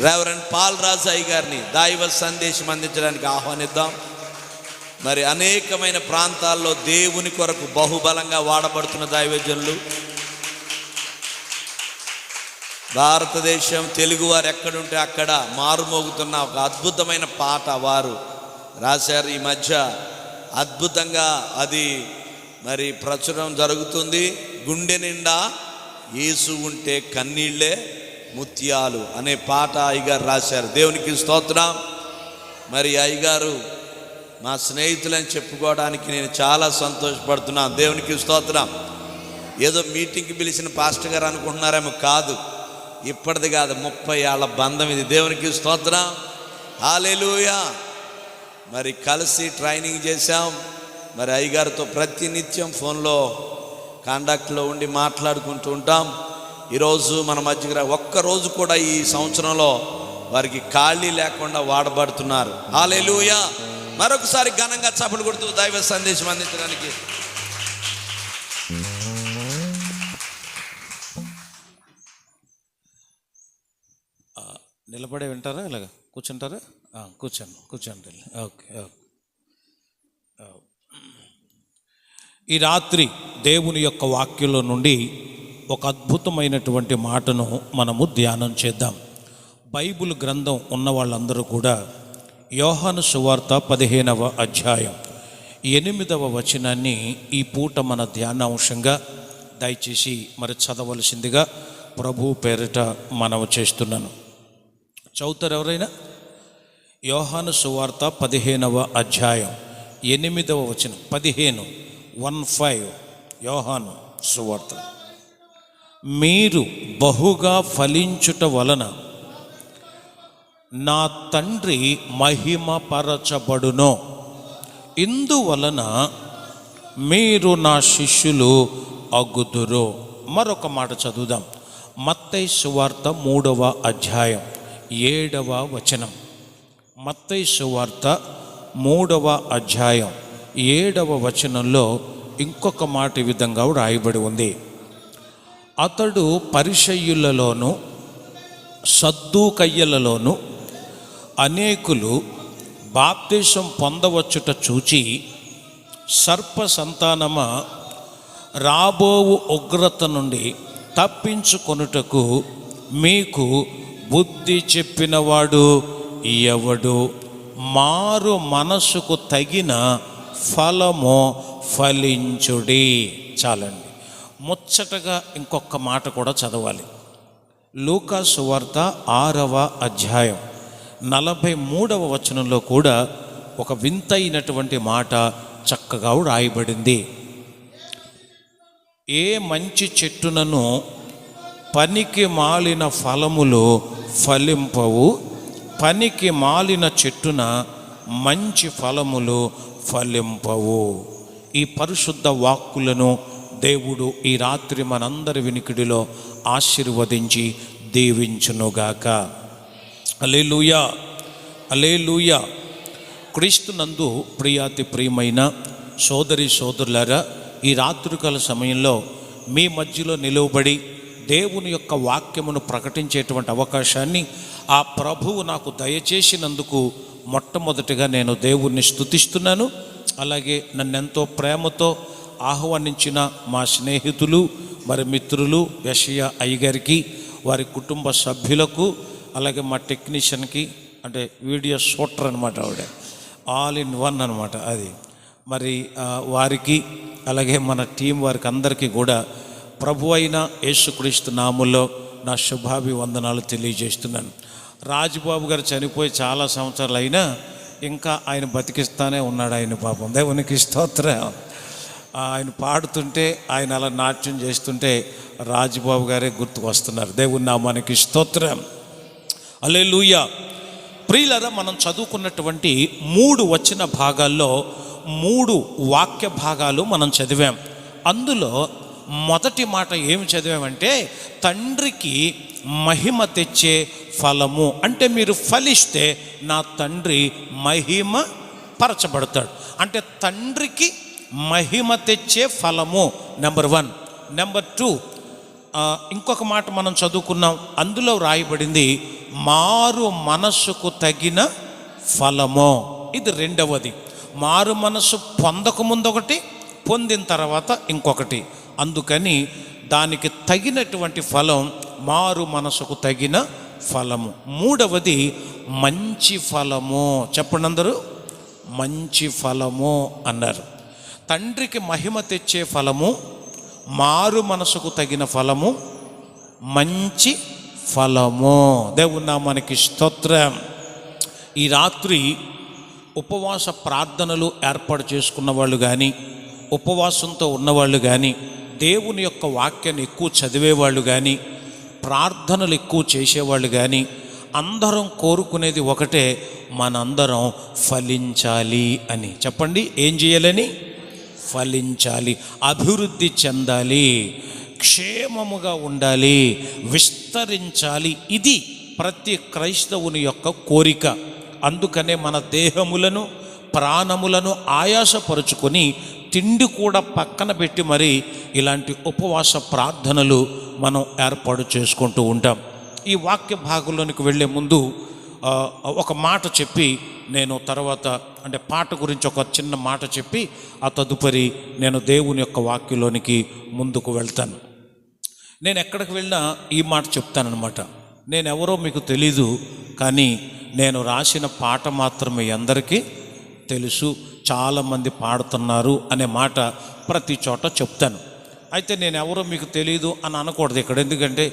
Reverend Paul రాజు అయ్య గారిని దైవ సందేశం అందించడానికి ఆహ్వానిద్దాం. మరి అనేకమైన ప్రాంతాల్లో దేవుని కొరకు బహుబలంగా వాడబడుతున్న దైవజనులు, భారతదేశం తెలుగువారు ఎక్కడుంటే అక్కడ మారుమోగుతున్న ఒక అద్భుతమైన పాట వారు రాశారు. ఈ మధ్య అద్భుతంగా అది మరి ప్రచురం జరుగుతుంది. గుండె నిండా యేసు ఉంటే కన్నీళ్ళే ముత్యాలు అనే పాట అయ్యగారు రాశారు. దేవునికి స్తోత్రం. మరి అయ్యగారు మా స్నేహితులని చెప్పుకోవడానికి నేను చాలా సంతోషపడుతున్నాను. దేవునికి స్తోత్రం. ఏదో మీటింగ్కి పిలిచిన పాస్టర్ గారు అనుకుంటున్నారేమో, కాదు, ఇప్పటిది కాదు, 30 ఏళ్ల బంధం ఇది. దేవునికి స్తోత్రం. హల్లెలూయా. మరి కలిసి ట్రైనింగ్ చేశాం. మరి అయ్యగారితో ప్రతినిత్యం ఫోన్లో కాంటాక్ట్లో ఉండి మాట్లాడుకుంటూ ఉంటాం. ఈరోజు మన మధ్యకి ఒక్కరోజు కూడా ఈ సంవత్సరంలో వారికి ఖాళీ లేకుండా వాడబడుతున్నారు. హల్లెలూయా. మరొకసారి ఘనంగా చప్పట్లు కొడుతూ దైవ సందేశం అందించడానికి నిలబడే వింటారా, ఇలాగ కూర్చుంటారా? కూర్చోండి. ఓకే. ఈ రాత్రి దేవుని యొక్క వాక్యంలో నుండి ఒక అద్భుతమైనటువంటి మాటను మనము ధ్యానం చేద్దాం. బైబిల్ గ్రంథం ఉన్న వాళ్ళందరూ కూడా యోహాను సువార్త 15వ అధ్యాయం 8వ వచనాన్ని ఈ పూట మన ధ్యానాంశంగా దయచేసి మరి చదవలసిందిగా ప్రభు పేరిట మనవి చేస్తున్నాను. చదువుతారు ఎవరైనా? యోహాను సువార్త 15వ అధ్యాయం 8వ వచనం. 15 యోహాను సువార్త. మీరు బహుగా ఫలించుట వలన నా తండ్రి మహిమపరచబడును, ఇందువలన మీరు నా శిష్యులు అగుదురు. మరొక మాట చదువుదాం. మత్తయి సువార్త 3వ అధ్యాయం 7వ వచనం. మత్తయి సువార్త 3వ అధ్యాయం 7వ వచనంలో ఇంకొక మాట ఈ విధంగా రాయబడి ఉంది. అతడు పరిసయ్యులలోను సద్దూకయ్యులలోను అనేకులు బాప్తిసం పొందవచ్చుట చూచి, సర్ప సంతానమా, రాబోవు ఉగ్రత నుండి తప్పించుకొనుటకు మీకు బుద్ధి చెప్పినవాడు ఎవడు? మారు మనసుకు తగిన ఫలము ఫలించుడి. చాలండి. ముచ్చటగా ఇంకొక మాట కూడా చదవాలి. లూకా సువార్త 6వ అధ్యాయం 43వ వచనంలో కూడా ఒక వింతైనటువంటి మాట చక్కగా రాయబడింది. ఏ మంచి చెట్టునను పనికి మాలిన ఫలములు ఫలింపవు, పనికి మాలిన చెట్టున మంచి ఫలములు ఫలింపవు. ఈ పరిశుద్ధ వాక్కులను దేవుడు ఈ రాత్రి మనందరి వినికిడిలో ఆశీర్వదించి దీవించునుగాక. హల్లెలూయా, హల్లెలూయా. క్రీస్తునందు ప్రియాతి ప్రియమైన సోదరి సోదరులారా, ఈ రాత్రికాల సమయంలో మీ మధ్యలో నిలువబడి దేవుని యొక్క వాక్యమును ప్రకటించేటువంటి అవకాశాన్ని ఆ ప్రభువు నాకు దయచేసినందుకు మొట్టమొదటిగా నేను దేవుణ్ణి స్తుతిస్తున్నాను. అలాగే నన్నెంతో ప్రేమతో ఆహ్వానించిన మా స్నేహితులు, మరి మిత్రులు యెషయా అయ్యగారికి, వారి కుటుంబ సభ్యులకు, అలాగే మా టెక్నీషియన్కి, అంటే వీడియో షూటర్ అనమాట, ఆవిడ ఆల్ ఇన్ వన్ అనమాట అది. మరి వారికి, అలాగే మన టీం వారికి అందరికీ కూడా ప్రభు అయిన యేసుక్రీస్తు నామములో నా శుభాభివందనాలు తెలియజేస్తున్నాను. రాజుబాబు గారు చనిపోయి చాలా సంవత్సరాలు అయినా ఇంకా ఆయన బతికిస్తానే ఉన్నాడు. ఆయన పాపం, దేవునికి స్తోత్రం. ఆయన పాడుతుంటే, ఆయన అలా నాట్యం చేస్తుంటే రాజుబాబు గారే గుర్తుకు వస్తున్నారు. దేవుని నామానికి స్తోత్రం. హల్లెలూయా. ప్రియులారా, మనం చదువుకున్నటువంటి 3 వచన భాగాల్లో 3 వాక్య భాగాలు మనం చదివాం. అందులో మొదటి మాట ఏమి చదివామంటే, తండ్రికి మహిమ తెచ్చే ఫలము. అంటే మీరు ఫలిస్తే నా తండ్రి మహిమ పరచబడతాడు. అంటే తండ్రికి మహిమ తెచ్చే ఫలము నెంబర్ 1. నెంబర్ 2, ఇంకొక మాట మనం చదువుకున్నాం, అందులో రాయబడింది మారు మనస్సుకు తగిన ఫలము. ఇది రెండవది. మారు మనస్సు పొందకముందు ఒకటి, పొందిన తర్వాత ఇంకొకటి. అందుకని దానికి తగినటువంటి ఫలం మారు మనసుకు తగిన ఫలము. మూడవది మంచి ఫలము. చెప్పండి అందరూ, మంచి ఫలము అన్నారు. తండ్రికి మహిమ తెచ్చే ఫలము, మారు మనసుకు తగిన ఫలము, మంచి ఫలము. దేవుని నామానికి స్తోత్రం. ఈ రాత్రి ఉపవాస ప్రార్థనలు ఏర్పాటు చేసుకున్న వాళ్ళు కానీ, ఉపవాసంతో ఉన్నవాళ్ళు కానీ, దేవుని యొక్క వాక్యాన్ని ఎక్కువ చదివేవాళ్ళు కానీ, ప్రార్థనలు ఎక్కువ చేసేవాళ్ళు కానీ, అందరం కోరుకునేది ఒకటే, మనందరం ఫలించాలి అని. చెప్పండి, ఏం చేయాలని? ఫలించాలి, అభివృద్ధి చెందాలి, క్షేమముగా ఉండాలి, విస్తరించాలి. ఇది ప్రతి క్రైస్తవుని యొక్క కోరిక. అందుకనే మన దేహములను ప్రాణములను ఆయాసపరుచుకొని తిండి కూడా పక్కన పెట్టి మరి ఇలాంటి ఉపవాస ప్రార్థనలు మనం ఏర్పాటు చేసుకుంటూ ఉంటాం. ఈ వాక్య భాగంలోనికి వెళ్ళే ముందు ఒక మాట చెప్పి నేను తర్వాత అంటే పాట గురించి ఒక చిన్న మాట చెప్పి ఆ తదుపరి నేను దేవుని యొక్క వాక్యంలోనికి ముందుకు వెళ్తాను. నేను ఎక్కడికి వెళ్ళినా ఈ మాట చెప్తానన్నమాట. నేను ఎవరో మీకు తెలీదు, కానీ నేను రాసిన పాట మాత్రం మీ అందరికీ తెలుసు, చాలామంది పాడుతున్నారు అనే మాట ప్రతి చోట చెప్తాను. అయితే నేను ఎవరో మీకు తెలీదు అని అనకూడదు ఇక్కడ. ఎందుకంటే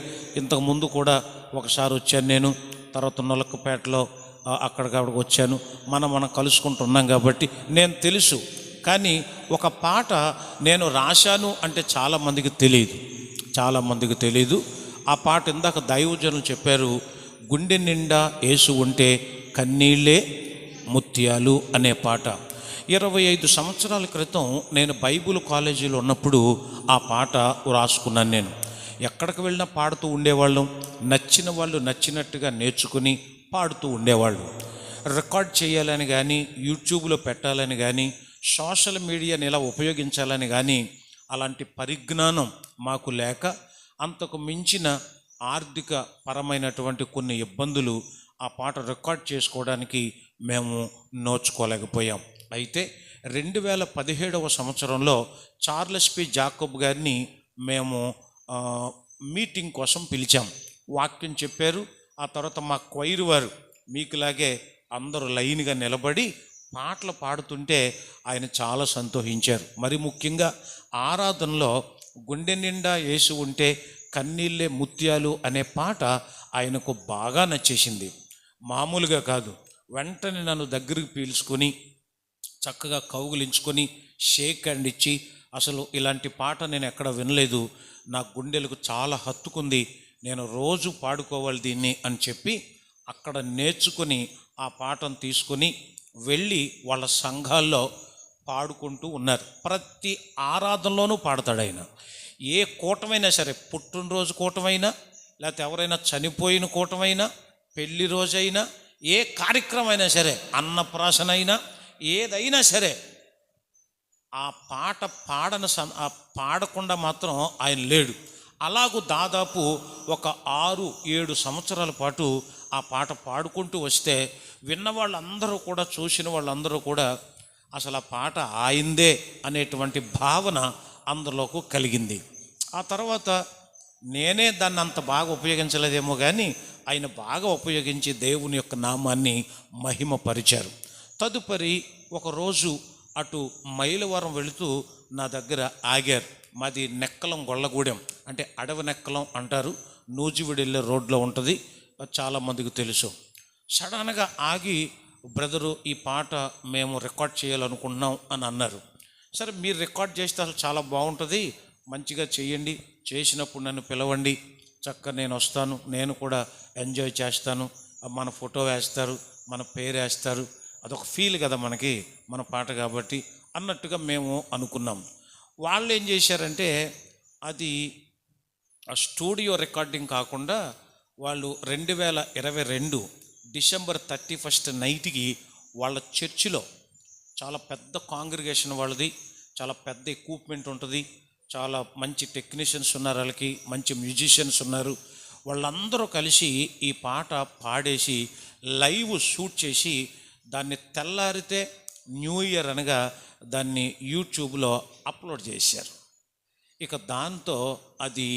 ఇంతకుముందు కూడా ఒకసారి వచ్చాను నేను, తర్వాత నొలకపేటలో అక్కడికి వచ్చాను, మనం కలుసుకుంటున్నాం కాబట్టి నేను తెలుసు. కానీ ఒక పాట నేను రాశాను అంటే చాలామందికి తెలియదు. ఆ పాట ఇందాక దైవజనులు చెప్పారు, గుండె నిండా యేసు ఉంటే కన్నీళ్ళే ముత్యాలు అనే పాట. 25 సంవత్సరాల క్రితం నేను బైబిల్ కాలేజీలో ఉన్నప్పుడు ఆ పాట రాసుకున్నాను. నేను ఎక్కడికి వెళ్ళినా పాడుతూ ఉండేవాళ్ళం. నచ్చిన వాళ్ళు నచ్చినట్టుగా నేర్చుకుని పాడుతూ ఉండేవాళ్ళు. రికార్డ్ చేయాలని కానీ, యూట్యూబ్లో పెట్టాలని కానీ, సోషల్ మీడియాని ఇలా ఉపయోగించాలని కానీ అలాంటి పరిజ్ఞానం మాకు లేక, అంతకు మించిన ఆర్థిక పరమైనటువంటి కొన్ని ఇబ్బందులు ఆ పాట రికార్డ్ చేసుకోవడానికి మేము నోచుకోలేకపోయాం. అయితే 2017వ సంవత్సరంలో చార్లెస్ పి జాకబ్ గారిని మేము మీటింగ్ కోసం పిలిచాం. వాక్యం చెప్పారు. ఆ తర్వాత మా క్వైర్ వారు మీకులాగే అందరూ లైన్గా నిలబడి పాటలు పాడుతుంటే ఆయన చాలా సంతోషించారు. మరి ముఖ్యంగా ఆరాధనలో గుండె నిండా యేసు ఉంటే కన్నీళ్ళే ముత్యాలు అనే పాట ఆయనకు బాగా నచ్చేసింది. మామూలుగా కాదు, వెంటనే నన్ను దగ్గరికి పీల్చుకొని చక్కగా కౌగులించుకొని షేక్ హ్యాండ్ ఇచ్చి, అసలు ఇలాంటి పాట నేను ఎక్కడ వినలేదు, నా గుండెలకు చాలా హత్తుకుంది, నేను రోజు పాడుకోవాలి దీన్ని అని చెప్పి అక్కడ నేర్చుకొని ఆ పాటను తీసుకొని వెళ్ళి వాళ్ళ సంఘాల్లో పాడుకుంటూ ఉన్నారు. ప్రతి ఆరాధనలోనూ పాడతాడు ఆయన. ఏ కూటమైనా సరే, పుట్టినరోజు కూటమైనా, లేకపోతే ఎవరైనా చనిపోయిన కూటమైనా, పెళ్లి రోజైనా, ఏ కార్యక్రమం అయినా సరే, అన్నప్రాసన అయినా, ఏదైనా సరే ఆ పాట పాడకుండా మాత్రం ఆయన లేడు. అలాగూ దాదాపు ఒక 6-7 సంవత్సరాల పాటు ఆ పాట పాడుకుంటూ వస్తే విన్న వాళ్ళందరూ కూడా, చూసిన వాళ్ళందరూ కూడా అసలు ఆ పాట ఆయిందే అనేటువంటి భావన అందరిలోకి కలిగింది. ఆ తర్వాత నేనే దాన్ని అంత బాగా ఉపయోగించలేదేమో కానీ ఆయన బాగా ఉపయోగించి దేవుని యొక్క నామాన్ని మహిమపరిచారు. తదుపరి ఒకరోజు అటు మైలవరం వెళుతూ నా దగ్గర ఆగారు. మాది నెక్కలం గొల్లగూడెం, అంటే అడవి నెక్కలం అంటారు, నూజివీడు వెళ్ళే రోడ్లో ఉంటుంది, చాలామందికి తెలుసు. సడన్గా ఆగి, బ్రదరు ఈ పాట మేము రికార్డ్ చేయాలనుకుంటున్నాం అని అన్నారు. సరే, మీరు రికార్డ్ చేస్తే అసలు చాలా బాగుంటుంది, మంచిగా చేయండి, చేసినప్పుడు నన్ను పిలవండి, చక్కగా నేను వస్తాను, నేను కూడా ఎంజాయ్ చేస్తాను, మన ఫోటో వేస్తారు, మన పేరు వేస్తారు, అదొక ఫీల్ కదా మనకి, మన పాట కాబట్టి అన్నట్టుగా మేము అనుకున్నాం. వాళ్ళు ఏం చేశారంటే, అది ఆ స్టూడియో రికార్డింగ్ కాకుండా వాళ్ళు 2022 డిసెంబర్ 31 నైట్కి వాళ్ళ చర్చిలో, చాలా పెద్ద కాంగ్రిగేషన్ వాళ్ళది, చాలా పెద్ద ఎక్విప్మెంట్ ఉంటుంది, చాలా మంచి టెక్నీషియన్స్ ఉన్నారు, వాళ్ళకి మంచి మ్యూజిషియన్స్ ఉన్నారు. వాళ్ళందరూ కలిసి ఈ పాట పాడేసి లైవ్ షూట్ చేసి దాన్ని తెల్లారితే న్యూ ఇయర్ అనగా దాన్ని యూట్యూబ్లో అప్లోడ్ చేశారు. ఇక దాంతో అది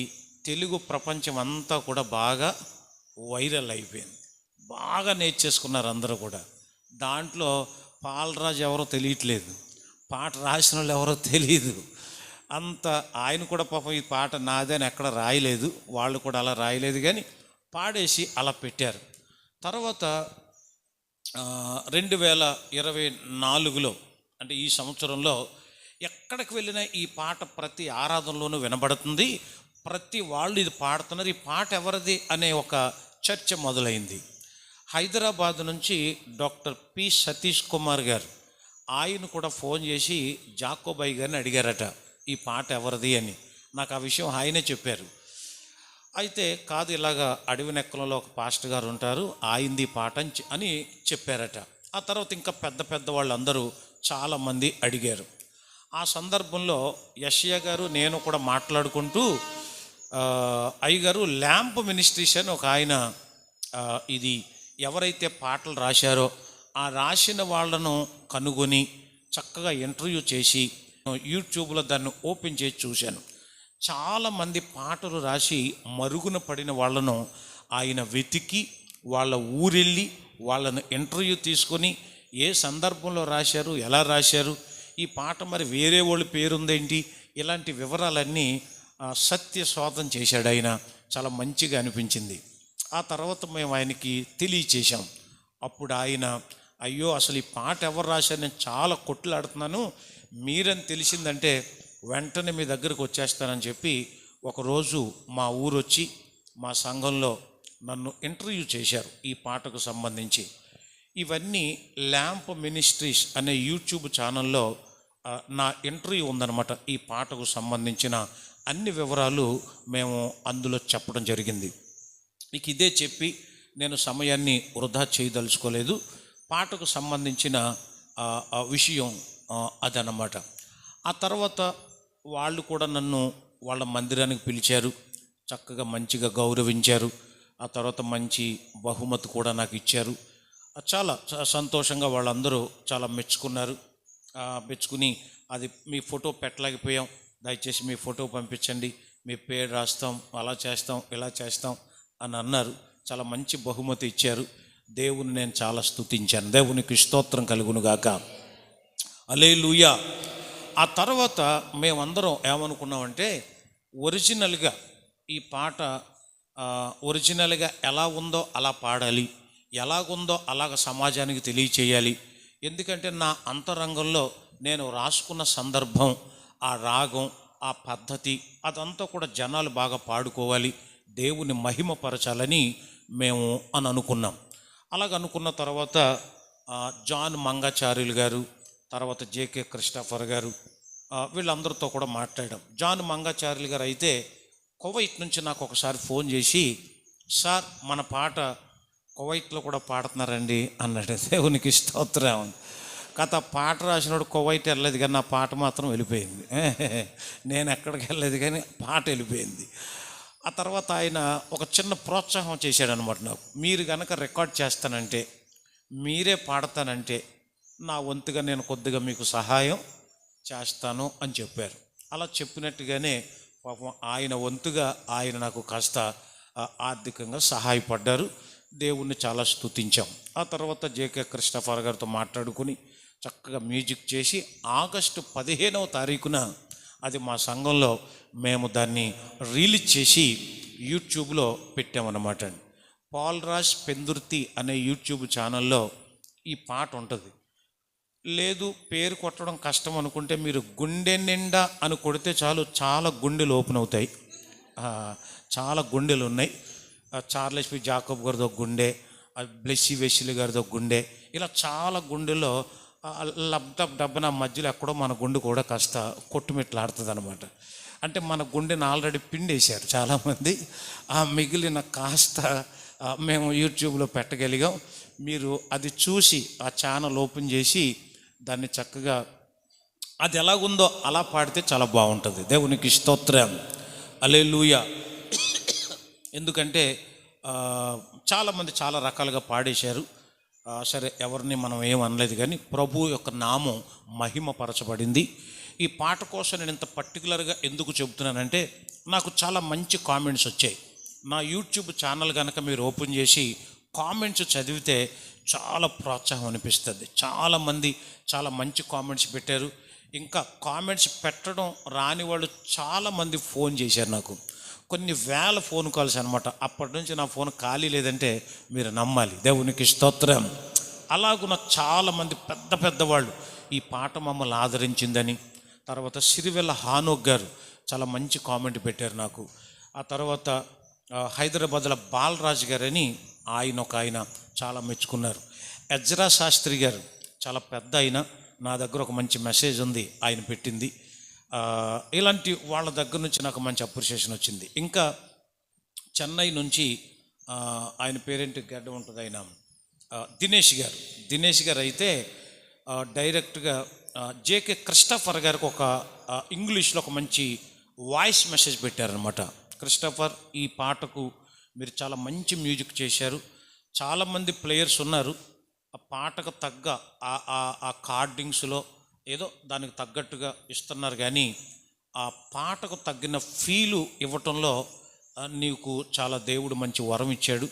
తెలుగు ప్రపంచం అంతా కూడా బాగా వైరల్ అయిపోయింది. బాగా నేర్చేసుకున్నారు అందరూ కూడా. దాంట్లో పాలరాజు ఎవరో తెలియట్లేదు, పాట రాసిన వాళ్ళు ఎవరో తెలియదు. అంత ఆయన కూడా పాపం ఈ పాట నాదే అని ఎక్కడ రాయలేదు, వాళ్ళు కూడా అలా రాయలేదు, కానీ పాడేసి అలా పెట్టారు. తర్వాత 2024లో అంటే ఈ సంవత్సరంలో ఎక్కడికి వెళ్ళినా ఈ పాట ప్రతి ఆరాధనలోనూ వినబడుతుంది. ప్రతి వాళ్ళు ఇది పాడుతున్నారు. ఈ పాట ఎవరిది అనే ఒక చర్చ మొదలైంది. హైదరాబాద్ నుంచి డాక్టర్ పి సతీష్ కుమార్ గారు, ఆయన కూడా ఫోన్ చేసి జాకోబాయి గారిని అడిగారట ఈ పాట ఎవరిది అని. నాకు ఆ విషయం ఆయనే చెప్పారు. అయితే కాదు, ఇలాగా అడవి నెక్కలలో ఒక పాస్టర్ గారు ఉంటారు, ఆయింది పాట అని చెప్పారట. ఆ తర్వాత ఇంకా పెద్ద పెద్ద వాళ్ళందరూ చాలామంది అడిగారు. ఆ సందర్భంలో యషియా గారు నేను కూడా మాట్లాడుకుంటూ అయ్యగారు ల్యాంప్ మినిస్ట్రీస్ అని ఒక ఆయన ఇది ఎవరైతే పాటలు రాశారో ఆ రాసిన వాళ్ళను కనుగొని చక్కగా ఇంటర్వ్యూ చేసి యూట్యూబ్లో దాన్ని ఓపెన్ చేసి చూశాను. చాలామంది పాటలు రాసి మరుగున పడిన వాళ్ళను ఆయన వెతికి వాళ్ళ ఊరెళ్ళి వాళ్ళను ఇంటర్వ్యూ తీసుకొని ఏ సందర్భంలో రాశారు, ఎలా రాశారు, ఈ పాట మరి వేరే వాళ్ళ పేరుందేంటి, ఇలాంటి వివరాలన్నీ సత్యశోధన చేశాడు ఆయన. చాలా మంచిగా అనిపించింది. ఆ తర్వాత మేము ఆయనకి తెలియచేశాం. అప్పుడు ఆయన అయ్యో అసలు ఈ పాట ఎవరు రాశారు, నేను చాలా కొట్లాడుతున్నాను, మీరని తెలిసిందంటే వెంటనే మీ దగ్గరకు వచ్చేస్తానని చెప్పి ఒకరోజు మా ఊరు వచ్చి మా సంఘంలో నన్ను ఇంటర్వ్యూ చేశారు ఈ పాటకు సంబంధించి. ఇవన్నీ ల్యాంప్ మినిస్ట్రీస్ అనే యూట్యూబ్ ఛానల్లో నా ఇంటర్వ్యూ ఉందన్నమాట. ఈ పాటకు సంబంధించిన అన్ని వివరాలు మేము అందులో చెప్పడం జరిగింది. ఇక ఇదే చెప్పి నేను సమయాన్ని వృధా చేయదలుచుకోలేదు. పాటకు సంబంధించిన విషయం అదన్నమాట. ఆ తర్వాత వాళ్ళు కూడా నన్ను వాళ్ళ మందిరానికి పిలిచారు, చక్కగా మంచిగా గౌరవించారు. ఆ తర్వాత మంచి బహుమతి కూడా నాకు ఇచ్చారు. చాలా సంతోషంగా వాళ్ళందరూ చాలా మెచ్చుకున్నారు. మెచ్చుకుని అది మీ ఫోటో పెట్టలేకపోయాం, దయచేసి మీ ఫోటో పంపించండి, మీ పేరు రాస్తాం, అలా చేస్తాం, ఇలా చేస్తాం అని అన్నారు. చాలా మంచి బహుమతి ఇచ్చారు. దేవుని నేను చాలా స్తుతించాను. దేవునికి స్తోత్రం కలుగునుగాక. హల్లెలూయా. ఆ తర్వాత మేమందరం ఏమనుకున్నామంటే ఒరిజినల్గా ఈ పాట ఒరిజినల్గా ఎలా ఉందో అలా పాడాలి, ఎలాగుందో అలాగ సమాజానికి తెలియచేయాలి. ఎందుకంటే నా అంతరంగంలో నేను రాసుకున్న సందర్భం, ఆ రాగం, ఆ పద్ధతి అదంతా కూడా జనాలు బాగా పాడుకోవాలి, దేవుని మహిమపరచాలని మేము అనుకున్నాం. అలాగ అనుకున్న తర్వాత జాన్ మంగాచార్యులు గారు, తర్వాత జేకే క్రిస్టఫర్ గారు, వీళ్ళందరితో కూడా మాట్లాడాం. జాన్ మంగాచార్యులు గారు అయితే కువైట్ నుంచి నాకు ఒకసారి ఫోన్ చేసి, సార్ మన పాట కువైట్లో కూడా పాడుతున్నారండి అన్నాడు. దేవునికి స్తోత్రం. కథ పాట రాసినోడు కువైట్ వెళ్ళలేదు, కానీ నా పాట మాత్రం వెళ్ళిపోయింది. నేను ఎక్కడికి వెళ్ళలేదు, కానీ పాట వెళ్ళిపోయింది. ఆ తర్వాత ఆయన ఒక చిన్న ప్రోత్సాహం చేశాడు అనమాట నాకు. మీరు కనుక రికార్డ్ చేస్తానంటే, మీరే పాడతానంటే నా వంతుగా నేను కొద్దిగా మీకు సహాయం చేస్తాను అని చెప్పారు. అలా చెప్పినట్టుగానే పాపం ఆయన వంతుగా ఆయన నాకు కాస్త ఆర్థికంగా సహాయపడ్డారు. దేవుణ్ణి చాలా స్తుతించాం. ఆ తర్వాత జేకే క్రిస్టఫర్ గారితో మాట్లాడుకుని చక్కగా మ్యూజిక్ చేసి ఆగస్టు 15వ తారీఖున అది మా సంఘంలో మేము దాన్ని రిలీజ్ చేసి యూట్యూబ్లో పెట్టామన్నమాట. పాల్రాజ్ పెందుర్తి అనే యూట్యూబ్ ఛానల్లో ఈ పాట ఉంటుంది. లేదు పేరు కొట్టడం కష్టం అనుకుంటే మీరు గుండె నిండా అని కొడితే చాలు, చాలా గుండెలు ఓపెన్ అవుతాయి. చాలా గుండెలు ఉన్నాయి. చార్లెస్ పి జాకబ్ గారిదో గుండె, బ్లెస్సీ వెస్లీ గారిదో గుండె, ఇలా చాలా గుండెలో లబ్డబ్ డబ్బన మధ్యలో ఎక్కడో మన గుండె కూడా కాస్త కొట్టుమిట్లాడుతుంది అనమాట. అంటే మన గుండెని ఆల్రెడీ పిండేశారు చాలామంది. ఆ మిగిలిన కాస్త మేము యూట్యూబ్లో పెట్టగలిగాం. మీరు అది చూసి ఆ ఛానల్ ఓపెన్ చేసి దాన్ని చక్కగా అది ఎలాగుందో అలా పాడితే చాలా బాగుంటుంది. దేవునికి స్తోత్రం, హల్లెలూయా. ఎందుకంటే చాలామంది చాలా రకాలుగా పాడేశారు. సరే, ఎవరిని మనం ఏం అనలేదు, కానీ ప్రభు యొక్క నామం మహిమపరచబడింది. ఈ పాట కోసం నేను ఇంత పర్టికులర్గా ఎందుకు చెబుతున్నానంటే, నాకు చాలా మంచి కామెంట్స్ వచ్చాయి. నా యూట్యూబ్ ఛానల్ కనుక మీరు ఓపెన్ చేసి కామెంట్స్ చదివితే చాలా ప్రోత్సాహం అనిపిస్తుంది. చాలామంది చాలా మంచి కామెంట్స్ పెట్టారు. ఇంకా కామెంట్స్ పెట్టడం రాని వాళ్ళు చాలామంది ఫోన్ చేశారు నాకు. కొన్ని వేల ఫోన్ కాల్స్ అనమాట. అప్పటి నుంచి నా ఫోన్ ఖాళీ లేదంటే మీరు నమ్మాలి. దేవునికి స్తోత్రం. అలాగున్న చాలామంది పెద్ద పెద్దవాళ్ళు ఈ పాట మమ్మల్ని ఆదరించిందని, తర్వాత సిరివెల్ల హానోక్ గారు చాలా మంచి కామెంట్ పెట్టారు నాకు. ఆ తర్వాత హైదరాబాద్లో బాలరాజు గారని ఆయన చాలా మెచ్చుకున్నారు. ఎజ్రా శాస్త్రి గారు చాలా పెద్ద ఆయన, నా దగ్గర ఒక మంచి మెసేజ్ ఉంది ఆయన పెట్టింది. ఇలాంటి వాళ్ళ దగ్గర నుంచి నాకు మంచి అప్రిషియేషన్ వచ్చింది. ఇంకా చెన్నై నుంచి ఆయన పేరేంటి గడ్డ ఉంటుంది, ఆయన దినేష్ గారు అయితే డైరెక్ట్గా జేకే క్రిస్టఫర్ గారికి ఒక ఇంగ్లీష్లో ఒక మంచి వాయిస్ మెసేజ్ పెట్టారనమాట. క్రిస్టఫర్, ఈ పాటకు మీరు చాలా మంచి మ్యూజిక్ చేశారు. చాలామంది ప్లేయర్స్ ఉన్నారు, ఆ పాటకు తగ్గ ఆ కార్డింగ్స్లో ఏదో దానికి తగ్గట్టుగా ఇస్తున్నారు, కానీ ఆ పాటకు తగ్గిన ఫీలు ఇవ్వటంలో నీకు చాలా దేవుడు మంచి వరం ఇచ్చాడు.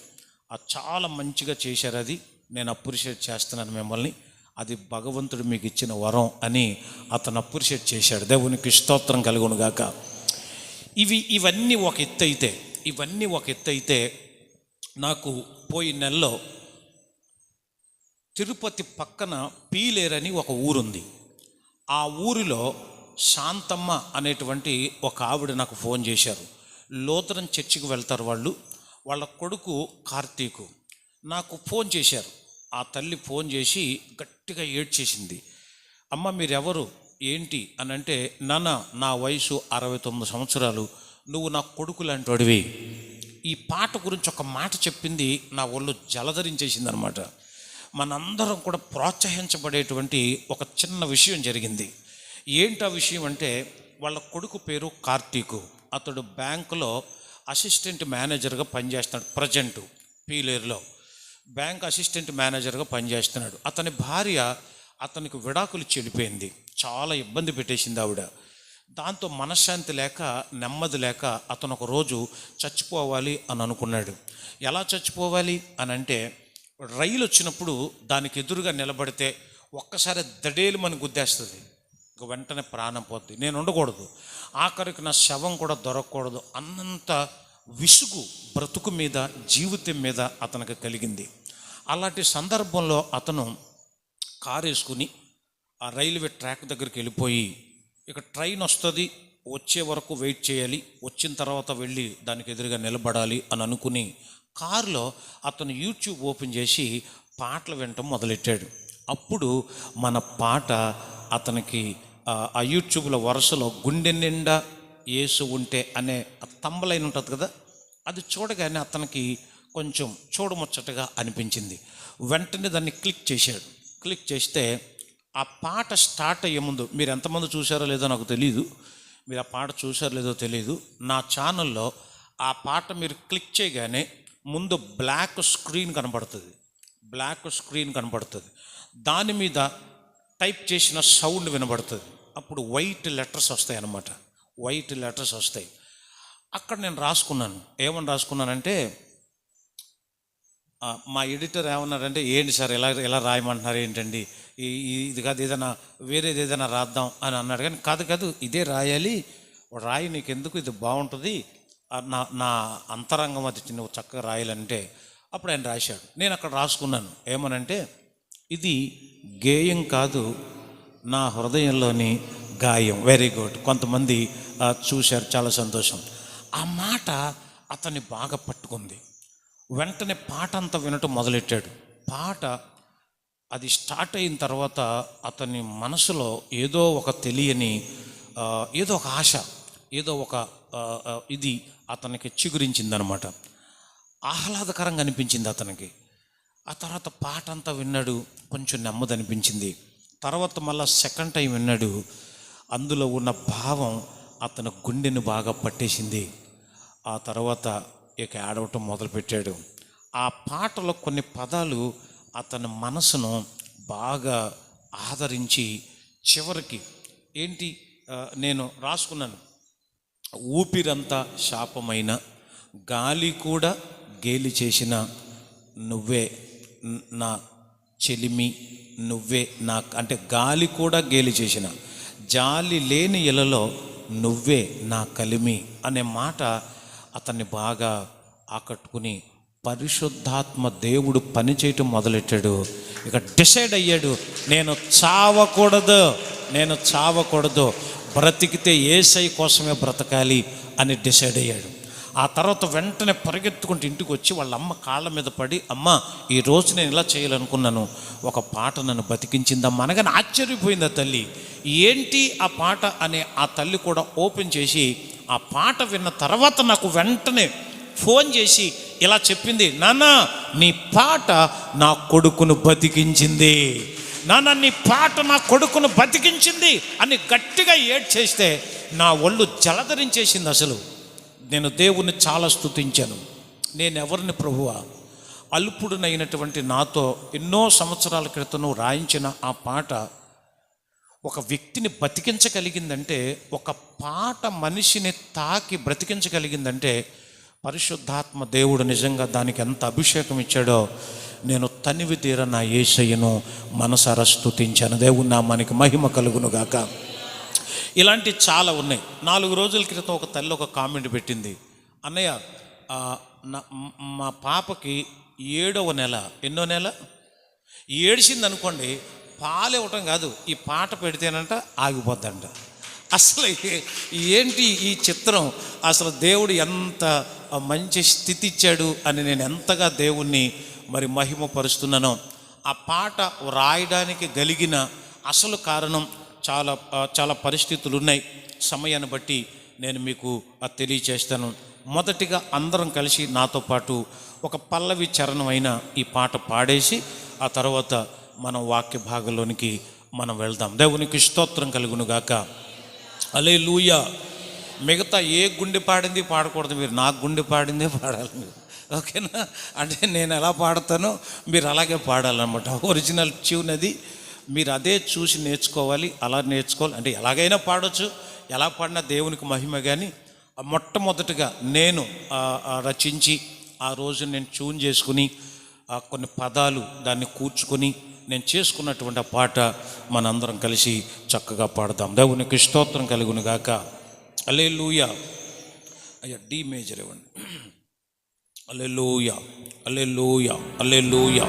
చాలా మంచిగా చేశారు. అది నేను అప్రిషియేట్ చేస్తున్నాను మిమ్మల్ని. అది భగవంతుడు మీకు ఇచ్చిన వరం అని అతను అప్రిషియేట్ చేశాడు. దేవునికి స్తోత్రం కలుగును గాక. ఇవన్నీ ఒక ఎత్తు అయితే నాకు పోయిన నెలలో తిరుపతి పక్కన పీలేరని ఒక ఊరుంది. ఆ ఊరిలో శాంతమ్మ అనేటువంటి ఒక ఆవిడ నాకు ఫోన్ చేశారు. లోతరన్ చర్చికి వెళ్తారు వాళ్ళు. వాళ్ళ కొడుకు కార్తీకు నాకు ఫోన్ చేశారు. ఆ తల్లి ఫోన్ చేసి గట్టిగా ఏడ్చేసింది. అమ్మ మీరెవరు ఏంటి అని అంటే, నాన్న నా వయసు 69 సంవత్సరాలు, నువ్వు నా కొడుకు లాంటి వాడివి. ఈ పాట గురించి ఒక మాట చెప్పింది, నా ఒళ్ళు జలధరించేసింది అనమాట. మనందరం కూడా ప్రోత్సహించబడేటువంటి ఒక చిన్న విషయం జరిగింది. ఏంటి ఆ విషయం అంటే, వాళ్ళ కొడుకు పేరు కార్తీకు. అతడు బ్యాంకులో అసిస్టెంట్ మేనేజర్గా పనిచేస్తున్నాడు. ప్రజెంటు పీలేరులో బ్యాంక్ అసిస్టెంట్ మేనేజర్గా పనిచేస్తున్నాడు. అతని భార్య అతనికి విడాకులు చెడిపోయింది. చాలా ఇబ్బంది పెట్టేసింది ఆవిడ. దాంతో మనశ్శాంతి లేక, నెమ్మది లేక అతను ఒక రోజు చచ్చిపోవాలి అని అనుకున్నాడు. ఎలా చచ్చిపోవాలి అని అంటే, రైలు వచ్చినప్పుడు దానికి ఎదురుగా నిలబడితే ఒక్కసారి దడేలు మన గుద్దేస్తుంది, ఇక వెంటనే ప్రాణం పోద్ది, నేను ఉండకూడదు, ఆఖరికి నా శవం కూడా దొరకకూడదు అన్నంత విసుగు బ్రతుకు మీద, జీవితం మీద అతనికి కలిగింది. అలాంటి సందర్భంలో అతను కారు వేసుకుని ఆ రైల్వే ట్రాక్ దగ్గరికి వెళ్ళిపోయి, ఇక ట్రైన్ వస్తుంది, వచ్చే వరకు వెయిట్ చేయాలి, వచ్చిన తర్వాత వెళ్ళి దానికి ఎదురుగా నిలబడాలి అని అనుకుని కారులో అతను యూట్యూబ్ ఓపెన్ చేసి పాటలు వినటం మొదలెట్టాడు. అప్పుడు మన పాట అతనికి ఆ యూట్యూబ్లో వరుసలో గుండె నిండా యేసు ఉంటే అనే తంబలైన ఉంటుంది కదా, అది చూడగానే అతనికి కొంచెం చూడముచ్చటగా అనిపించింది. వెంటనే దాన్ని క్లిక్ చేశాడు. క్లిక్ చేస్తే ఆ పాట స్టార్ట్ అయ్యే ముందు, మీరు ఎంతమంది చూశారో లేదో నాకు తెలీదు, మీరు ఆ పాట చూశారో లేదో తెలీదు, నా ఛానల్లో ఆ పాట మీరు క్లిక్ చేయగానే ముందు బ్లాక్ స్క్రీన్ కనబడుతుంది. దాని మీద టైప్ చేసిన సౌండ్ వినబడుతుంది. అప్పుడు వైట్ లెటర్స్ వస్తాయి అన్నమాట. వైట్ లెటర్స్ వస్తాయి. అక్కడ నేను రాసుకున్నాను. ఏమని రాసుకున్నానంటే, మా ఎడిటర్ ఏమన్నారంటే, ఏంటి సార్ ఎలా రాయమంటున్నారు ఏంటండి, ఇది కాదు ఏదైనా వేరేది ఏదైనా రాద్దాం అని అన్నాడు. కానీ కాదు ఇదే రాయాలి, రాయి నీకెందుకు, ఇది బాగుంటుంది, నా అంతరంగం అది నువ్వు చక్కగా రాయాలంటే అప్పుడు ఆయన రాశాడు. నేను అక్కడ రాసుకున్నాను ఏమనంటే, ఇది గేయం కాదు, నా హృదయంలోని గాయం. Very good. కొంతమంది చూశారు, చాలా సంతోషం. ఆ మాట అతన్ని బాగా పట్టుకుంది. వెంటనే పాట అంతా వినటం మొదలెట్టాడు. పాట అది స్టార్ట్ అయిన తర్వాత అతని మనసులో ఏదో ఒక తెలియని ఏదో ఒక ఆశ, ఏదో ఒక ఇది అతనికి చిగురించిందనమాట. ఆహ్లాదకరంగా అనిపించింది అతనికి. ఆ తర్వాత పాట అంతా విన్నాడు, కొంచెం నెమ్మది అనిపించింది. తర్వాత మళ్ళీ సెకండ్ టైం విన్నాడు, అందులో ఉన్న భావం అతని గుండెను బాగా పట్టేసింది. ఆ తర్వాత ఇక ఏడవటం మొదలుపెట్టాడు. ఆ పాటలో కొన్ని పదాలు అతని మనసును బాగా ఆదరించి చివరికి ఏంటి నేను రాసుకున్నాను, ఊపిరంతా శాపమైన, గాలి కూడా గేలి చేసిన నువ్వే నా చెలిమి, నువ్వే నా, అంటే గాలి కూడా గేలి చేసిన, జాలి లేని ఇలలో నువ్వే నా కలిమి అనే మాట అతన్ని బాగా ఆకట్టుకుని పరిశుద్ధాత్మ దేవుడు పనిచేయటం మొదలెట్టాడు. ఇక డిసైడ్ అయ్యాడు, నేను చావకూడదు, బ్రతికితే యేసయ్య కోసమే బ్రతకాలి అని డిసైడ్ అయ్యాడు. ఆ తర్వాత వెంటనే పరిగెత్తుకుంటూ ఇంటికి వచ్చి వాళ్ళ అమ్మ కాళ్ళ మీద పడి, అమ్మ ఈరోజు నేను ఇలా చేయాలనుకున్నాను, ఒక పాట నన్ను బతికించిందమ్మా అనగానే ఆశ్చర్యపోయింది ఆ తల్లి. ఏంటి ఆ పాట అనే ఆ తల్లి కూడా ఓపెన్ చేసి ఆ పాట విన్న తర్వాత నాకు వెంటనే ఫోన్ చేసి ఇలా చెప్పింది, నాన్న నీ పాట నా కొడుకును బతికించింది, నాన్న నీ పాట నా కొడుకును బతికించింది అని గట్టిగా ఏడ్చేస్తే నా ఒళ్ళు జలధరించేసింది. అసలు నేను దేవుణ్ణి చాలా స్తుతించాను. నేను ఎవరిని ప్రభువా, అల్పుడునైనటువంటి నాతో ఎన్నో సంవత్సరాల క్రితం రాయించిన ఆ పాట ఒక వ్యక్తిని బతికించగలిగిందంటే, ఒక పాట మనిషిని తాకి బ్రతికించగలిగిందంటే పరిశుద్ధాత్మ దేవుడు నిజంగా దానికి ఎంత అభిషేకం ఇచ్చాడో నేను తనివి తీర నా యేసయ్యను మనసారా స్తుతించాను. దేవుని నామానికి మహిమ కలుగునుగాక. ఇలాంటి చాలా ఉన్నాయి. 4 రోజుల క్రితం ఒక తల్లి ఒక కామెంట్ పెట్టింది, అన్నయ్య మా పాపకి 7వ నెల, ఎన్నో నెల ఏడిసింది అనుకోండి, పాలు ఇవ్వటం కాదు, ఈ పాట పెడితేనంట ఆగిపోద్దంట. అసలు ఏంటి ఈ చిత్రం, అసలు దేవుడు ఎంత మంచి స్థితి ఇచ్చాడు అని నేను ఎంతగా దేవుణ్ణి మరి మహిమపరుస్తున్నానో. ఆ పాట రాయడానికి కలిగిన అసలు కారణం చాలా పరిస్థితులు ఉన్నాయి. సమయాన్ని బట్టి నేను మీకు తెలియచేస్తాను. మొదటిగా అందరం కలిసి నాతో పాటు ఒక పల్లవి చరణమైన ఈ పాట పాడేసి ఆ తర్వాత మనం వాక్య భాగంలోనికి మనం వెళ్దాం. దేవునికి స్తోత్రం కలుగునుగాక. హల్లెలూయా. మిగతా ఏ గుండె పాడింది పాడకూడదు, మీరు నాకు గుండె పాడిందే పాడాలి మీరు, ఓకేనా? అంటే నేను ఎలా పాడతానో మీరు అలాగే పాడాలన్నమాట. ఒరిజినల్ ట్యూన్ అది, మీరు అదే చూసి నేర్చుకోవాలి, అలా నేర్చుకోవాలి. అంటే ఎలాగైనా పాడవచ్చు, ఎలా పాడినా దేవునికి మహిమ. కానీ మొట్టమొదటిగా నేను రచించి ఆ రోజు నేను ట్యూన్ చేసుకుని కొన్ని పదాలు దాన్ని కూర్చుకొని నేను చేసుకున్నటువంటి ఆ పాట మనందరం కలిసి చక్కగా పాడదాం. దేవునికి స్తోత్రం కలుగునుగాక. హల్లెలూయా. అయ్యా డి మేజర్ ఇవ్వండి. హల్లెలూయా, హల్లెలూయా, హల్లెలూయా.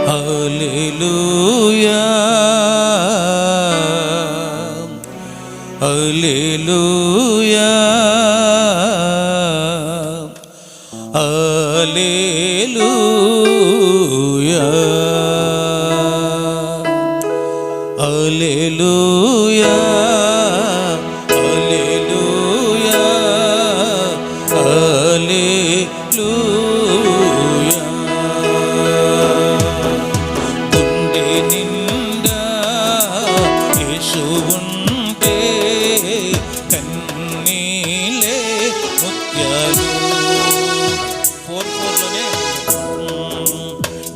హల్లెలూయా, హల్లెలూయా, హల్లెలూయా, హల్లెలూయా, హల్లెలూయా, హల్లెలూయా. గుండె నిండా యేసు ఉంటే కన్నీలే ముత్యాలు. 4:4లోనే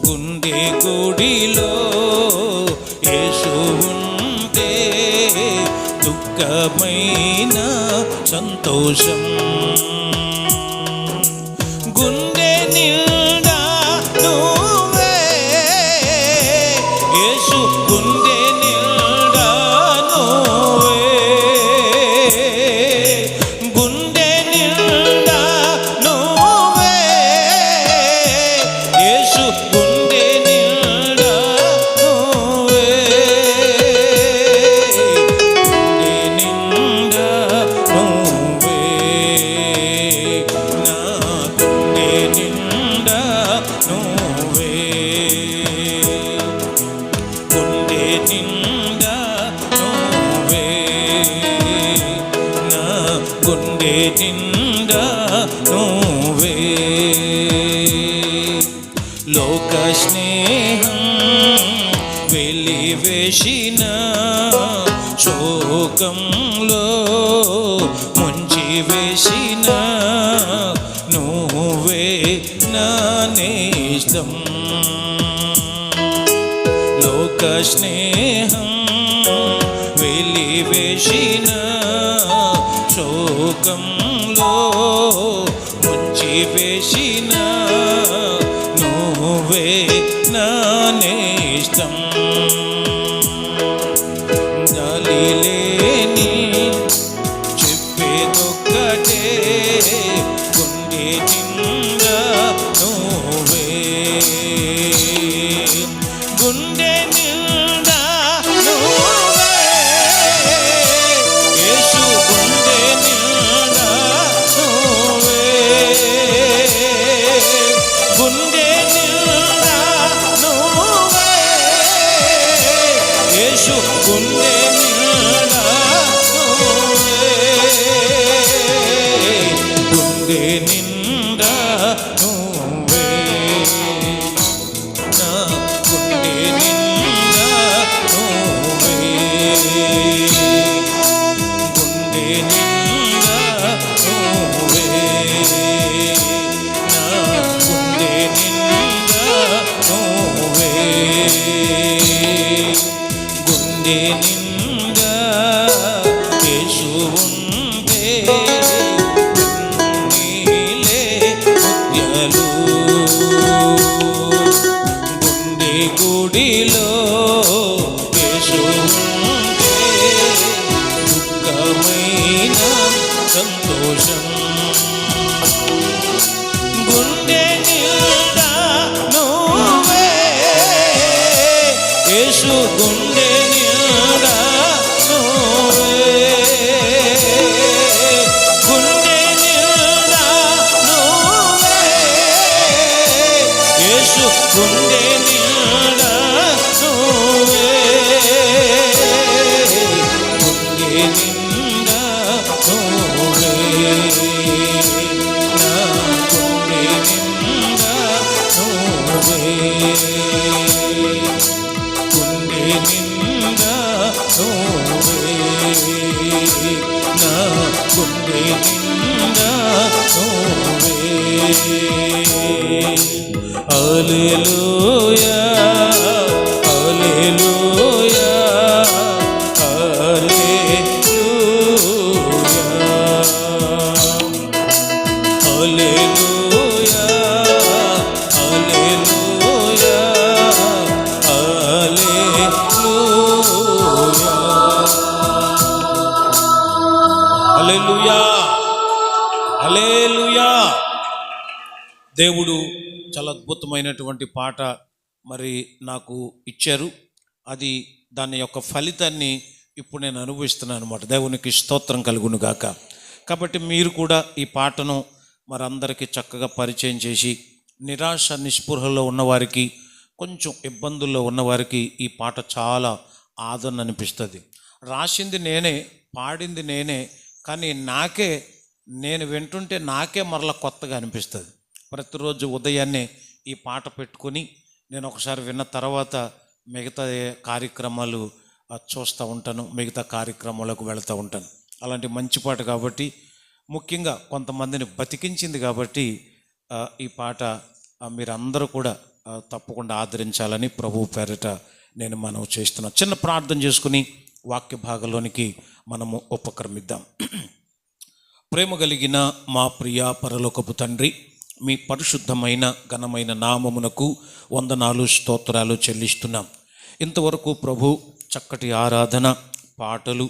గుండె గుడిలో యేసు ఉంటే దుఃఖమైన సంతోషం. గుండె నిండా నువ్వే యేసు, గుండె నిండా నువ్వే, గుండె నిండా నువ్వే యేసు, గుండె నిండా నువ్వే, గుండె నిండా నువ్వే, నా గుండె నిండా నువ్వే, గుండె నిండా నువ్వే, నా గుండె నిండా నువ్వే. లోక స్నేహం వెలివేసిన శోకంలో ముంచి వేసిన నువ్వే నా నేస్తం. లోక స్నేహం వెలివేసిన శోకంలో ముంచి వేసిన నువ్వే నా నేస్తం. జాలిలేని చెప్పేదొక్కటే గుండె నిండా నువ్వే. గుండె నిండా నువ్వే యేసు, గుండె నిండా నువ్వే. గుండె నిండా నువ్వే యేసు, గుండె నిండా నువ్వే. గుండె నిండా నువ్వే, నా గుండె నిండా నువ్వే. గుండె నిండా నువ్వే, నా గుండె నిండా నువ్వే. గుండె నిండా యేసు ఉంటే నీలే ముత్యాలు. గుండె గుడిలో యేసు ఉంటే దుఃఖమైన సంతోషం. గుండె నిండా నువ్వే యేసు, గుండె నిండా నువ్వే. గుండె నిండా నువ్వే యేసు, గుండె నిండా నువ్వే. గుండె నిండా నువ్వే, నా గుండె నిండా నువ్వే. గుండె నిండా నువ్వే, నా గుండె నిండా నువ్వే. హల్లెలూయా, హల్లెలూయా, హల్లెలూయా. హల్లెలూయా, హల్లెలూయా, హల్లెలూయా. హల్లెలూయా, హల్లెలూయా. దేవుడు చాలా అద్భుతమైనటువంటి పాట మరి నాకు ఇచ్చారు. అది దాని యొక్క ఫలితాన్ని ఇప్పుడు నేను అనుభవిస్తున్నాను అనమాట. దేవునికి స్తోత్రం కలుగును గాక. కాబట్టి మీరు కూడా ఈ పాటను మరి అందరికీ చక్కగా పరిచయం చేసి నిరాశ నిస్పృహలో ఉన్నవారికి, కొంచెం ఇబ్బందుల్లో ఉన్నవారికి ఈ పాట చాలా ఆదరణ అనిపిస్తుంది. రాసింది నేనే, పాడింది నేనే, కానీ నేను వింటుంటే నాకే మరలా కొత్తగా అనిపిస్తుంది. ప్రతిరోజు ఉదయాన్నే ఈ పాట పెట్టుకొని నేను ఒకసారి విన్న తర్వాత మిగతా కార్యక్రమాలు చూస్తూ ఉంటాను, మిగతా కార్యక్రమాలకు వెళుతూ ఉంటాను. అలాంటి మంచి పాట కాబట్టి, ముఖ్యంగా కొంతమందిని బతికించింది కాబట్టి ఈ పాట మీరందరూ కూడా తప్పకుండా ఆదరించాలని ప్రభువు పేరిట నేను మనవి చేస్తున్నాను. చిన్న ప్రార్థన చేసుకుని వాక్య భాగంలోనికి మనము ఉపక్రమిద్దాం. ప్రేమ కలిగిన మా ప్రియ పరలోకపు తండ్రి, మీ పరిశుద్ధమైన ఘనమైన నామమునకు వందనాలు స్తోత్రాలు చెల్లిస్తున్నాం. ఇంతవరకు ప్రభు చక్కటి ఆరాధన, పాటలు,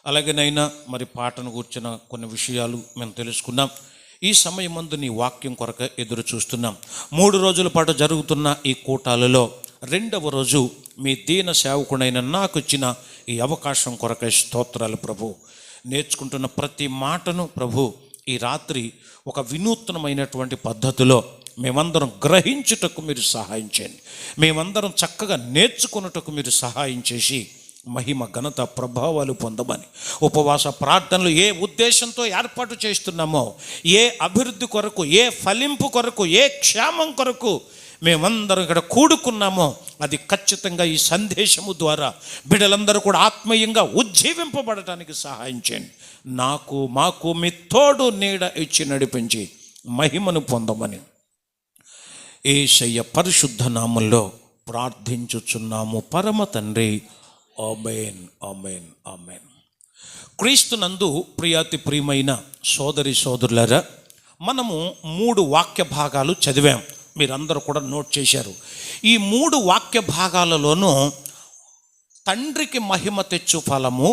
అలాగేనైనా మరి పాటను కూర్చున్న కొన్ని విషయాలు మేము తెలుసుకున్నాం. ఈ సమయమందు నీ వాక్యం కొరక ఎదురు చూస్తున్నాం. 3 రోజుల పాటు జరుగుతున్న ఈ కూటాలలో 2వ రోజు మీ దీన సేవకుడైన నాకు ఇచ్చిన ఈ అవకాశం కొరకై స్తోత్రాలు ప్రభు. నేర్చుకుంటున్న ప్రతి మాటను ప్రభు ఈ రాత్రి ఒక వినూత్నమైనటువంటి పద్ధతిలో మేమందరం గ్రహించుటకు మీరు సహాయం చేయండి. మేమందరం చక్కగా నేర్చుకున్నటకు మీరు సహాయం చేసి మహిమ ఘనత ప్రభావాలు పొందమని, ఉపవాస ప్రార్థనలు ఏ ఉద్దేశంతో ఏర్పాటు చేస్తున్నామో, ఏ అభివృద్ధి కొరకు, ఏ ఫలింపు కొరకు, ఏ క్షేమం కొరకు మేమందరం ఇక్కడ కూడుకున్నామో అది ఖచ్చితంగా ఈ సందేశము ద్వారా బిడ్డలందరూ కూడా ఆత్మీయంగా ఉజ్జీవింపబడటానికి సహాయం చేయండి. మాకు మీ తోడు నీడ ఇచ్చి నడిపించి మహిమను పొందమని యేసయ్య పరిశుద్ధ నామములో ప్రార్థించుచున్నాము పరమ తండ్రి. ఆమేన్, ఆమేన్, ఆమేన్. క్రీస్తునందు ప్రియాతి ప్రియమైన సోదరి సోదరులారా, మనము 3 వాక్య భాగాలు చదివాం. మీరందరూ కూడా నోట్ చేశారు. ఈ 3 వాక్య భాగాలలోనూ తండ్రికి మహిమ తెచ్చు ఫలము,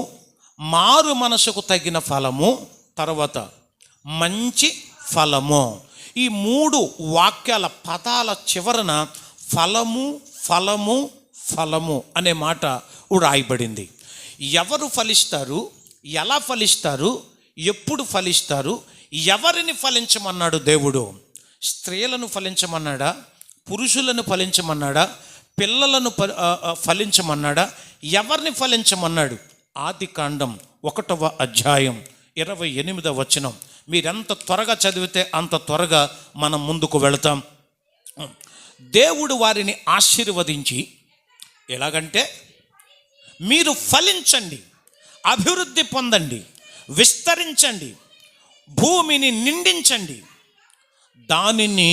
మారు మనసుకు తగిన ఫలము, తర్వాత మంచి ఫలము, ఈ 3 వాక్యాల పదాల చివరన ఫలము ఫలము ఫలము అనే మాట రాయబడింది. ఎవరు ఫలిస్తారు, ఎలా ఫలిస్తారు, ఎప్పుడు ఫలిస్తారు, ఎవరిని ఫలించమన్నాడు దేవుడు? స్త్రీలను ఫలించమన్నాడా? పురుషులను ఫలించమన్నాడా? పిల్లలను ఫలించమన్నాడా? ఎవరిని ఫలించమన్నాడు? ఆదికాండం 1వ అధ్యాయం 28వ వచనం. మీరెంత త్వరగా చదివితే అంత త్వరగా మనం ముందుకు వెళతాం. దేవుడు వారిని ఆశీర్వదించి ఎలాగంటే, మీరు ఫలించండి, అభివృద్ధి పొందండి, విస్తరించండి, భూమిని నిండించండి, దానిని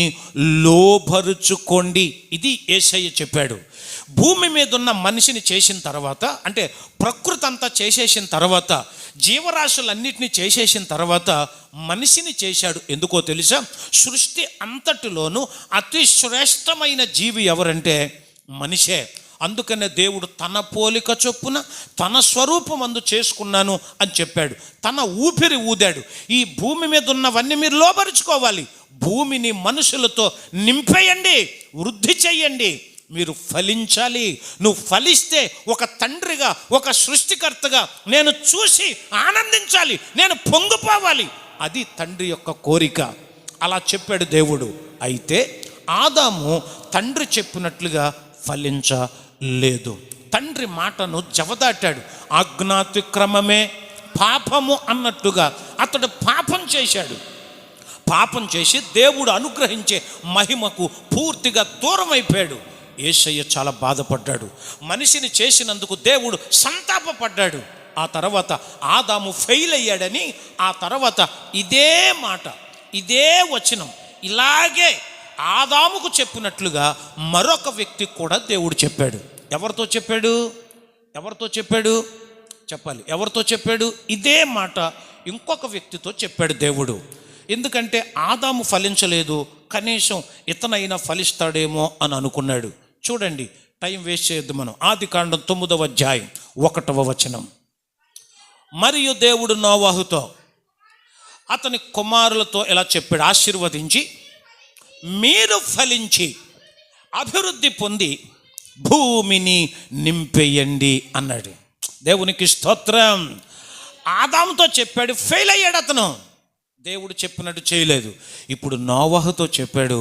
లోబరుచుకోండి. ఇది యేసయ్య చెప్పాడు. భూమి మీద ఉన్న మనిషిని చేసిన తర్వాత, అంటే ప్రకృతి అంతా చేసేసిన తర్వాత, జీవరాశులన్నిటినీ చేసేసిన తర్వాత మనిషిని చేశాడు. ఎందుకో తెలుసా? సృష్టి అంతటిలోనూ అతి శ్రేష్టమైన జీవి ఎవరంటే మనిషే. అందుకనే దేవుడు తన పోలిక చొప్పున తన స్వరూపం అందు చేసుకున్నాను అని చెప్పాడు. తన ఊపిరి ఊదాడు. ఈ భూమి మీద ఉన్నవన్నీ మీరు లోబరుచుకోవాలి. భూమిని మనుషులతో నింపేయండి, వృద్ధి చెయ్యండి, మీరు ఫలించాలి. నువ్వు ఫలిస్తే ఒక తండ్రిగా, ఒక సృష్టికర్తగా నేను చూసి ఆనందించాలి, నేను పొంగిపోవాలి. అది తండ్రి యొక్క కోరిక. అలా చెప్పాడు దేవుడు. అయితే ఆదాము తండ్రి చెప్పినట్లుగా ఫలించలేదు. తండ్రి మాటను జవదాటాడు. ఆజ్ఞాతిక్రమమే పాపము అన్నట్టుగా అతడు పాపం చేశాడు. పాపం చేసి దేవుడు అనుగ్రహించే మహిమకు పూర్తిగా దూరం అయిపోయాడు. యేసయ్య చాలా బాధపడ్డాడు. మనిషిని చేసినందుకు దేవుడు సంతాపపడ్డాడు. ఆ తర్వాత ఆదాము ఫెయిల్ అయ్యాడని, ఆ తర్వాత ఇదే మాట, ఇదే వచనం ఇలాగే ఆదాముకు చెప్పినట్లుగా మరొక వ్యక్తికి కూడా దేవుడు చెప్పాడు. ఎవరితో చెప్పాడు? ఎవరితో చెప్పాడు? చెప్పాలి. ఎవరితో చెప్పాడు? ఇదే మాట ఇంకొక వ్యక్తితో చెప్పాడు దేవుడు. ఎందుకంటే ఆదాము ఫలించలేదు, కనీసం ఇతనైనా ఫలిస్తాడేమో అని అనుకున్నాడు. చూడండి, టైం వేస్ట్ చేయొద్దు మనం. ఆదికాండం 9వ అధ్యాయం 1వ వచనం. మరియు దేవుడు నోవాహుతో అతని కుమారులతో ఇలా చెప్పాడు, ఆశీర్వదించి, మీరు ఫలించి అభివృద్ధి పొంది భూమిని నింపేయండి అన్నాడు. దేవునికి స్తోత్రం. ఆదాముతో చెప్పాడు, ఫెయిల్ అయ్యాడు అతను, దేవుడు చెప్పినట్టు చేయలేదు. ఇప్పుడు నోవాహుతో చెప్పాడు.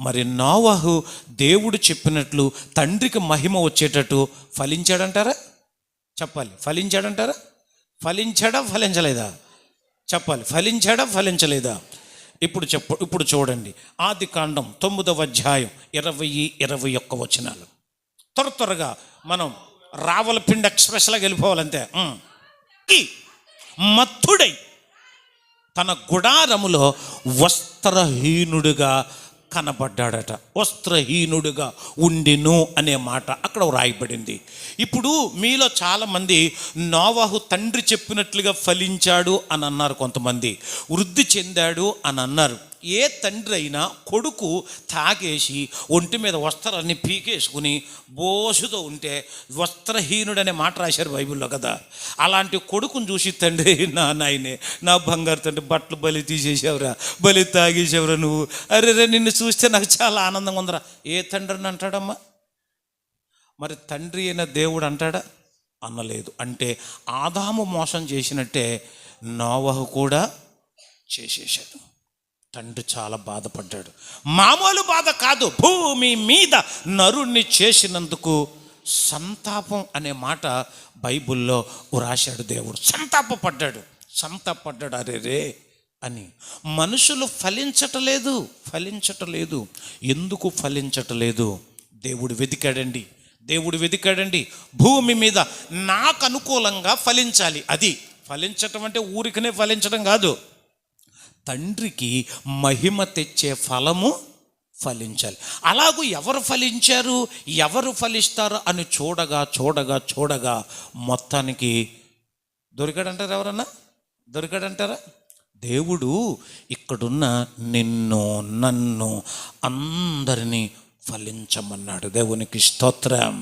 మరి నోవాహు దేవుడు చెప్పినట్లు తండ్రికి మహిమ వచ్చేటట్టు ఫలించాడంటారా? చెప్పాలి. ఫలించాడంటారా? ఫలించాడా ఫలించలేదా? చెప్పాలి. ఫలించాడా ఫలించలేదా? ఇప్పుడు చూడండి, ఆదికాండం 9వ అధ్యాయం 20-21 వచనాలు. త్వరగా మనం రావలపిండి ఎక్స్ప్రెస్లాగా వెళ్ళిపోవాలంతే. మత్తుడై తన గుడారములో వస్త్రహీనుడిగా కనబడ్డాడట. వస్త్రహీనుడిగా ఉండిను అనే మాట అక్కడ రాయబడింది. ఇప్పుడు మీలో చాలామంది నోవాహు తండ్రి చెప్పినట్లుగా ఫలించాడు అని అన్నారు, కొంతమంది వృద్ధి చెందాడు అని అన్నారు. ఏ తండ్రి అయినా కొడుకు తాగేసి ఒంటి మీద వస్త్రాన్ని పీకేసుకుని బోసుతో ఉంటే వస్త్రహీనుడనే మాట రాశారు బైబిల్లో కదా. అలాంటి కొడుకుని చూసి తండ్రి, నా నాయనే, నా బంగారు తండ్రి, బట్టలు బలి తీసేసావురా, బలి తాగేసావురా నువ్వు, అరే నిన్ను చూస్తే నాకు చాలా ఆనందంగా ఉందిరా. ఏ తండ్రిని అంటాడమ్మా? మరి తండ్రి అయిన దేవుడు అంటాడా? అనలేదు. అంటే ఆదాము మోసం చేసినట్టే నోవహు కూడా చేసేసాడు. తండ్రి చాలా బాధపడ్డాడు. మామూలు బాధ కాదు, భూమి మీద నరుణ్ణి చేసినందుకు సంతాపం అనే మాట బైబిల్లో రాశాడు దేవుడు. సంతాపపడ్డాడు. అరే అని. మనుషులు ఫలించటలేదు. ఎందుకు ఫలించటలేదు? దేవుడు వెతికాడండి. భూమి మీద నాకు అనుకూలంగా ఫలించాలి. అది ఫలించటం అంటే ఊరికనే ఫలించడం కాదు, తండ్రికి మహిమ తెచ్చే ఫలము ఫలించాలి. అలాగూ ఎవరు ఫలించారు, ఎవరు ఫలిస్తారు అని చూడగా మొత్తానికి దొరికాడంటారా? ఎవరన్నా దొరికాడంటారా? దేవుడు ఇక్కడున్న నిన్ను నన్ను అందరినీ ఫలించమన్నాడు. దేవునికి స్తోత్రం.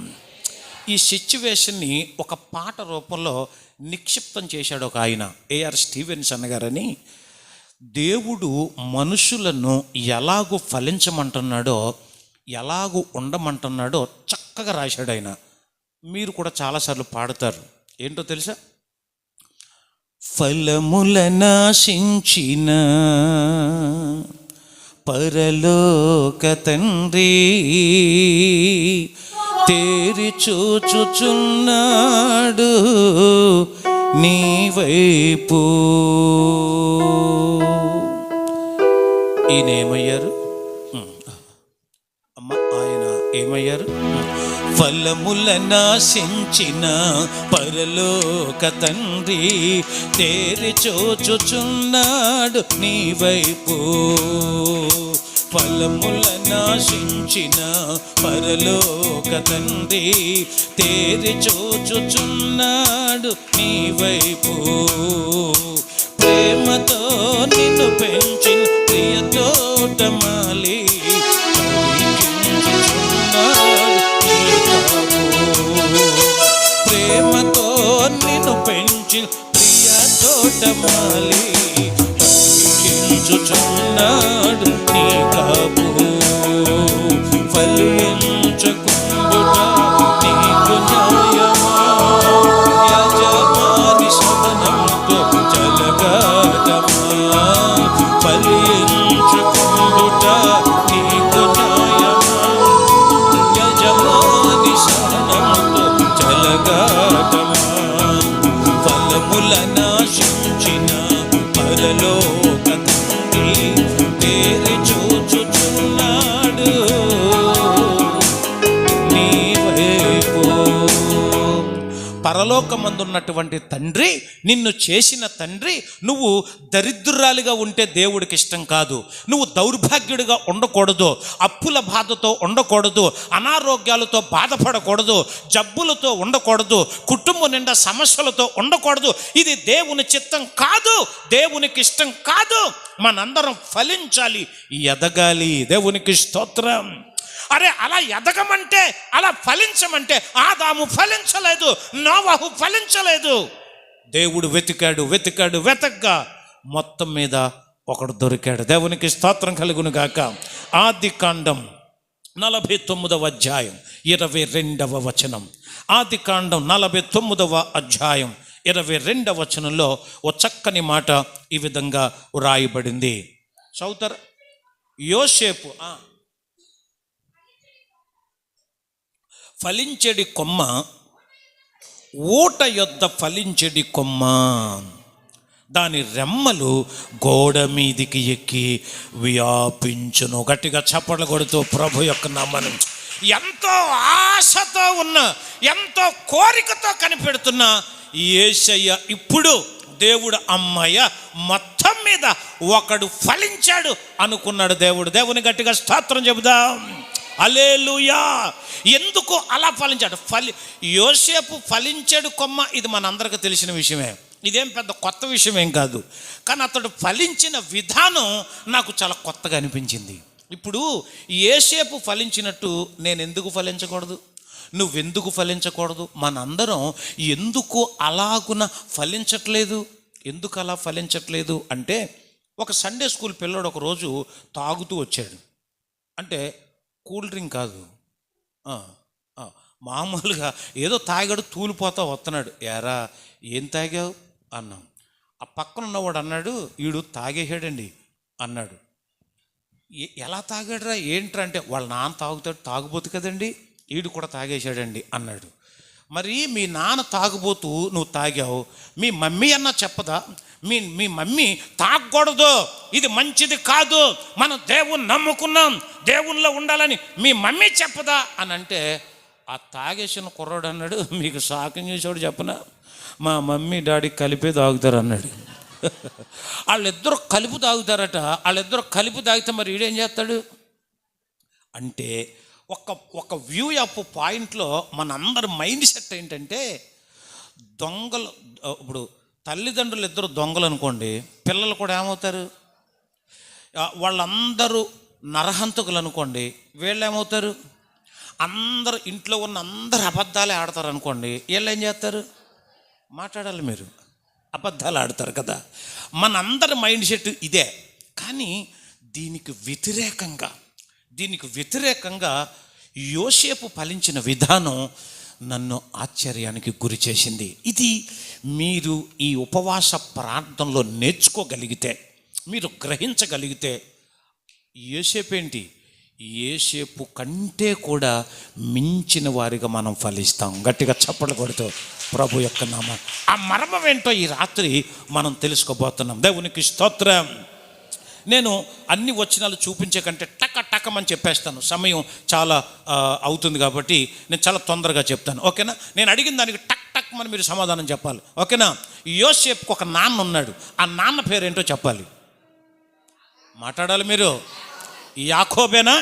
ఈ సిచ్యువేషన్ని ఒక పాట రూపంలో నిక్షిప్తం చేశాడు ఒక ఆయన, ఏఆర్ స్టీవెన్స్ అన్నగారని. దేవుడు మనుషులను ఎలాగూ ఫలించమంటున్నాడో, ఎలాగూ ఉండమంటున్నాడో చక్కగా రాశాడు ఆయన. మీరు కూడా చాలాసార్లు పాడతారు. ఏంటో తెలుసా? ఫలములనాశించిన పరలోక తండ్రి తేరి చూచుచున్నాడు నీ వైపు. ఈయన ఏమయ్యారు? అమ్మ, ఆయన ఏమయ్యారు? ఫలములనాశించిన పరలోక తండ్రి తేరి చూచుచున్నాడు నీ వైపు. ఫలములనాశించిన పరలోక తండ్రి తేరి చూచుచున్నాడు నీ వైపు. ప్రేమతో నిన్ను పెంచిన ప్రియ తోటమాలి ప్రేమతో నిన్ను పెంచి ప్రియ తోటమాలి పలికించుచున్నాడు నీ కాపు. ఫలించకుండుట నీకు న్యాయమా? యజమాని సహనంతో జలగాటమా? ఫలించకుండుట నీకు న్యాయమా? యజమాని సహనంతో జలగాటమా? ఫలములనాశించిన పరలోక తండ్రి తేరి చూచుచున్నాడు నీ వైపు. పరలోకమందున్నటువంటి తండ్రి, నిన్ను చేసిన తండ్రి, నువ్వు దరిద్రురాలిగా ఉంటే దేవుడికి ఇష్టం కాదు. నువ్వు దౌర్భాగ్యుడిగా ఉండకూడదు, అప్పుల బాధతో ఉండకూడదు, అనారోగ్యాలతో బాధపడకూడదు, జబ్బులతో ఉండకూడదు, కుటుంబం నిండా సమస్యలతో ఉండకూడదు. ఇది దేవుని చిత్తం కాదు, దేవునికి ఇష్టం కాదు. మనందరం ఫలించాలి, ఎదగాలి. దేవునికి స్తోత్రం. అరే, అలా ఎదగమంటే, అలా ఫలించమంటే ఆదాము ఫలించలేదు, నోవహు ఫలించలేదు. దేవుడు వెతకగా మొత్తం మీద ఒకడు దొరికాడు. దేవునికి స్తోత్రం కలుగును గాక. ఆదికాండం 49వ అధ్యాయం 22వ వచనం. ఆదికాండం 49వ అధ్యాయం 22వ వచనంలో ఓ చక్కని మాట ఈ విధంగా వ్రాయబడింది. చదువుతారు. యోసేపు ఫలించెడి కొమ్మ, ఊట యొద్ద ఫలించెడి కొమ్మ, దాని రెమ్మలు గోడ మీదికి ఎక్కి వ్యాపించును. గట్టిగా చప్పట్లు కొడుతూ ప్రభు యొక్క నామమున ఎంతో ఆశతో ఉన్న, ఎంతో కోరికతో కనిపెడుతున్న యేసయ్య ఇప్పుడు దేవుడు అమ్మయ్య మొత్తం మీద ఒకడు ఫలించాడు అనుకున్నాడు దేవుడు. దేవుని గట్టిగా స్తోత్రం చెబుదాం. హల్లెలూయా. ఎందుకు అలా ఫలించాడు? యోసేపు ఫలించాడు కొమ్మ, ఇది మనందరికీ తెలిసిన విషయమే, ఇదేం పెద్ద కొత్త విషయం ఏం కాదు. కానీ అతడు ఫలించిన విధానం నాకు చాలా కొత్తగా అనిపించింది. ఇప్పుడు యోసేపు ఫలించినట్టు నేను ఎందుకు ఫలించకూడదు? నువ్వెందుకు ఫలించకూడదు? మనందరం ఎందుకు అలాగున ఫలించట్లేదు? ఎందుకు అలా ఫలించట్లేదు అంటే, ఒక సండే స్కూల్ పిల్లోడు ఒకరోజు తాగుతూ వచ్చాడు. అంటే కూల్ డ్రింక్ కాదు, మామూలుగా ఏదో తాగాడు, తూలిపోతా వస్తున్నాడు. ఏరా ఏం తాగావు అన్నాం. ఆ పక్కన ఉన్నవాడు అన్నాడు, ఈడు తాగేసాడండి అన్నాడు. ఎలా తాగాడురా ఏంట్రా అంటే, వాళ్ళ నాన్న తాగుతాడు, తాగుబోతు కదండి, ఈడు కూడా తాగేశాడండి అన్నాడు. మరి మీ నాన్న తాగుబోతూ నువ్వు తాగావు, మీ మమ్మీ అన్న చెప్పదా? మీ మమ్మీ తాగకూడదు, ఇది మంచిది కాదు, మనం దేవుని నమ్ముకున్నాం, దేవునిలో ఉండాలని మీ మమ్మీ చెప్పదా అని అంటే, ఆ తాగేసిన కుర్రాడు అన్నాడు, మీకు షాకింగ్ చేసేవాడు చెప్పనా, మా మమ్మీ డాడీ కలిపే తాగుతారు అన్నాడు. వాళ్ళిద్దరూ కలిపి తాగుతారట. వాళ్ళిద్దరూ కలిపి తాగితే మరి వీడేం చేస్తాడు అంటే, ఒక వ్యూ ఆఫ్ పాయింట్లో మనందరి మైండ్ సెట్ ఏంటంటే, దొంగలు ఇప్పుడు తల్లిదండ్రులు ఇద్దరు దొంగలు అనుకోండి, పిల్లలు కూడా ఏమవుతారు? వాళ్ళందరూ నరహంతకులు అనుకోండి, వీళ్ళు ఏమవుతారు? అందరు ఇంట్లో ఉన్న అందరు అబద్ధాలే ఆడతారు అనుకోండి, వీళ్ళు ఏం చేస్తారు? మాట్లాడాలి మీరు, అబద్ధాలు ఆడతారు కదా. మనందరి మైండ్ సెట్ ఇదే. కానీ దీనికి వ్యతిరేకంగా యోసేపు ఫలించిన విధానం నన్ను ఆశ్చర్యానికి గురి చేసింది. ఇది మీరు ఈ ఉపవాస ప్రార్థనలో నేర్చుకోగలిగితే, మీరు గ్రహించగలిగితే, యోసేపు కంటే కూడా మించిన వారిగా మనం ఫలిస్తాం. గట్టిగా చప్పట్లు కొడుతూ ప్రభు యొక్క నామం, ఆ మర్మం ఏంటో ఈ రాత్రి మనం తెలుసుకోబోతున్నాం. దేవునికి స్తోత్రం. నేను అన్ని వచనాలు చూపించే కంటే టకమని చెప్పేస్తాను, సమయం చాలా అవుతుంది కాబట్టి నేను చాలా తొందరగా చెప్తాను, ఓకేనా? నేను అడిగిన దానికి టక్మని మీరు సమాధానం చెప్పాలి, ఓకేనా? యోసేపుకు ఒక నాన్న ఉన్నాడు, ఆ నాన్న పేరేంటో చెప్పాలి, మాట్లాడాలి మీరు. యాకోబేనా?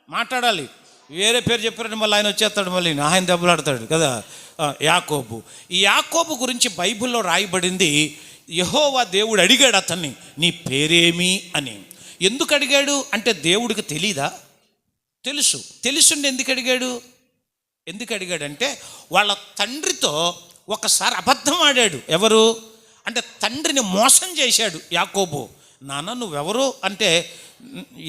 మాట్లాడాలి. వేరే పేరు చెప్పారంటే మళ్ళీ ఆయన వచ్చేస్తాడు, మళ్ళీ ఆయన దెబ్బలాడతాడు కదా. యాకోబు. ఈ యాకోబు గురించి బైబిల్లో రాయబడింది, యెహోవా దేవుడు అడిగాడు అతన్ని, నీ పేరేమి అని. ఎందుకు అడిగాడు అంటే, దేవుడికి తెలీదా? తెలుసుండి ఎందుకు అడిగాడంటే, వాళ్ళ తండ్రితో ఒకసారి అబద్ధం ఆడాడు. ఎవరు అంటే, తండ్రిని మోసం చేశాడు యాకోబు. నాన్న నువ్వెవరు అంటే,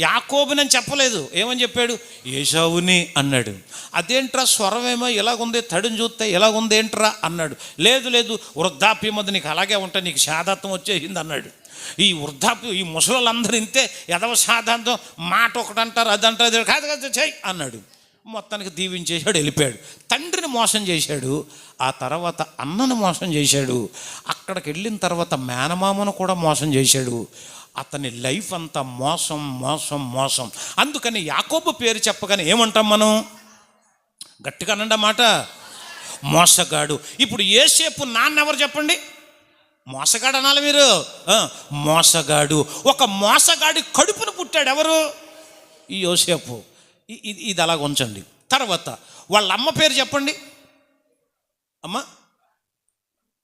యాకోబునని చెప్పలేదు, ఏమని చెప్పాడు? ఏశావుని అన్నాడు. అదేంట్రా స్వరమేమో ఇలాగుంది, తడిని చూస్తే ఇలాగుంది ఏంట్రా అన్నాడు. లేదు వృద్ధాప్యం అది నీకు అలాగే ఉంటా, నీకు శాదాత్వం వచ్చేసింది అన్నాడు. ఈ ముసలందరూ ఇంతే, ఎదవ శాదాంతం, మాట ఒకటి అంటారు, అదంటారు, కాదు చెయ్యి అన్నాడు. మొత్తానికి దీవించేశాడు, వెళ్ళిపోయాడు. తండ్రిని మోసం చేశాడు, ఆ తర్వాత అన్నను మోసం చేశాడు, అక్కడికి వెళ్ళిన తర్వాత మేనమామను కూడా మోసం చేశాడు. అతని లైఫ్ అంతా మోసం. అందుకని యాకోబు పేరు చెప్పగానే ఏమంటాం మనం? గట్టిగా అనండి మాట, మోసగాడు. ఇప్పుడు యోసేపు నాన్న ఎవరు చెప్పండి? మోసగాడు అనాలి మీరు. మోసగాడు. ఒక మోసగాడి కడుపును పుట్టాడు ఎవరు? ఈ యోసేపు. ఇది అలాగ ఉంచండి. తర్వాత వాళ్ళ అమ్మ పేరు చెప్పండి. అమ్మ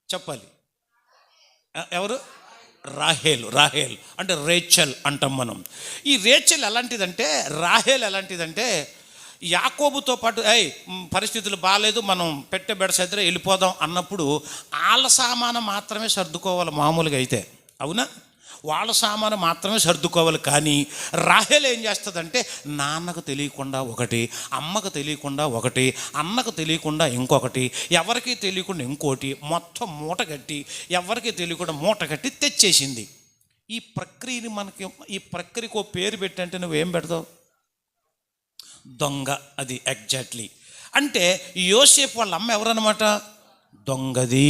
చెప్పాలి, ఎవరు? రాహేల్ అంటే రేచల్ అంటాం మనం. ఈ రేచల్ ఎలాంటిదంటే, రాహేల్ ఎలాంటిదంటే, యాకోబుతో పాటు పరిస్థితులు బాగాలేదు, మనం పెట్టే బెడసెద్దరే వెళ్ళిపోదాం అన్నప్పుడు వాళ్ళ సామాను మాత్రమే సర్దుకోవాలి మామూలుగా అయితే, అవునా? వాళ్ళ సామాను మాత్రమే సర్దుకోవాలి. కానీ రాహేల్ ఏం చేస్తుందంటే, నాన్నకు తెలియకుండా ఒకటి, అమ్మకు తెలియకుండా ఒకటి, అన్నకు తెలియకుండా ఇంకొకటి, ఎవరికి తెలియకుండా ఇంకోటి, మొత్తం మూట కట్టి, ఎవరికి తెలియకుండా మూట కట్టి తెచ్చేసింది. ఈ ప్రక్రియకు ఓ పేరు పెట్టంటే నువ్వేం పెడతావు? దొంగ. అది ఎగ్జాక్ట్లీ. అంటే యోసేపు వాళ్ళ అమ్మ ఎవరన్నమాట? దొంగది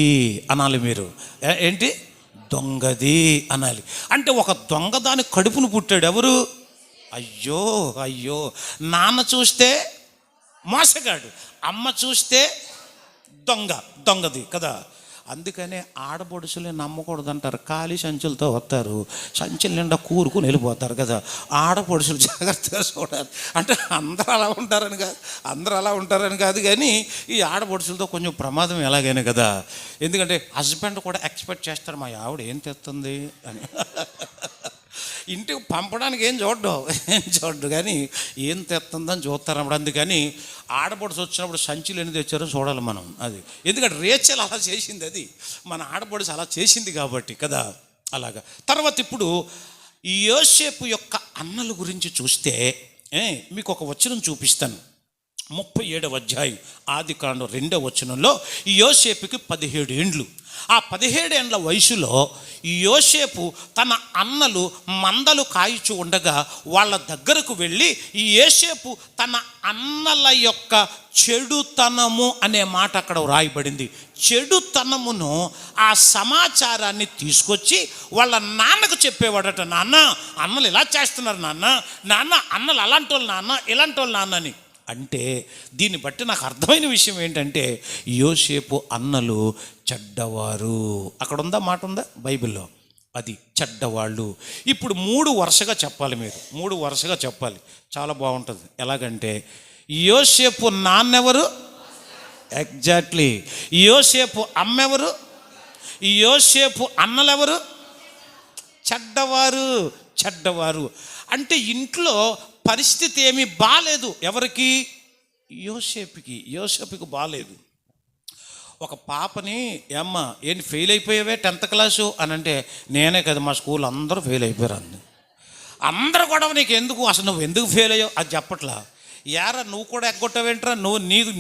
అనాలి మీరు. ఏంటి? దొంగది అనాలి. అంటే ఒక దొంగ దాని కడుపును పుట్టాడు. ఎవరు? అయ్యో. నాన్న చూస్తే మోసగాడు, అమ్మ చూస్తే దొంగది కదా. అందుకనే ఆడపడుచులే నమ్మకూడదంటారు. ఖాళీ సంచులతో వస్తారు, సంచుల నిండా కూరుకుని వెళ్ళిపోతారు కదా. ఆడపడుచులు జాగ్రత్తగా చూడాలి. అంటే అందరూ అలా ఉంటారని కాదు, కానీ ఈ ఆడపడుచులతో కొంచెం ప్రమాదం ఎలాగైనా కదా. ఎందుకంటే హస్బెండ్ కూడా ఎక్స్పెక్ట్ చేస్తారు, మా ఆవిడ ఏం తెస్తుంది అని. ఇంటికి పంపడానికి ఏం చూడ్డు కానీ ఏం తెస్తుందని చూస్తారు అప్పుడు. అందుకని ఆడపడుచు వచ్చినప్పుడు సంచులు ఎన్ని తెచ్చారో చూడాలి మనం. అది ఎందుకంటే రేచల్ అలా చేసింది, అది మన ఆడపడుచు అలా చేసింది కాబట్టి కదా. అలాగా. తర్వాత ఇప్పుడు యోసేపు యొక్క అన్నల గురించి చూస్తే మీకు ఒక వచనం చూపిస్తాను. 37వ అధ్యాయం ఆదికాండం 2వ వచనంలో యోసేపుకి 17 ఏండ్లు. ఆ 17 ఏండ్ల వయసులో యోసేపు తన అన్నలు మందలు కాయిచు ఉండగా వాళ్ళ దగ్గరకు వెళ్ళి ఈ యోసేపు తన అన్నల యొక్క చెడుతనము అనే మాట అక్కడ వ్రాయబడింది. చెడుతనమును ఆ సమాచారాన్ని తీసుకొచ్చి వాళ్ళ నాన్నకు చెప్పేవాడట. నాన్న, అన్నలు ఇలా చేస్తున్నారు నాన్న అన్నలు అలాంటి వాళ్ళు నాన్న, ఇలాంటి వాళ్ళు నాన్న అని. అంటే దీన్ని బట్టి నాకు అర్థమైన విషయం ఏంటంటే యోసేపు అన్నలు చెడ్డవారు. అక్కడ ఉందా మాట, ఉందా బైబిల్లో? అది చెడ్డవాళ్ళు. ఇప్పుడు 3 వరుసగా చెప్పాలి, మీరు 3 వరుసగా చెప్పాలి, చాలా బాగుంటుంది. ఎలాగంటే యోసేపు నాన్నెవరు? ఎగ్జాక్ట్లీ. యోసేపు అమ్మెవరు? యోసేపు అన్నలెవరు? చెడ్డవారు. అంటే ఇంట్లో పరిస్థితి ఏమీ బాలేదు. ఎవరికి? యోసేపుకి బాలేదు. ఒక పాపని, ఏమ్మా ఏంటి ఫెయిల్ అయిపోయావే 10th క్లాసు అని అంటే, నేనే కదా, మా స్కూల్ అందరూ ఫెయిల్ అయిపోయారు అంది. అందరూ కూడా నీకు ఎందుకు, అసలు నువ్వు ఎందుకు ఫెయిల్ అయ్యావు అది చెప్పట్లా. యారా నువ్వు కూడా ఎగ్గొట్టావేంట్రా,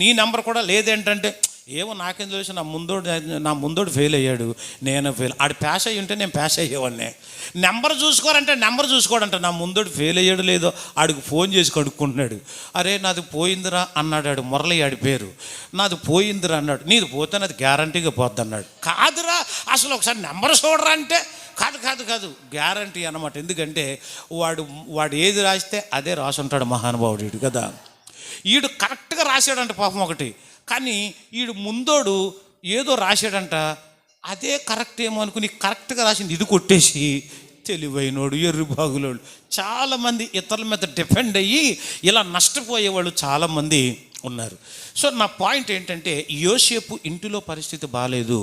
నీ నెంబర్ కూడా లేదేంటంటే, ఏమో నాకేం తెలుసు, నా ముందోడు ఫెయిల్ అయ్యాడు, నేను ఫెయిల్. ఆడు పాస్ అయ్యి ఉంటే నేను పాస్ అయ్యేవాడిని. నెంబర్ చూసుకోడంట. నా ముందోడు ఫెయిల్ అయ్యాడు లేదో ఆడికి ఫోన్ చేసి కడుక్కుంటున్నాడు. అరే నాది పోయిందిరా అన్నాడు. ఆడు మురళి ఆడి పేరు. నాది పోయిందిరా అన్నాడు. నీది పోతే నాది గ్యారంటీగా పోద్ది అన్నాడు. కాదురా అసలు ఒకసారి నెంబర్ చూడరా అంటే, కాదు గ్యారంటీ అన్నమాట. ఎందుకంటే వాడు ఏది రాస్తే అదే రాసుంటాడు మహానుభావుడు కదా. ఈడు కరెక్ట్గా రాశాడంట పాపం ఒకటి, కానీ ఈడు ముందోడు ఏదో రాశాడంట, అదే కరెక్ట్ ఏమో అనుకుని కరెక్ట్గా రాసింది ఇది కొట్టేసి, తెలివైనోడు ఎర్రిబాగులోడు. చాలామంది ఇతరుల మీద డిపెండ్ అయ్యి ఇలా నష్టపోయేవాళ్ళు చాలామంది ఉన్నారు. సో నా పాయింట్ ఏంటంటే యోసేపు ఇంటిలో పరిస్థితి బాగాలేదు,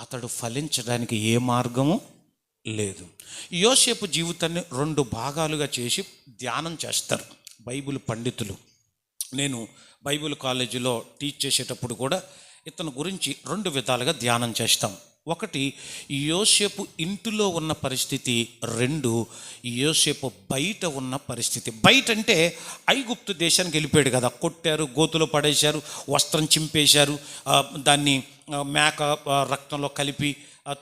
అతడు ఫలించడానికి ఏ మార్గము లేదు. యోసేపు జీవితాన్ని 2 భాగాలుగా చేసి ధ్యానం చేస్తారు బైబిల్ పండితులు. నేను బైబిల్ కాలేజీలో టీచ్ చేసేటప్పుడు కూడా ఇతని గురించి 2 విధాలుగా ధ్యానం చేస్తాం. ఒకటి యోసేపు ఇంటిలో ఉన్న పరిస్థితి, 2 యోసేపు బయట ఉన్న పరిస్థితి. బయట అంటే ఐగుప్తు దేశానికి వెళ్ళిపోయాడు కదా, కొట్టారు, గోతులో పడేశారు, వస్త్రం చింపేశారు, దాన్ని మేక రక్తంలో కలిపి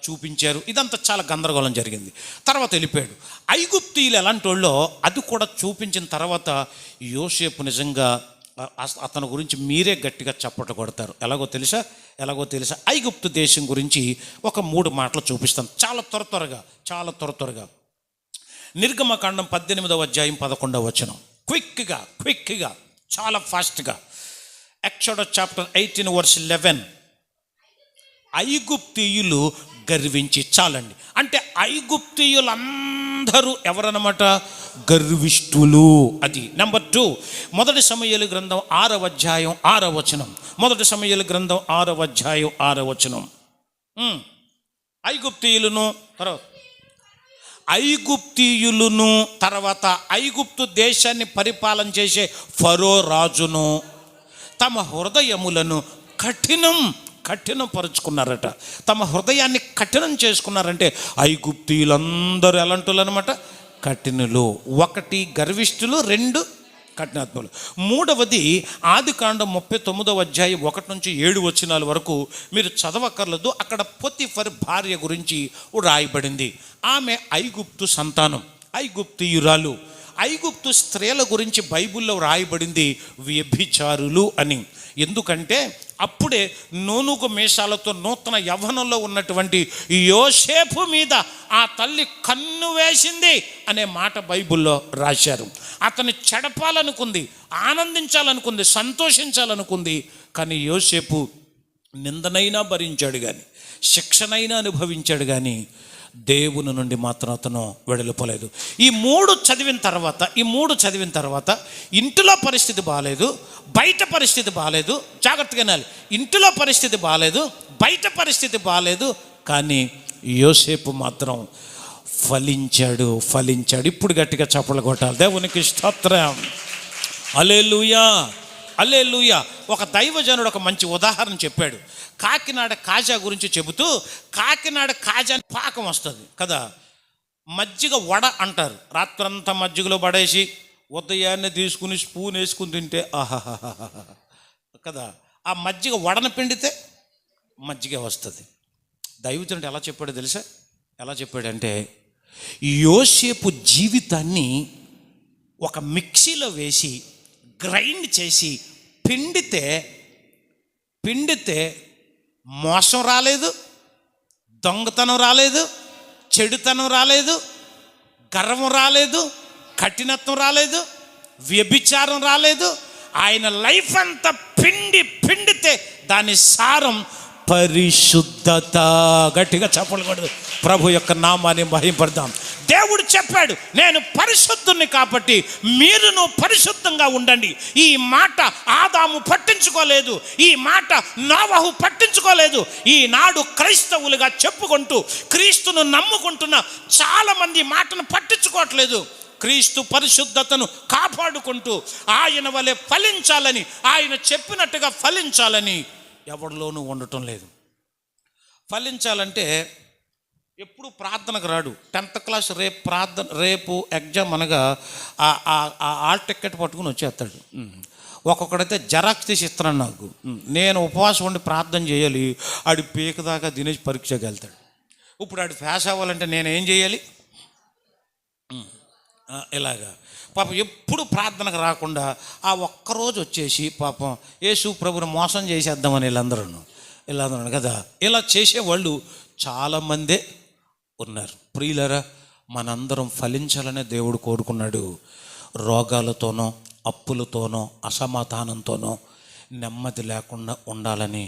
చూపించారు. ఇదంతా చాలా గందరగోళం జరిగింది. తర్వాత వెళ్ళిపోయాడు. ఐగుప్తీయులు ఎలాంటి వాళ్ళో అది కూడా చూపించిన తర్వాత యోసేపు నిజంగా అతని గురించి మీరే గట్టిగా చప్పట కొడతారు. ఎలాగో తెలుసా ఐగుప్తు దేశం గురించి ఒక 3 మాటలు చూపిస్తాను చాలా త్వరగా. నిర్గమకాండం 18వ అధ్యాయం 11వ వచనం. క్విక్గా చాలా ఫాస్ట్గా. Exodus chapter 18 verse 11. ఐగుప్తీయులు గర్వించి, చాలండి. అంటే ఐగుప్తీయులందరూ ఎవరన్నమాట? గర్విష్ఠులు. అది నెంబర్ 2. మొదటి సమూయేలు గ్రంథం 6వ అధ్యాయం 6వ వచనం. మొదటి సమూయేలు గ్రంథం 6వ అధ్యాయం 6వ వచనం. ఐగుప్తీయులను తర్వాత ఐగుప్తు దేశాన్ని పరిపాలన చేసే ఫరో రాజును తమ హృదయములను కఠినపరుచుకున్నారట. తమ హృదయాన్ని కఠినం చేసుకున్నారంటే ఐగుప్తీయులందరూ ఎలాంటి అనమాట? కఠినులు. 1 గర్విష్ఠులు, 2 కఠినాత్ములు. 3వది ఆదికాండం 39వ అధ్యాయం 1 నుంచి 7 వచనాల వరకు మీరు చదవక్కర్లేదు. అక్కడ పొతిఫర్ భార్య గురించి రాయబడింది. ఆమె ఐగుప్తు సంతానం, ఐగుప్తీయురాలు. ఐగుప్తు స్త్రీల గురించి బైబిల్లో రాయబడింది వ్యభిచారులు అని. ఎందుకంటే అప్పుడే నూనుగు మీసాలతో నూతన యవ్వనంలో ఉన్నటువంటి యోసేపు మీద ఆ తల్లి కన్ను వేసింది అనే మాట బైబిల్లో రాశారు. అతన్ని చెడపాలనుకుంది, ఆనందించాలనుకుంది, సంతోషించాలనుకుంది. కానీ యోసేపు నిందనైనా భరించాడు కానీ, శిక్షనైనా అనుభవించాడు కానీ దేవుని నుండి మాత్రం అతను వెడలిపోలేదు. ఈ మూడు చదివిన తర్వాత ఇంటిలో పరిస్థితి బాగాలేదు, బయట పరిస్థితి బాగాలేదు. జాగ్రత్తగా వినాలి. ఇంటిలో పరిస్థితి బాగాలేదు, బయట పరిస్థితి బాగాలేదు, కానీ యోసేపు మాత్రం ఫలించాడు. ఇప్పుడు గట్టిగా చప్పట్లు కొట్టాలి. దేవునికి స్తోత్రం. హల్లెలూయా. ఒక దైవజనుడు ఒక మంచి ఉదాహరణ చెప్పాడు. కాకినాడ కాజా గురించి చెబుతూ, కాకినాడ కాజా పాకం వస్తుంది కదా, మజ్జిగ వడ అంటారు. రాత్రంతా మజ్జిగలో పడేసి ఉదయాన్నే తీసుకుని స్పూన్ వేసుకుని తింటే ఆహాహాహా కదా. ఆ మజ్జిగ వడన పిండితే మజ్జిగ వస్తుంది. దైవజనుడు ఎలా చెప్పాడో తెలుసా? ఎలా చెప్పాడంటే, యోసేపు జీవితాన్ని ఒక మిక్సీలో వేసి గ్రైండ్ చేసి పిండితే మోసం రాలేదు, దొంగతనం రాలేదు, చెడుతనం రాలేదు, గర్వం రాలేదు, కఠినత్వం రాలేదు, వ్యభిచారం రాలేదు. ఆయన లైఫ్ అంతా పిండితే దాని సారం పరిశుద్ధత. గట్టిగా చెప్పకూడదు. ప్రభు యొక్క నామాన్ని మహింపడదాం. దేవుడు చెప్పాడు, నేను పరిశుద్ధుని కాబట్టి మీరును పరిశుద్ధంగా ఉండండి. ఈ మాట ఆదాము పట్టించుకోలేదు, ఈ మాట నోవహు పట్టించుకోలేదు. ఈనాడు క్రైస్తవులుగా చెప్పుకుంటూ క్రీస్తును నమ్ముకుంటున్న చాలామంది మాటను పట్టించుకోవట్లేదు. క్రీస్తు పరిశుద్ధతను కాపాడుకుంటూ ఆయన వలె ఫలించాలని, ఆయన చెప్పినట్టుగా ఫలించాలని ఎవరిలోనూ ఉండటం లేదు. ఫలించాలంటే ఎప్పుడు ప్రార్థనకు రాడు. 10th క్లాస్ రేపు ఎగ్జామ్ అనగా ఆల్ టికెట్ పట్టుకుని వచ్చేస్తాడు. ఒక్కొక్కడైతే జెరాక్స్ తీసి ఇస్తున్నాడు నాకు. నేను ఉపవాసం ఉండి ప్రార్థన చేయాలి, ఆడి పీక దాకా తినేసి పరీక్షకి వెళ్తాడు. ఇప్పుడు ఆడు పాస్ అవ్వాలంటే నేను ఏం చేయాలి? ఇలాగా పాపం ఎప్పుడు ప్రార్థనకు రాకుండా ఆ ఒక్కరోజు వచ్చేసి పాపం యేసు ప్రభుని మోసం చేసేద్దామని వీళ్ళందరూ కదా. ఇలా చేసేవాళ్ళు చాలామందే ఉన్నారు. ప్రియులరా, మనందరం ఫలించాలనే దేవుడు కోరుకున్నాడు. రోగాలతోనో, అప్పులతోనో, అసమాధానంతోనో నెమ్మది లేకుండా ఉండాలని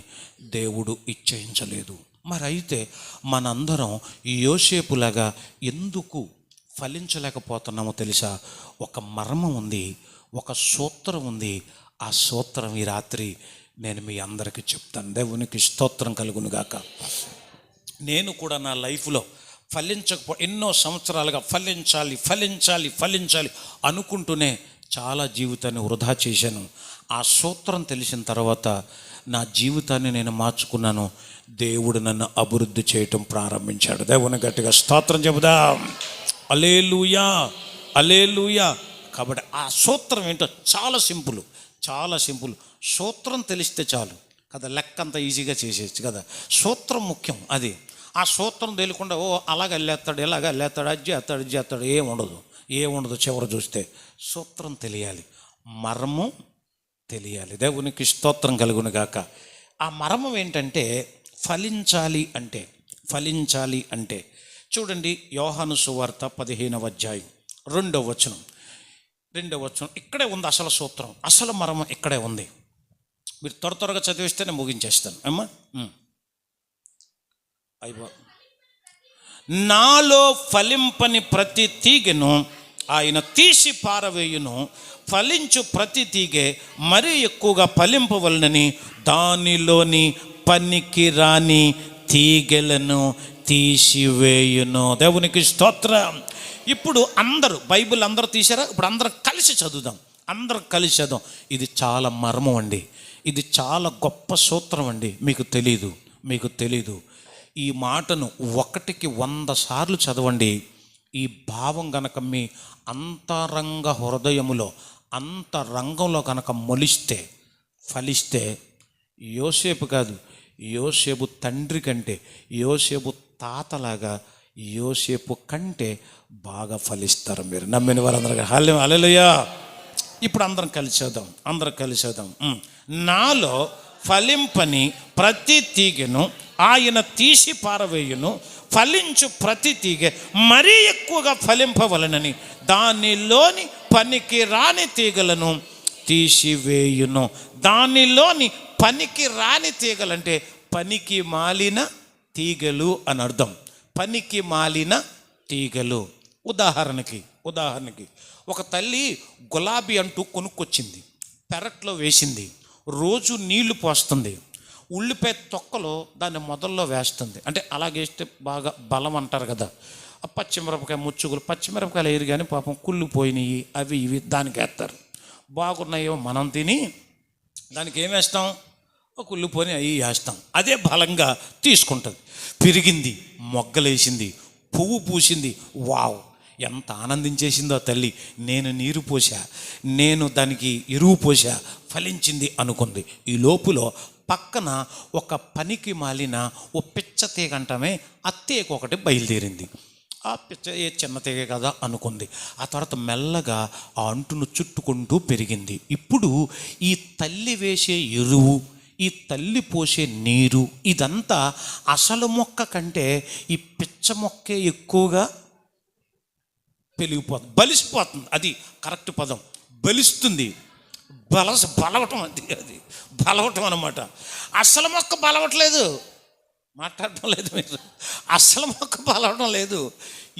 దేవుడు ఇచ్చేయించలేదు. మరి అయితే మనందరం యోసేపులాగా ఎందుకు ఫలించలేకపోతున్నామో తెలుసా? ఒక మర్మం ఉంది, ఒక సూత్రం ఉంది. ఆ సూత్రం ఈ రాత్రి నేను మీ అందరికీ చెప్తాను. దేవునికి స్తోత్రం కలుగును గాక. నేను కూడా నా లైఫ్లో ఎన్నో సంవత్సరాలుగా ఫలించాలి అనుకుంటూనే చాలా జీవితాన్ని వృధా చేశాను. ఆ సూత్రం తెలిసిన తర్వాత నా జీవితాన్ని నేను మార్చుకున్నాను. దేవుడు నన్ను అభివృద్ధి చేయటం ప్రారంభించాడు. దేవుని గట్టిగా స్తోత్రం చెబుదాం. హల్లెలూయా, హల్లెలూయా. కాబట్టి ఆ సూత్రం ఏంటో చాలా సింపుల్. సూత్రం తెలిస్తే చాలు కదా, లెక్క అంతా ఈజీగా చేసేయచ్చు కదా. సూత్రం ముఖ్యం. అది ఆ సూత్రం తెలియకుండా అలాగ వెళ్ళేస్తాడు, ఇలాగ వెళ్ళేస్తాడు, అది చేస్తాడు, ఏముండదు. చివరి చూస్తే సూత్రం తెలియాలి, మర్మం తెలియాలి. దేవునికి స్తోత్రం కలుగును గాక. ఆ మర్మం ఏంటంటే ఫలించాలి అంటే చూడండి, యోహాను సువార్త 15వ అధ్యాయం 2వ వచనం ఇక్కడే ఉంది అసలు సూత్రం, అసలు మర్మం ఇక్కడే ఉంది. మీరు త్వరగా చదివిస్తే నేను ముగించేస్తాను అమ్మా. అయిపో. నాలో ఫలింపని ప్రతి తీగెను ఆయన తీసి పారవేయును, ఫలించు ప్రతి తీగె మరీ ఎక్కువగా ఫలింపవలనని దానిలోని పనికి రాని తీగెలను తీసివేయును. దేవునికి స్తోత్రం. ఇప్పుడు బైబిల్ అందరూ తీశారా? ఇప్పుడు అందరం కలిసి చదువుదాం. ఇది చాలా మర్మం అండి, ఇది చాలా గొప్ప సూత్రం అండి. మీకు తెలీదు. ఈ మాటను 1కి 100 సార్లు చదవండి. ఈ భావం గనక మీ అంతరంగ హృదయములో, అంతరంగంలో కనుక ఫలిస్తే యోసేపు కాదు, యోసేపు తండ్రి కంటే, యోసేపు తాతలాగా, యోసేపు కంటే బాగా ఫలిస్తారు. మీరు నమ్మిన వారందరూ హల్లెలూయా. ఇప్పుడు అందరం కలిసి చదుదాం. నాలో ఫలింపని ప్రతి తీగెను ఆయన తీసి పారవేయును, ఫలించు ప్రతి తీగె మరీ ఎక్కువగా ఫలింపవలనని దానిలోని పనికి రాని తీగలను తీసివేయును. దానిలోని పనికి రాని తీగలంటే పనికి మాలిన తీగలు అని అర్థం. పనికి మాలిన తీగలు. ఉదాహరణకి ఒక తల్లి గులాబీ అంటూ కొనుక్కొచ్చింది, పెరట్లో వేసింది, రోజు నీళ్లు పోస్తుంది, ఉల్లిపాయ తొక్కలో దాన్ని మొదల్లో వేస్తుంది. అంటే అలాగేస్తే బాగా బలం అంటారు కదా. పచ్చిమిరపకాయ ముచ్చుగులు, పచ్చిమిరపకాయలు వేయరు కానీ పాపం కుళ్ళిపోయినాయి, అవి ఇవి దానికి వేస్తారు. బాగున్నాయో మనం తిని దానికి ఏం వేస్తాం? కుళ్ళిపోయి అవి వేస్తాం. అదే బలంగా తీసుకుంటుంది. పెరిగింది, మొగ్గలేసింది, పువ్వు పూసింది. వావ్, ఎంత ఆనందించేసిందో తల్లి. నేను నీరు పోసా, నేను దానికి ఎరువు పోసా, ఫలించింది అనుకుంది. ఈ లోపులో పక్కన ఒక పనికి మాలిన ఓ పిచ్చ తీగ అంటామే, ఆ తీగ ఒకటి బయలుదేరింది. ఆ పిచ్చ ఏ చిన్న తీగ కదా అనుకుంది. ఆ తర్వాత మెల్లగా ఆ అంటును చుట్టుకుంటూ పెరిగింది. ఇప్పుడు ఈ తల్లి వేసే ఎరువు, ఈ తల్లి పోసే నీరు, ఇదంతా అసలు మొక్క కంటే ఈ పిచ్చ మొక్కే ఎక్కువగా పెరిగిపోతుంది, బలిసిపోతుంది. అది కరెక్ట్ పదం, బలిస్తుంది. బలవటం, అది బలవటం అన్నమాట. అసలు మొక్క బలవట్లేదు, మాట్లాడటం లేదు మీరు. అసలు మొక్క బలవడం లేదు,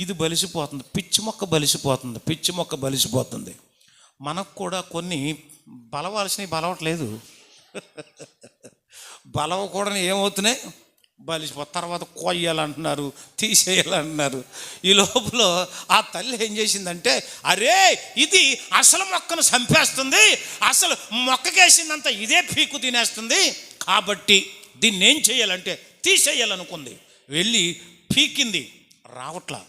ఇది బలిసిపోతుంది. పిచ్చి మొక్క బలిసిపోతుంది, పిచ్చి మొక్క బలిసిపోతుంది. మనకు కూడా కొన్ని బలవాల్సినవి బలవట్లేదు, బలవకూడని ఏమవుతున్నాయి, బలిసిపోతుంది. తర్వాత కొయ్యాలంటున్నారు, తీసేయాలంటున్నారు. ఈ లోపల ఆ తల్లి ఏం చేసిందంటే, అరే ఇది అసలు మొక్కను చంపేస్తుంది, అసలు మొక్కకేసిందంత ఇదే పీకు తినేస్తుంది, కాబట్టి దీన్ని ఏం చేయాలంటే తీసేయాలనుకుంది. వెళ్ళి పీకింది, రావట్లా.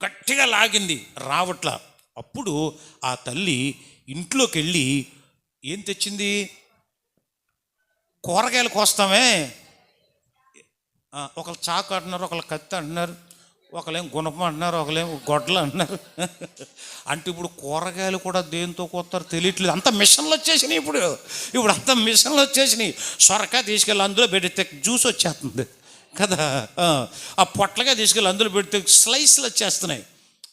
గట్టిగా లాగింది, రావట్లా. అప్పుడు ఆ తల్లి ఇంట్లోకి వెళ్ళి ఏం తెచ్చింది, కూరగాయలు కోస్తామే. ఒకళ్ళు చాకు అంటున్నారు, ఒకళ్ళు కత్తి అంటున్నారు, ఒకళ్ళేం గుణపం అంటున్నారు, ఒకళ్ళేం గొడ్డలు అంటున్నారు. అంటే ఇప్పుడు కూరగాయలు కూడా దేంతో కోస్తారు తెలియట్లేదు. అంత మిషన్లు వచ్చేసినాయి. ఇప్పుడు అంత మిషన్లు వచ్చేసినాయి. సొరకాయ తీసుకెళ్ళి అందులో పెడితే జ్యూస్ వచ్చేస్తుంది కదా, ఆ పొట్లగా తీసుకెళ్ళి అందులో పెడితే స్లైస్లు వచ్చేస్తున్నాయి.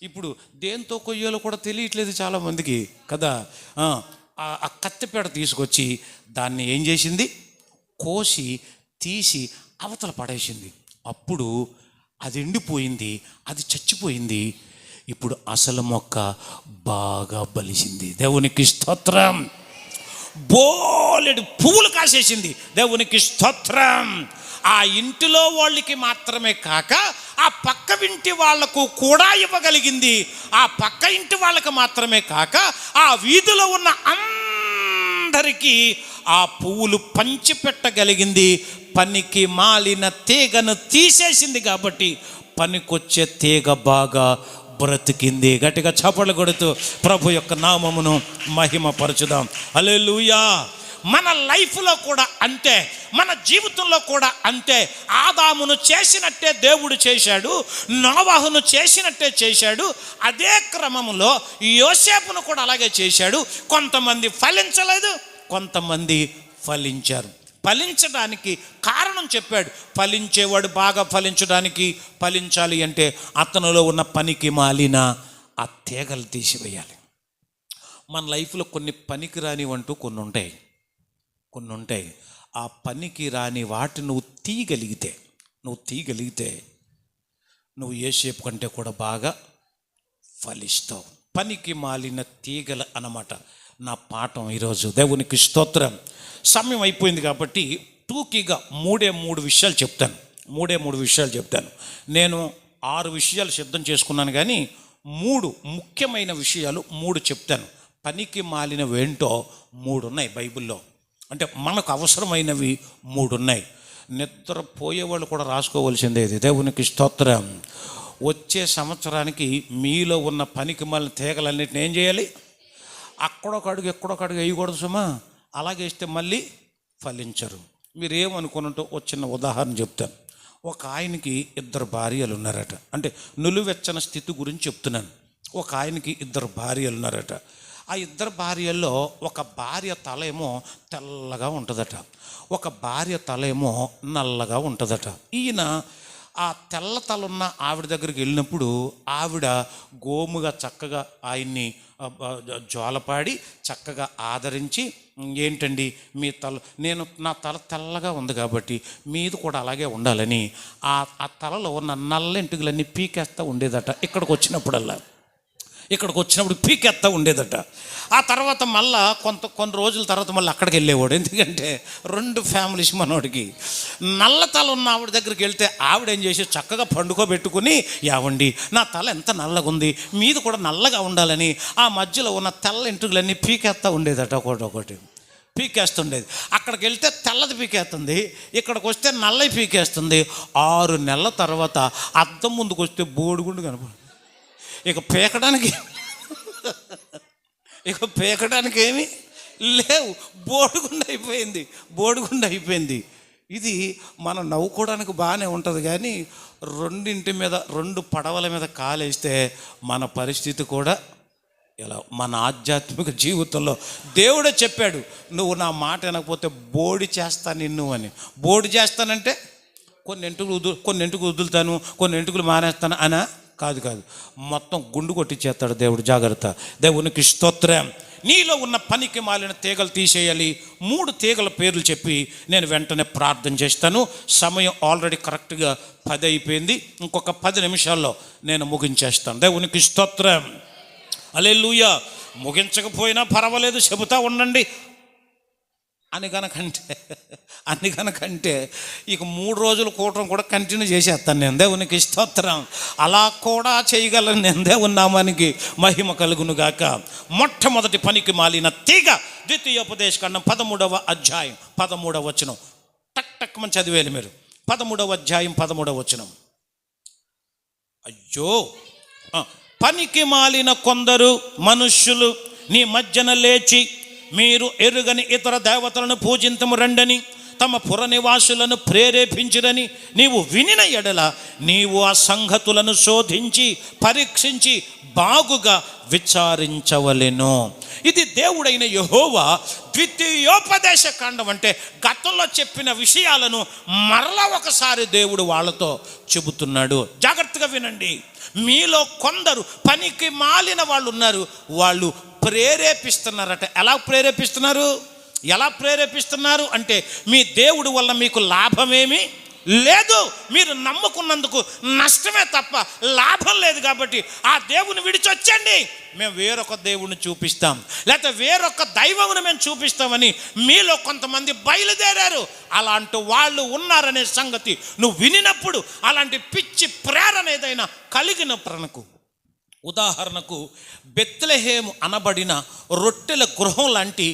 ఇప్పుడు దేంతో కొయ్యాలో కూడా తెలియట్లేదు చాలామందికి కదా. ఆ కత్తిపేట తీసుకొచ్చి దాన్ని ఏం చేసింది, కోసి తీసి అవతల పడేసింది. అప్పుడు అది ఎండిపోయింది, అది చచ్చిపోయింది. ఇప్పుడు అసలు మొక్క బాగా బలిసింది. దేవునికి స్తోత్రం. బోలెడు పువ్వులు కాసేసింది. దేవునికి స్తోత్రం. ఆ ఇంటిలో వాళ్ళకి మాత్రమే కాక ఆ పక్క ఇంటి వాళ్లకు కూడా ఇవ్వగలిగింది. ఆ పక్క ఇంటి వాళ్ళకి మాత్రమే కాక ఆ వీధిలో ఉన్న అందరికీ ఆ పువ్వులు పంచిపెట్టగలిగింది. పనికి మాలిన తీగను తీసేసింది కాబట్టి పనికొచ్చే తీగ బాగా బ్రతికింది. గట్టిగా చప్పట్లు కొడుతూ ప్రభు యొక్క నామమును మహిమపరచుదాం. హల్లెలూయా. మన లైఫ్లో కూడా అంతే, మన జీవితంలో కూడా అంతే. ఆదామును చేసినట్టే దేవుడు చేశాడు, నోవహును చేసినట్టే చేశాడు. అదే క్రమంలో యోసేపును కూడా అలాగే చేశాడు. కొంతమంది ఫలించలేదు, కొంతమంది ఫలించారు. ఫలించడానికి కారణం చెప్పాడు. ఫలించేవాడు బాగా ఫలించాలి అంటే అతనిలో ఉన్న పనికి మాలిన ఆ తీగలు తీసివేయాలి. మన లైఫ్లో కొన్ని పనికి రానివంటూ కొన్ని ఉంటాయి. ఆ పనికి రాని వాటిని నువ్వు తీయగలిగితే నువ్వు యోసేపు కంటే కూడా బాగా ఫలిస్తావు. పనికి మాలిన తీగలు అన్నమాట నా పాఠం ఈరోజు. దేవునికి స్తోత్రం. సమయం అయిపోయింది కాబట్టి టూకీగా మూడు విషయాలు చెప్తాను. నేను 6 విషయాలు సిద్ధం చేసుకున్నాను, కానీ 3 ముఖ్యమైన విషయాలు 3 చెప్తాను. పనికి మాలినవేంటో 3 ఉన్నాయి బైబిల్లో. అంటే మనకు అవసరమైనవి 3 ఉన్నాయి. నిద్రపోయేవాళ్ళు కూడా రాసుకోవాల్సిందే ఇది. దేవునికి స్తోత్రం. వచ్చే సంవత్సరానికి మీలో ఉన్న పనికి మాలిన తీగలన్నిటిని ఏం చేయాలి, అక్కడొక అడుగు వేయకూడదు సుమా. అలాగే ఇస్తే మళ్ళీ ఫలించరు. మీరు ఏమనుకున్నట్టు ఒక చిన్న ఉదాహరణ చెప్తాను. ఒక ఆయనకి 2 భార్యలు ఉన్నారట. అంటే నులివెచ్చని స్థితి గురించి చెప్తున్నాను. ఒక ఆయనకి 2 భార్యలు ఉన్నారట. ఆ 2 భార్యల్లో ఒక భార్య తల ఏమో తెల్లగా ఉంటుందట, ఒక భార్య తల ఏమో నల్లగా ఉంటుందట. ఈయన ఆ తెల్ల తలున్న ఆవిడ దగ్గరికి వెళ్ళినప్పుడు ఆవిడ గోముగా చక్కగా ఆయన్ని జోలపాడి చక్కగా ఆదరించి, ఏంటండి మీ నా తల తెల్లగా ఉంది కాబట్టి మీది కూడా అలాగే ఉండాలని ఆ తలలో ఉన్న నల్ల ఎంటుకలన్నీ పీకేస్తూ ఉండేదట. ఇక్కడికి వచ్చినప్పుడు పీకెత్తా ఉండేదట. ఆ తర్వాత మళ్ళా కొన్ని రోజుల తర్వాత మళ్ళీ అక్కడికి వెళ్ళేవాడు. ఎందుకంటే 2 ఫ్యామిలీస్ మనోడికి. నల్ల తల ఉన్న ఆవిడ దగ్గరికి వెళ్తే ఆవిడ ఏం చేసి చక్కగా పండుకోబెట్టుకుని, యావండి నా తల ఎంత నల్లగా ఉంది, మీది కూడా నల్లగా ఉండాలని ఆ మధ్యలో ఉన్న తెల్ల ఎంట్రుకలన్నీ పీకేస్తా ఉండేదట. ఒకటి పీకేస్తుండేది. అక్కడికి వెళ్తే తెల్లది పీకేస్తుంది, ఇక్కడికి వస్తే నల్లది పీకేస్తుంది. 6 నెలల తర్వాత అద్దం ముందుకు వస్తే బోడిగుండు కనపడు. ఇక పీకడానికి ఏమి లేవు. బోడిగుండ అయిపోయింది. ఇది మనం నవ్వుకోవడానికి బాగానే ఉంటుంది, కానీ రెండు పడవల మీద కాలేస్తే మన పరిస్థితి కూడా ఇలా. మన ఆధ్యాత్మిక జీవితంలో దేవుడే చెప్పాడు, నువ్వు నా మాట వినకపోతే బోడి చేస్తా నిన్ను అని. బోడి చేస్తానంటే కొన్ని ఎంటుకలు వదులుతాను, కొన్ని ఎంటుకలు మానేస్తాను అనా? కాదు, మొత్తం గుండు కొట్టించేస్తాడు దేవుడు. జాగ్రత్త. దేవునికి స్తోత్రం. నీలో ఉన్న పనికి మాలిన తీగలు తీసేయాలి. 3 తీగల పేర్లు చెప్పి నేను వెంటనే ప్రార్థన చేస్తాను. సమయం ఆల్రెడీ కరెక్ట్గా 10 అయిపోయింది. ఇంకొక 10 నిమిషాల్లో నేను ముగించేస్తాను. దేవునికి స్తోత్రం. హల్లెలూయా. ముగించకపోయినా పర్వాలేదు, చెబుతా ఉండండి అని కనుకంటే ఇక 3 రోజులు కూటం కూడా కంటిన్యూ చేసేస్తాను నేను. దేవునికి స్తోత్రం. అలా కూడా చేయగలను నేను. దేవుని నామానికి మహిమ కలుగును గాక. మొట్టమొదటి పనికి మాలిన తీగ ద్వితీయోపదేశకాండం 13వ అధ్యాయం 13వ వచనం. టక్ మని చదివేయాలి మీరు. 13వ అధ్యాయం 13వ వచనం. అయ్యో, పనికి మాలిన కొందరు మనుష్యులు నీ మధ్యన లేచి మీరు ఎరుగని ఇతర దేవతలను పూజింతము రండని తమ పుర నివాసులను ప్రేరేపించిరని నీవు వినిన ఎడల నీవు ఆ సంగతులను శోధించి పరీక్షించి బాగుగా విచారించవలెను. ఇది దేవుడైన యెహోవా ద్వితీయోపదేశ కాండం అంటే గతంలో చెప్పిన విషయాలను మరలా ఒకసారి దేవుడు వాళ్ళతో చెబుతున్నాడు. జాగ్రత్తగా వినండి. మీలో కొందరు పనికి మాలిన వాళ్ళు ఉన్నారు. వాళ్ళు ప్రేరేపిస్తున్నారట. ఎలా ప్రేరేపిస్తున్నారు అంటే మీ దేవుడి వల్ల మీకు లాభమేమీ లేదు, మీరు నమ్ముకున్నందుకు నష్టమే తప్ప లాభం లేదు. కాబట్టి ఆ దేవుని విడిచొచ్చండి, మేము వేరొక దేవుడిని చూపిస్తాం, లేకపోతే వేరొక దైవమును మేము చూపిస్తామని మీలో కొంతమంది బయలుదేరారు. అలాంటి వాళ్ళు ఉన్నారనే సంగతి నువ్వు వినినప్పుడు అలాంటి పిచ్చి ప్రేరణ ఏదైనా కలిగినప్పుడు, ఉదాహరణకు బెత్లెహేము అనబడిన రొట్టెల గృహం లాంటి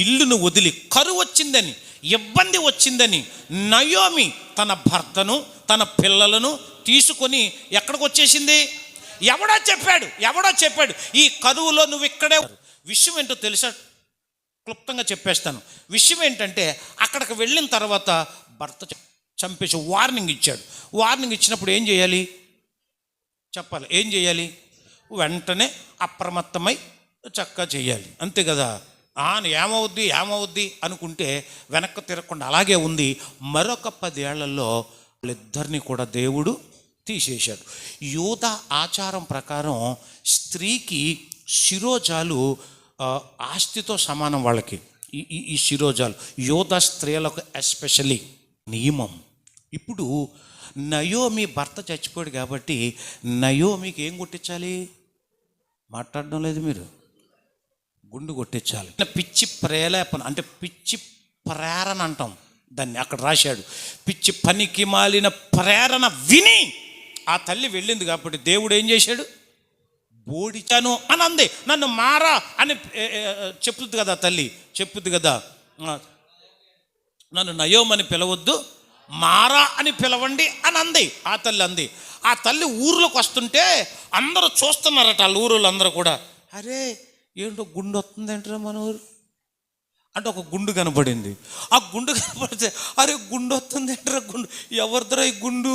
ఇల్లును వదిలి కరువు వచ్చిందని, ఇబ్బంది వచ్చిందని నయోమి తన భర్తను తన పిల్లలను తీసుకొని ఎక్కడికి వచ్చేసింది? ఎవడో చెప్పాడు ఈ కరువులో నువ్వు ఇక్కడే. విషయం ఏంటో తెలుసా? క్లుప్తంగా చెప్పేస్తాను. విషయం ఏంటంటే అక్కడికి వెళ్ళిన తర్వాత భర్త చంపేసి వార్నింగ్ ఇచ్చాడు. వార్నింగ్ ఇచ్చినప్పుడు ఏం చేయాలి చెప్పాలి. ఏం చేయాలి? వెంటనే అప్రమత్తమై చక్కగా చేయాలి, అంతే కదా. ఏమవుద్ది అనుకుంటే వెనక్కి తిరగకుండా అలాగే ఉంది. మరొక 10 ఏళ్లలో వాళ్ళిద్దరిని కూడా దేవుడు తీసేశాడు. యూద ఆచారం ప్రకారం స్త్రీకి శిరోజాలు ఆస్తితో సమానం. వాళ్ళకి ఈ శిరోజాలు యూద స్త్రీలకు ఎస్పెషల్లీ నియమం. ఇప్పుడు నయోమి భర్త చచ్చిపోయాడు కాబట్టి నయోమికి ఏం కొట్టించాలి? మాట్లాడడం లేదు మీరు. గుండు కొట్టించాలి. పిచ్చి ప్రేరేపణ అంటే పిచ్చి ప్రేరణ అంటాం దాన్ని. అక్కడ రాశాడు పిచ్చి పనికి మాలిన ప్రేరణ విని ఆ తల్లి వెళ్ళింది కాబట్టి దేవుడు ఏం చేశాడు? బోడిచాను అని అంది. నన్ను మారా అని చెప్పుద్ది కదా తల్లి, చెప్పుద్ది కదా, నన్ను నయోమని పిలవద్దు మారా అని పిలవండి అని అంది. ఆ తల్లి అంది. ఆ తల్లి ఊర్లోకి వస్తుంటే అందరూ చూస్తున్నారట. వాళ్ళ ఊరోళ్ళు అందరూ కూడా, అరే ఏంటో గుండు వస్తుంది ఏంటరా మన ఊరు అంటే ఒక గుండు కనపడింది. ఆ గుండు కనపడితే అరే గుండు వస్తుంది ఏంటరా, గుండు ఎవరిద్దరా ఈ గుండు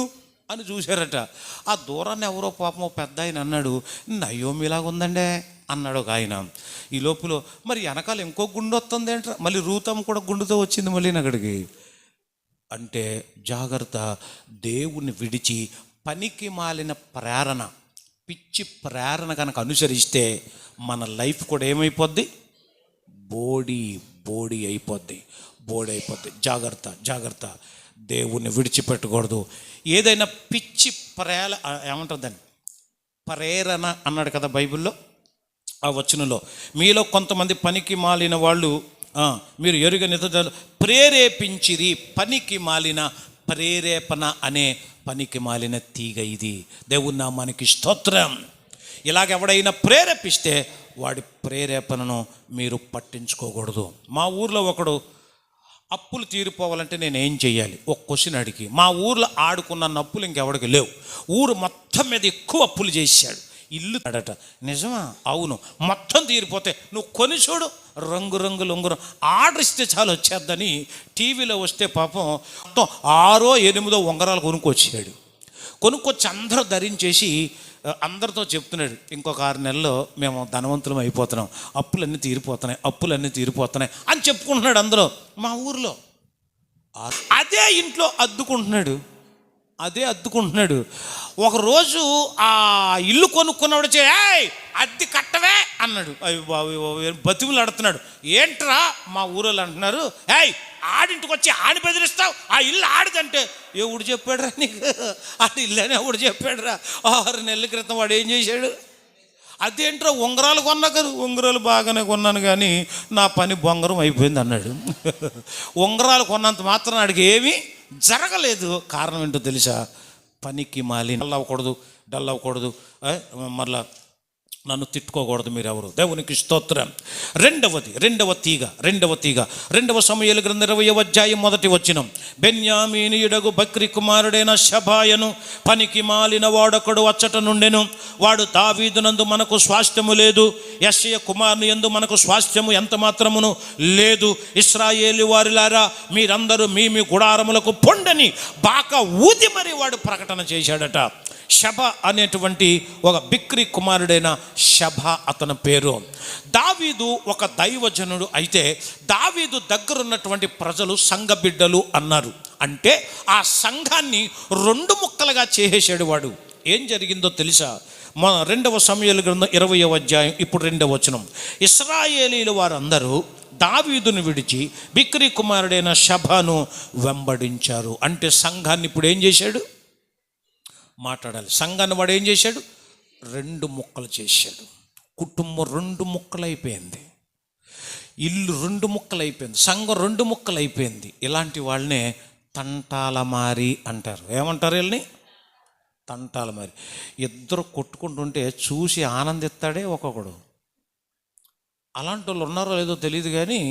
అని చూశారట. ఆ దూరాన్ని ఎవరో పాపం పెద్ద ఆయన అన్నాడు, నయోమిలాగా ఉందండే అన్నాడు ఒక ఆయన. ఈ లోపల మరి వెనకాల ఇంకో గుండు వస్తుంది ఏంట్రా, మళ్ళీ రూతమ్మ కూడా గుండుతో వచ్చింది మళ్ళీ అక్కడికి. అంటే జాగ్రత్త. దేవుని విడిచి పనికి మాలిన ప్రేరణ, పిచ్చి ప్రేరణ కనుక అనుసరిస్తే మన లైఫ్ కూడా ఏమైపోద్ది? బోడి అయిపోద్ది. జాగ్రత్త. దేవుణ్ణి విడిచిపెట్టకూడదు. ఏదైనా పిచ్చి ఏమంటుందని ప్రేరణ అన్నాడు కదా బైబిల్లో. ఆ వచనంలో మీలో కొంతమంది పనికి మాలిన వాళ్ళు మీరు ఎరుగని ప్రేరేపించిరి. పనికి మాలిన ప్రేరేపణ అనే పనికి మాలిన తీగ ఇది. దేవుని నామానికి స్తోత్రం. ఇలాగెవడైనా ప్రేరేపిస్తే వాడి ప్రేరేపణను మీరు పట్టించుకోకూడదు. మా ఊర్లో ఒకడు అప్పులు తీరిపోవాలంటే నేను ఏం చెయ్యాలి ఒక క్వశ్చన్ అడిగి, మా ఊర్లో ఆడుకున్న అప్పులు ఇంకెవడికి లేవు. ఊరు మొత్తం మీద ఎక్కువ అప్పులు చేశాడు. ఇల్లు అడట. నిజమా? అవును. మొత్తం తీరిపోతే నువ్వు కొని చూడు, రంగురంగులు ఉంగరం ఆర్డర్ ఇస్తే చాలు వచ్చేద్దని టీవీలో వస్తే పాపం మొత్తం 6 8 ఉంగరాలు కొనుక్కొచ్చాడు. కొనుక్కొచ్చి అందరూ ధరించేసి అందరితో చెప్తున్నాడు, ఇంకొక 6 నెలల్లో మేము ధనవంతులం అయిపోతున్నాం, అప్పులన్నీ తీరిపోతున్నాయి అని చెప్పుకుంటున్నాడు. అందరూ మా ఊరిలో అదే ఇంట్లో అద్దుకుంటున్నాడు. ఒకరోజు ఆ ఇల్లు కొనుక్కున్నవాడు అద్దె కట్టవే అన్నాడు. అవి బాబు బతిములు ఆడుతున్నాడు. ఏంట్రా మా ఊరోళ్ళు అంటున్నారు, ఆడింటికి వచ్చి ఆడి బెదిరిస్తావు, ఆ ఇల్లు ఆడిదంటే ఎవడు చెప్పాడురా నీకు? ఆడి ఇల్లు అని ఎవడు చెప్పాడురా? 6 నెలల క్రితం వాడు ఏం చేశాడు? అదేంట్రా ఉంగరాలు కొన్నా కదా? ఉంగరాలు బాగానే కొన్నాను కానీ నా పని బొంగరం అయిపోయింది అన్నాడు. ఉంగరాలు కొన్నంత మాత్రం వాడికి ఏమీ జరగలేదు. కారణం ఏంటో తెలుసా? పనికి మాలి డల్ అవ్వకూడదు, మరలా నన్ను తిట్టుకోకూడదు మీరెవరు. దేవునికి స్తోత్రం. రెండవ తీగ 2 సమూయేలు గ్రంథం 20వ అధ్యాయం 1వ వచనం. బెన్యామీనీయుడగు బక్రి కుమారుడైన షబాయను పనికి మాలిన వాడొకడు అచ్చట నుండెను. వాడు దావీదునందు మనకు స్వాస్థ్యము లేదు, యెషయ కుమారుని యందు మనకు స్వాస్థ్యము ఎంత మాత్రమును లేదు. ఇశ్రాయేలు వారిలారా మీరందరూ మీ గుడారములకు పొండని బాకా ఊది మరి వాడు ప్రకటన చేశాడట. షబ అనేటువంటి ఒక బిక్రీ కుమారుడైన షబ అతని పేరు. దావీదు ఒక దైవజనుడు అయితే దావీదు దగ్గరున్నటువంటి ప్రజలు సంఘ బిడ్డలు అన్నారు. అంటే ఆ సంఘాన్ని 2 ముక్కలుగా చేసేసాడు వాడు. ఏం జరిగిందో తెలుసా? 2 సమూయేలు గ్రంథం 20వ అధ్యాయం ఇప్పుడు 2వ వచనం. ఇశ్రాయేలీల వారందరూ దావీదును విడిచి బిక్రీ కుమారుడైన షబను వెంబడించారు. అంటే సంఘాన్ని ఇప్పుడు ఏం చేశాడు? మాట్లాడాలి. సంఘాన్ని వాడు ఏం చేశాడు? 2 ముక్కలు చేశాడు. కుటుంబం 2 ముక్కలైపోయింది, ఇల్లు 2 ముక్కలైపోయింది, సంఘం 2 ముక్కలైపోయింది. ఇలాంటి వాళ్ళనే తంటాలమారి అంటారు. ఏమంటారు వీళ్ళని? తంటాలమారి. ఇద్దరు కొట్టుకుంటుంటే చూసి ఆనందిస్తాడే ఒక్కొక్కడు. అలాంటి వాళ్ళు ఉన్నారో లేదో తెలియదు కానీ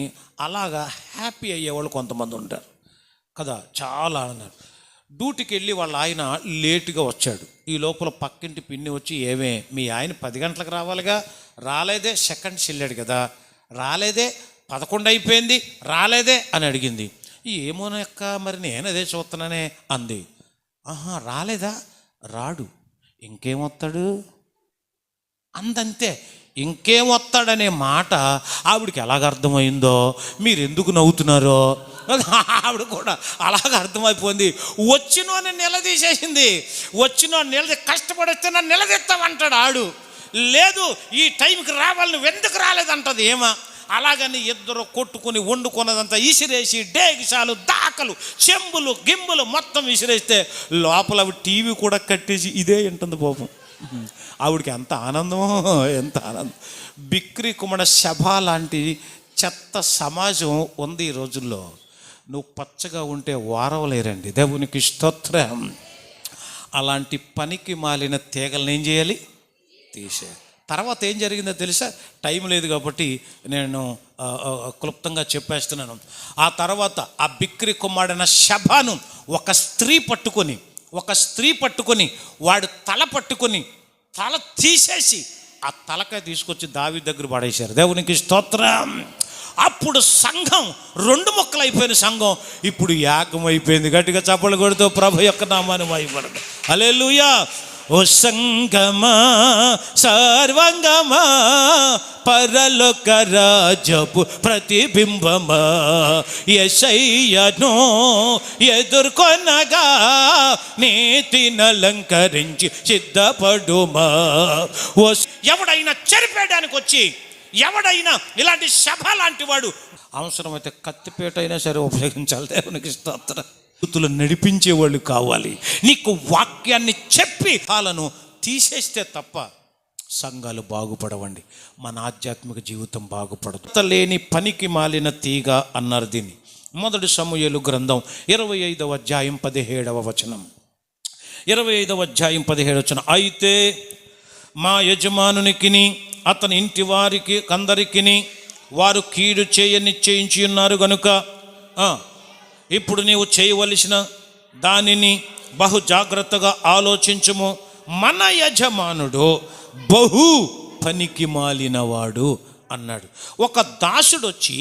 అలాగా హ్యాపీ అయ్యేవాళ్ళు కొంతమంది ఉంటారు కదా. చాలా ఆనందం. డ్యూటీకి వెళ్ళి వాళ్ళ ఆయన లేటుగా వచ్చాడు. ఈ లోపల పక్కింటి పిన్ని వచ్చి, ఏమే మీ ఆయన 10 గంటలకు రావాలిగా, రాలేదే? సెకండ్స్ వెళ్ళాడు కదా, రాలేదే? 11 అయిపోయింది, రాలేదే అని అడిగింది. ఏమోనక్క మరి నేను అదే చూస్తున్నానే అంది. రాలేదా? రాడు, ఇంకేమొస్తాడు అందంతే. ఇంకేమొస్తాడనే మాట ఆవిడికి ఎలాగ అర్థమైందో, మీరు ఎందుకు నవ్వుతున్నారో ఆవిడ కూడా అలాగ అర్థమైపోయింది. వచ్చినోని నిలదీసేసింది. కష్టపడి వస్తే నన్ను నిలదీస్తామంటాడు ఆడు. లేదు, ఈ టైంకి రావాలి, నువ్వు ఎందుకు రాలేదంటది ఏమా. అలాగని ఇద్దరు కొట్టుకుని వండుకున్నదంతా ఇసిరేసి డేగిసాలు దాకలు చెంబులు గింబులు మొత్తం విసిరేస్తే లోపల అవి టీవీ కూడా కట్టేసి ఇదే ఉంటుంది పాపం. ఆవిడికి ఎంత ఆనందమో, ఎంత ఆనందం. బిక్రీ కుమార సభ లాంటి చెత్త సమాజం ఉంది ఈ రోజుల్లో. నువ్వు పచ్చగా ఉంటే వారవలేరండి. దేవునికి స్తోత్రం. అలాంటి పనికి మాలిన తీగలను ఏం చేయాలి? తీసే. తర్వాత ఏం జరిగిందో తెలుసా? టైం లేదు కాబట్టి నేను క్లుప్తంగా చెప్పేస్తున్నాను. ఆ తర్వాత ఆ బిక్రీ కుమారుడైన షబాను ఒక స్త్రీ పట్టుకొని వాడు తల పట్టుకొని తల తీసేసి ఆ తలకాయ తీసుకొచ్చి దావీదు దగ్గర పడేశారు. దేవునికి స్తోత్రం. అప్పుడు సంఘం 2 ముక్కలు అయిపోయిన సంఘం ఇప్పుడు ఏకమైపోయింది. గట్టిగా చప్పలు కొడుతూ ప్రభు యొక్క నామాన్ని మహిమపడదు. హల్లెలూయా. ఓ సంగమా సర్వంగమా పరలోక రాజపు ప్రతిబింబమా, యేసయ్యను ఎదుర్కొనగా నీతిని అలంకరించి సిద్ధపడుమా. ఎవడైనా చెరిపేయడానికి వచ్చి, ఎవడైనా ఇలాంటి సభ లాంటి వాడు అవసరమైతే కత్తిపేట అయినా సరే ఉపయోగించాలి. దేవునికి స్తోత్రం. యూతులు నడిపించేవాళ్ళు కావాలి. నీకు వాక్యాన్ని చెప్పి వాళ్ళను తీసేస్తే తప్ప సంఘాలు బాగుపడవండి, మన ఆధ్యాత్మిక జీవితం బాగుపడదు. లేని పనికి మాలిన తీగ అన్నారు దీన్ని. 1 సమూయేలు గ్రంథం 25వ అధ్యాయం 17వ వచనం. 25వ అధ్యాయం 17వ వచనం. అయితే మా యజమానునికిని అతని ఇంటి వారికి అందరికిని వారు కీడు చేయ నిశ్చయించి ఉన్నారు గనుక ఇప్పుడు నీవు చేయవలసిన దానిని బహు జాగ్రత్తగా ఆలోచించుము. మన యజమానుడు బహు పనికి మాలినవాడు అన్నాడు. ఒక దాసుడు వచ్చి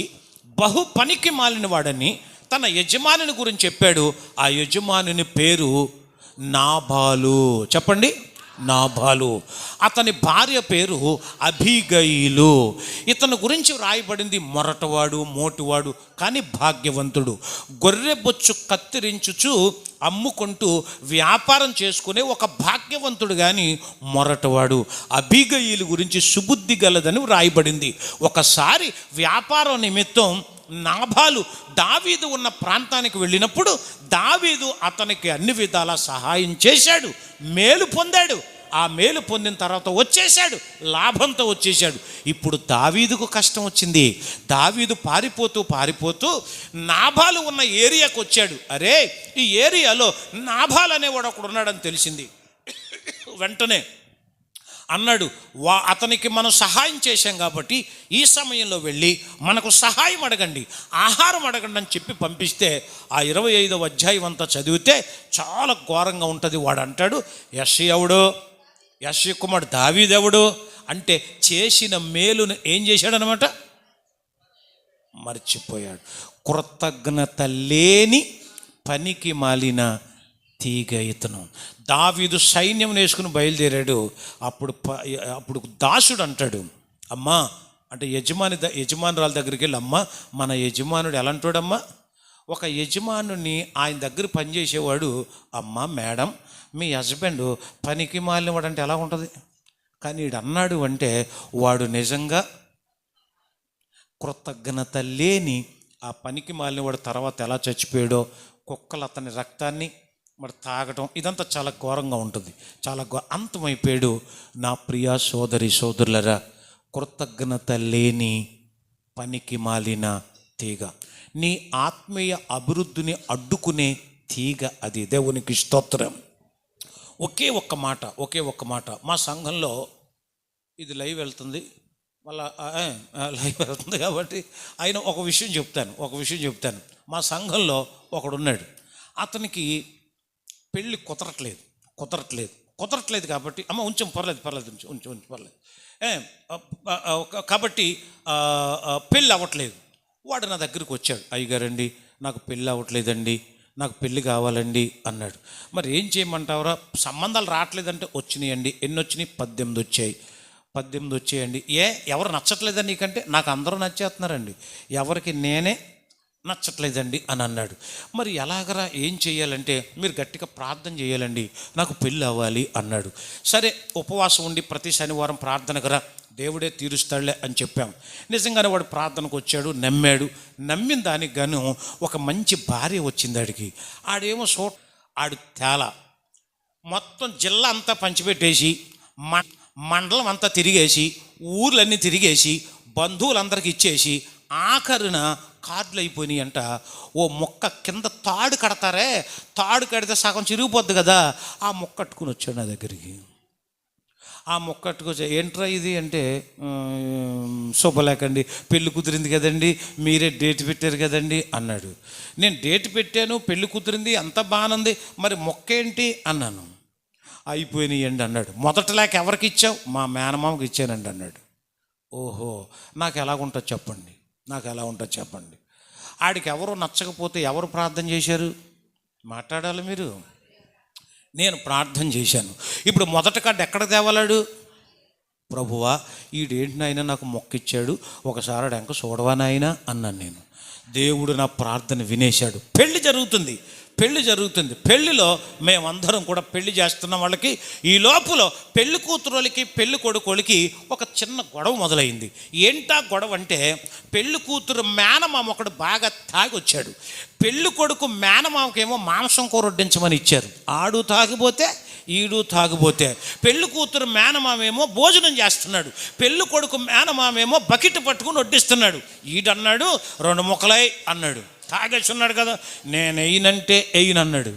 బహు పనికి మాలినవాడని తన యజమానిని గురించి చెప్పాడు. ఆ యజమానుని పేరు నాబాలు. చెప్పండి, నాబాలు. అతని భార్య పేరు అబీగయిలు. ఇతని గురించి వ్రాయబడింది మొరటవాడు, మోటివాడు, కానీ భాగ్యవంతుడు. గొర్రె బొచ్చు కత్తిరించుచు అమ్ముకుంటూ వ్యాపారం చేసుకునే ఒక భాగ్యవంతుడు, కానీ మొరటవాడు. అబీగయిలు గురించి సుబుద్ధి గలదని వ్రాయబడింది. ఒకసారి వ్యాపారం నిమిత్తం నాబాలు దావీదు ఉన్న ప్రాంతానికి వెళ్ళినప్పుడు దావీదు అతనికి అన్ని విధాల సహాయం చేశాడు, మేలు పొందాడు. ఆ మేలు పొందిన తర్వాత వచ్చేశాడు, లాభంతో వచ్చేశాడు. ఇప్పుడు దావీదుకు కష్టం వచ్చింది. దావీదు పారిపోతూ నాబాలు ఉన్న ఏరియాకు వచ్చాడు. అరే, ఈ ఏరియాలో నాబాలు అనేవాడు ఒకడు ఉన్నాడని తెలిసింది. వెంటనే అన్నాడు, అతనికి మనం సహాయం చేశాం కాబట్టి ఈ సమయంలో వెళ్ళి మనకు సహాయం అడగండి, ఆహారం అడగండి అని చెప్పి పంపిస్తే ఆ 25వ అధ్యాయం అంతా చదివితే చాలా ఘోరంగా ఉంటుంది. వాడు అంటాడు, యెష్షయి కుమారుడు దావీదెవడు అంటే చేసిన మేలును ఏం చేశాడనమాట, మర్చిపోయాడు. కృతజ్ఞత లేని పనికి మాలిన తీగ ఇతను. దావీదు సైన్యం వేసుకుని బయలుదేరాడు. అప్పుడు దాసుడు అంటాడు, అమ్మా అంటే యజమానురాల దగ్గరికి వెళ్ళి, అమ్మ మన యజమానుడు ఎలాంటోడమ్మా? ఒక యజమానుని ఆయన దగ్గర పనిచేసేవాడు, అమ్మ మేడం మీ హస్బెండ్ పనికి మాలినవాడు అంటే ఎలా ఉంటుంది? కానీ వీడు అన్నాడు అంటే వాడు నిజంగా కృతజ్ఞత లేని ఆ పనికి మాలినవాడు తర్వాత ఎలా చచ్చిపోయాడో, కుక్కలు అతని రక్తాన్ని మరి తాగటం, ఇదంతా చాలా ఘోరంగా ఉంటుంది. చాలా అంతమైపోయాడు. నా ప్రియ సోదరులరా, కృతజ్ఞత లేని పనికి మాలిన తీగ, నీ ఆత్మీయ అభివృద్ధిని అడ్డుకునే తీగ అది. దేవునికి స్తోత్రం. ఒకే ఒక్క మాట మా సంఘంలో, ఇది లైవ్ వెళ్తుంది మళ్ళా, లైవ్ వెళ్తుంది కాబట్టి ఆయన ఒక విషయం చెప్తాను. మా సంఘంలో ఒకడున్నాడు, అతనికి పెళ్ళి కుదరట్లేదు కాబట్టి, అమ్మ ఉంచం పర్లేదు కాబట్టి పెళ్ళి అవ్వట్లేదు. వాడు నా దగ్గరికి వచ్చాడు, అయ్యగారండి నాకు పెళ్ళి అవ్వట్లేదండి, నాకు పెళ్ళి కావాలండి అన్నాడు. మరి ఏం చేయమంటావురా? సంబంధాలు రావట్లేదంటే వచ్చినాయండి. ఎన్ని వచ్చినాయి? 18 వచ్చాయండి. ఎవరు నచ్చట్లేదండి నీకంటే? నాకు అందరూ నచ్చేస్తున్నారండి, ఎవరికి నేనే నచ్చట్లేదండి అని అన్నాడు. మరి ఎలాగరా, ఏం చేయాలంటే మీరు గట్టిగా ప్రార్థన చేయాలండి, నాకు పెళ్ళి అవ్వాలి అన్నాడు. సరే ఉపవాసం ఉండి ప్రతి శనివారం ప్రార్థనకు రా, దేవుడే తీరుస్తాడులే అని చెప్పాం. నిజంగానే వాడు ప్రార్థనకు వచ్చాడు, నమ్మిన దానికి గాను ఒక మంచి భార్య వచ్చింది ఆడికి. ఆడేమో ఆడు తేలా మొత్తం జిల్లా అంతా పంచిపెట్టేసి, మండలం అంతా తిరిగేసి, ఊర్లన్నీ తిరిగేసి, బంధువులందరికీ ఇచ్చేసి, ఆఖరిన కార్డులు అయిపోయినాయి అంట. ఓ మొక్క కింద తాడు కడతారే, తాడు కడితే సగం చిరిగిపోద్ది కదా, ఆ మొక్క కట్టుకుని వచ్చాడు నా దగ్గరికి. ఆ మొక్క కట్టుకొచ్చా, ఏంట్రా ఇది అంటే, శుభలేకండి పెళ్ళి కుదిరింది కదండి, మీరే డేట్ పెట్టారు కదండి అన్నాడు. నేను డేట్ పెట్టాను, పెళ్ళి కుదిరింది, అంతా బాగానుంది, మరి మొక్క ఏంటి అన్నాను. అయిపోయినాయండి అన్నాడు. మొదట లేక ఎవరికి ఇచ్చావు? మా మేనమామకి ఇచ్చానండి అన్నాడు. ఓహో, నాకు ఎలా ఉంటుంది చెప్పండి. ఆడికి ఎవరు నచ్చకపోతే ఎవరు ప్రార్థన చేశారు? మాట్లాడాలి మీరు. నేను ప్రార్థన చేశాను. ఇప్పుడు మొదట కార్డు ఎక్కడ తేవలాడు? ప్రభువా ఈడేంటి నాయన నాకు మొక్కిచ్చాడు, ఒకసారి ఆడ ఎంక చూడవా నాయన అన్నాను నేను. దేవుడు నా ప్రార్థన వినేశాడు. పెళ్ళి జరుగుతుంది. పెళ్ళిలో మేమందరం కూడా పెళ్లి చేస్తున్న వాళ్ళకి ఈ లోపల పెళ్లి కూతురులకి పెళ్లి కొడుకోళ్ళకి ఒక చిన్న గొడవ మొదలైంది. ఏంటా గొడవ అంటే, పెళ్లి కూతురు మేనమామ ఒకడు బాగా తాగి వచ్చాడు. పెళ్లి కొడుకు మేనమామకేమో మాంసం కూర వడ్డించమని ఇచ్చారు. ఆడు తాగిపోతే ఈడు తాగిపోతే, పెళ్లి కూతురు మేనమామేమో భోజనం చేస్తున్నాడు, పెళ్లి కొడుకు మేనమామేమో బకెట్ పట్టుకుని వడ్డిస్తున్నాడు. ఈడన్నాడు 2 ముక్కలై అన్నాడు. తాగేస్తున్నాడు కదా, నేను ఎయ్యనంటే ఎయ్యనన్నాడు.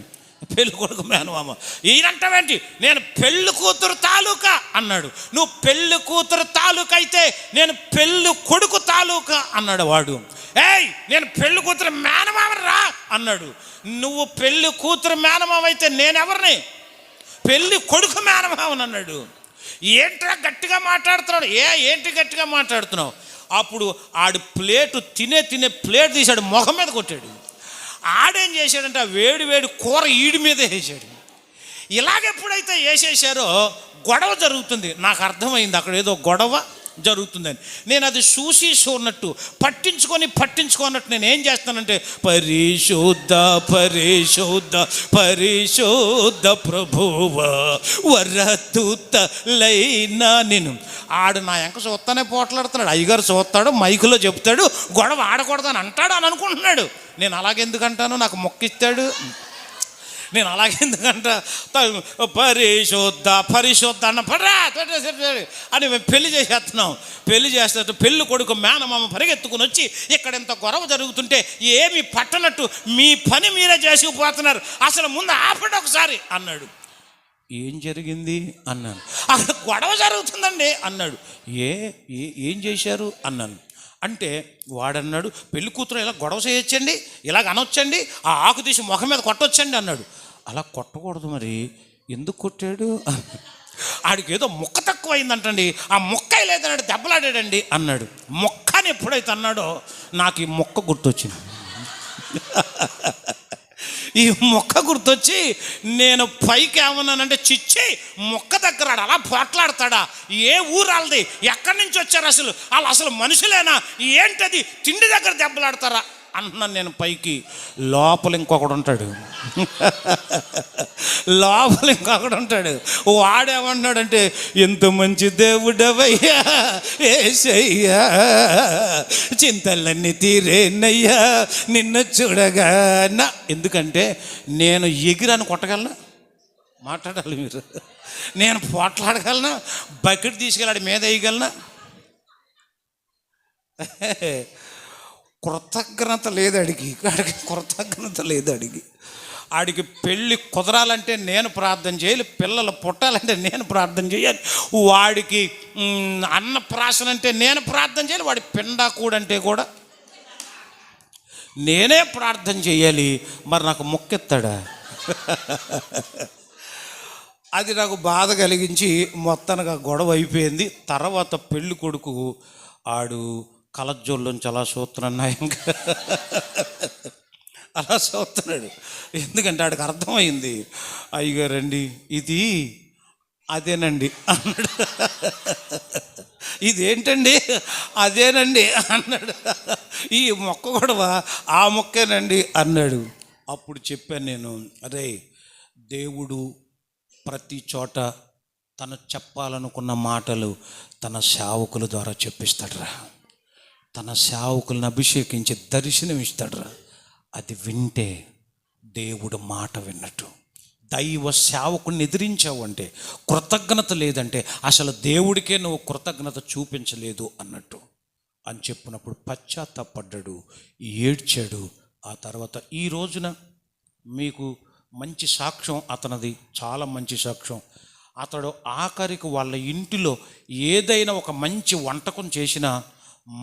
పెళ్లి కొడుకు మేనమామ, ఈయనంటావేంటి, నేను పెళ్లి కూతురు తాలూకా అన్నాడు. నువ్వు పెళ్లి కూతురు తాలూకా అయితే నేను పెళ్లి కొడుకు తాలూకా అన్నాడు వాడు. నేను పెళ్లి కూతురు మేనమామ రా అన్నాడు. నువ్వు పెళ్లి కూతురు మేనమామ అయితే నేనెవరిని? పెళ్లి కొడుకు మేనమామని అన్నాడు. ఏంట్రా గట్టిగా మాట్లాడుతున్నాడు, ఏంటి గట్టిగా మాట్లాడుతున్నావు? అప్పుడు ఆడు ప్లేటు తినే ప్లేట్ తీశాడు, మొహం మీద కొట్టాడు. ఆడేం చేశాడంటే ఆ వేడి కూర ఈడి మీద వేసాడు. ఇలాగెప్పుడైతే వేసేసారో గొడవ జరుగుతుంది. నాకు అర్థమైంది అక్కడ ఏదో గొడవ జరుగుతుందని. నేను అది చూన్నట్టు పట్టించుకోనట్టు నేను ఏం చేస్తానంటే పరిశుద్ధ పరిశుద్ధ పరిశుద్ధ ప్రభువా వరతుతలైనా నేను. ఆడు నా ఎంక చూస్తానే పోట్లాడుతున్నాడు. అయ్యగారు చూస్తాడు, మైకులో చెప్తాడు, గొడవ ఆడకూడదని అంటాడు అని అనుకుంటున్నాడు. నేను అలాగెందుకంటాను? నాకు మొక్కిస్తాడు. నేను అలాగెందుకంట పరిశుద్ధ అన్న పడరా అని మేము పెళ్లి చేసేస్తున్నాం. పెళ్లి చేస్తే పెళ్లి కొడుకు మేనమామ పరిగెత్తుకుని వచ్చి ఇక్కడ ఇంత గొడవ జరుగుతుంటే ఏమి పట్టనట్టు మీ పని మీరే చేసుకుపోతున్నారు, అసలు ముందు ఆపండి ఒకసారి అన్నాడు. ఏం జరిగింది అన్నాను. అక్కడ గొడవ జరుగుతుందండి అన్నాడు. ఏం చేశారు అన్నాను. అంటే వాడన్నాడు, పెళ్లి కూతురు ఇలా గొడవ చేయొచ్చండి, ఇలాగ అనొచ్చండి, ఆ ఆకు తీసి ముఖం మీద కొట్టొచ్చండి అన్నాడు. అలా కొట్టకూడదు, మరి ఎందుకు కొట్టాడు? ఆడికి ఏదో మొక్క తక్కువ అయిందంటండి, ఆ మొక్క లేదన్నాడు, దెబ్బలాడాడండి అన్నాడు. మొక్కని ఎప్పుడైతే అన్నాడో నాకు ఈ మొక్క గుర్తొచ్చింది. ఈ మొక్క గుర్తొచ్చి నేను పైకి ఏమన్నానంటే, చిచ్చి మొక్క దగ్గర అలా పోట్లాడతాడా? ఏ ఊరు వాళ్ళది? ఎక్కడి నుంచి వచ్చారు అసలు? వాళ్ళు అసలు మనుషులేనా? ఏంటది? తిండి దగ్గర దెబ్బలాడతారా అంటున్నాను నేను పైకి. లోపల ఇంకొకడు ఉంటాడు, వాడేమన్నాడంటే, ఎంత మంచి దేవుడవయ్యా యేసయ్యా, చింతలన్నీ తీరేనయ్యా నిన్ను చూడగానా. ఎందుకంటే నేను ఎగిరాను కొట్టగలనా? మాట్లాడాలి మీరు. నేను పోట్లాడగలనా? బకెట్ తీసుకెళ్ళాడు మీద వేయగలనా? కృతజ్ఞత లేదు అడిగి, కృతజ్ఞత లేదు అడిగి. ఆడికి పెళ్ళి కుదరాలంటే నేను ప్రార్థన చేయాలి, పిల్లలు పుట్టాలంటే నేను ప్రార్థన చేయాలి, వాడికి అన్నప్రాసన అంటే నేను ప్రార్థన చేయాలి, వాడి పిండాకూడంటే కూడా నేనే ప్రార్థన చేయాలి. మరి నాకు మొక్కెత్తాడా? అది నాకు బాధ కలిగించి మొత్తానికి గొడవ అయిపోయింది. తర్వాత పెళ్ళి కొడుకు ఆడు కలజోళ్ళని అలా చూస్తున్నాడు, అలా చూస్తున్నాడు. ఎందుకంటే ఆడికి అర్థమైంది, అయ్యగారండి ఇది అదేనండి అన్నాడు. ఇదేంటండి? అదేనండి అన్నాడు. ఈ మొక్క గొడవ ఆ మొక్కేనండి అన్నాడు. అప్పుడు చెప్పాను నేను, అరే దేవుడు ప్రతి చోట తను చెప్పాలనుకున్న మాటలు తన సేవకుల ద్వారా చెప్పిస్తాడురా. తన సేవకులను అభిషేకించి దర్శనం ఇస్తాడురా. అది వింటే దేవుడు మాట విన్నట్టు. దైవ సేవకుని ఎదిరించావు అంటే, కృతజ్ఞత లేదంటే అసలు దేవుడికే నువ్వు కృతజ్ఞత చూపించలేదు అన్నట్టు అని చెప్పినప్పుడు పశ్చాత్తాపడ్డాడు, ఏడ్చాడు. ఆ తర్వాత ఈ రోజున మీకు మంచి సాక్ష్యం అతనిది, చాలా మంచి సాక్ష్యం. అతడు ఆఖరికి వాళ్ళ ఇంటిలో ఏదైనా ఒక మంచి వంటకం చేసినా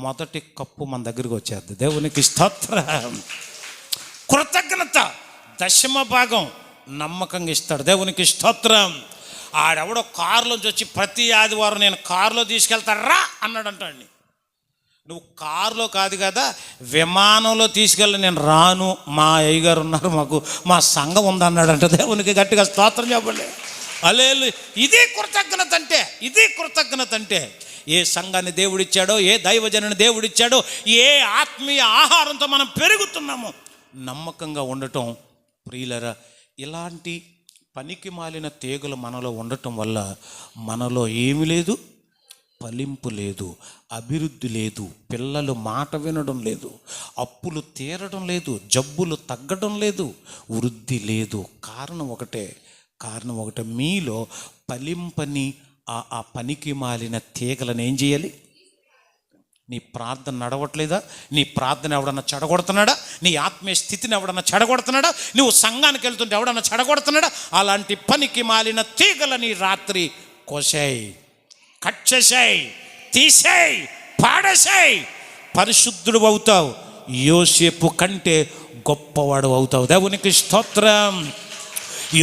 మొదటి కప్పు మన దగ్గరికి వచ్చేది. దేవునికి స్తోత్రం. కృతజ్ఞత, దశమ భాగం నమ్మకంగా ఇస్తాడు. దేవునికి స్తోత్రం. ఆడెవడో కారులోంచి వచ్చి ప్రతి ఆదివారం నేను కారులో తీసుకెళ్తారా అన్నాడంటాడు. నువ్వు కారులో కాదు కదా, విమానంలో తీసుకెళ్ళి నేను రాను, మా అయ్యగారు ఉన్నారు, మాకు మా సంఘం ఉందన్నాడంట. దేవునికి గట్టిగా స్తోత్రం చెప్పండి. హల్లెలూయా. ఇదే కృతజ్ఞత అంటే, ఇదే కృతజ్ఞత అంటే. ఏ సంఘాన్ని దేవుడిచ్చాడో, ఏ దైవజనుని దేవుడిచ్చాడో, ఏ ఆత్మీయ ఆహారంతో మనం పెరుగుతున్నామో నమ్మకంగా ఉండటం. ప్రియులరా, ఇలాంటి పనికి మాలిన తీగలు మనలో ఉండటం వల్ల మనలో ఏమి లేదు, ఫలింపు లేదు, అభివృద్ధి లేదు, పిల్లలు మాట వినడం లేదు, అప్పులు తీరడం లేదు, జబ్బులు తగ్గడం లేదు, వృద్ధి లేదు. కారణం ఒకటే, మీలో ఫలింపని ఆ పనికి మాలిన తీగలను ఏం చేయాలి? నీ ప్రార్థన నడవట్లేదా? నీ ప్రార్థన ఎవడన్నా చెడగొడుతున్నాడా? నీ ఆత్మీయ స్థితిని ఎవడన్నా చెడగొడుతున్నాడా? నువ్వు సంఘానికి వెళ్తుంటే ఎవడన్నా చెడగొడుతున్నాడా? అలాంటి పనికి మాలిన తీగలని రాత్రి కోసేయ్, కట్ చేసేయ్, తీసేయ్, పాడేసేయ్. పరిశుద్ధుడు అవుతావు. యోసేపు కంటే గొప్పవాడు అవుతావు. దేవునికి స్తోత్రం.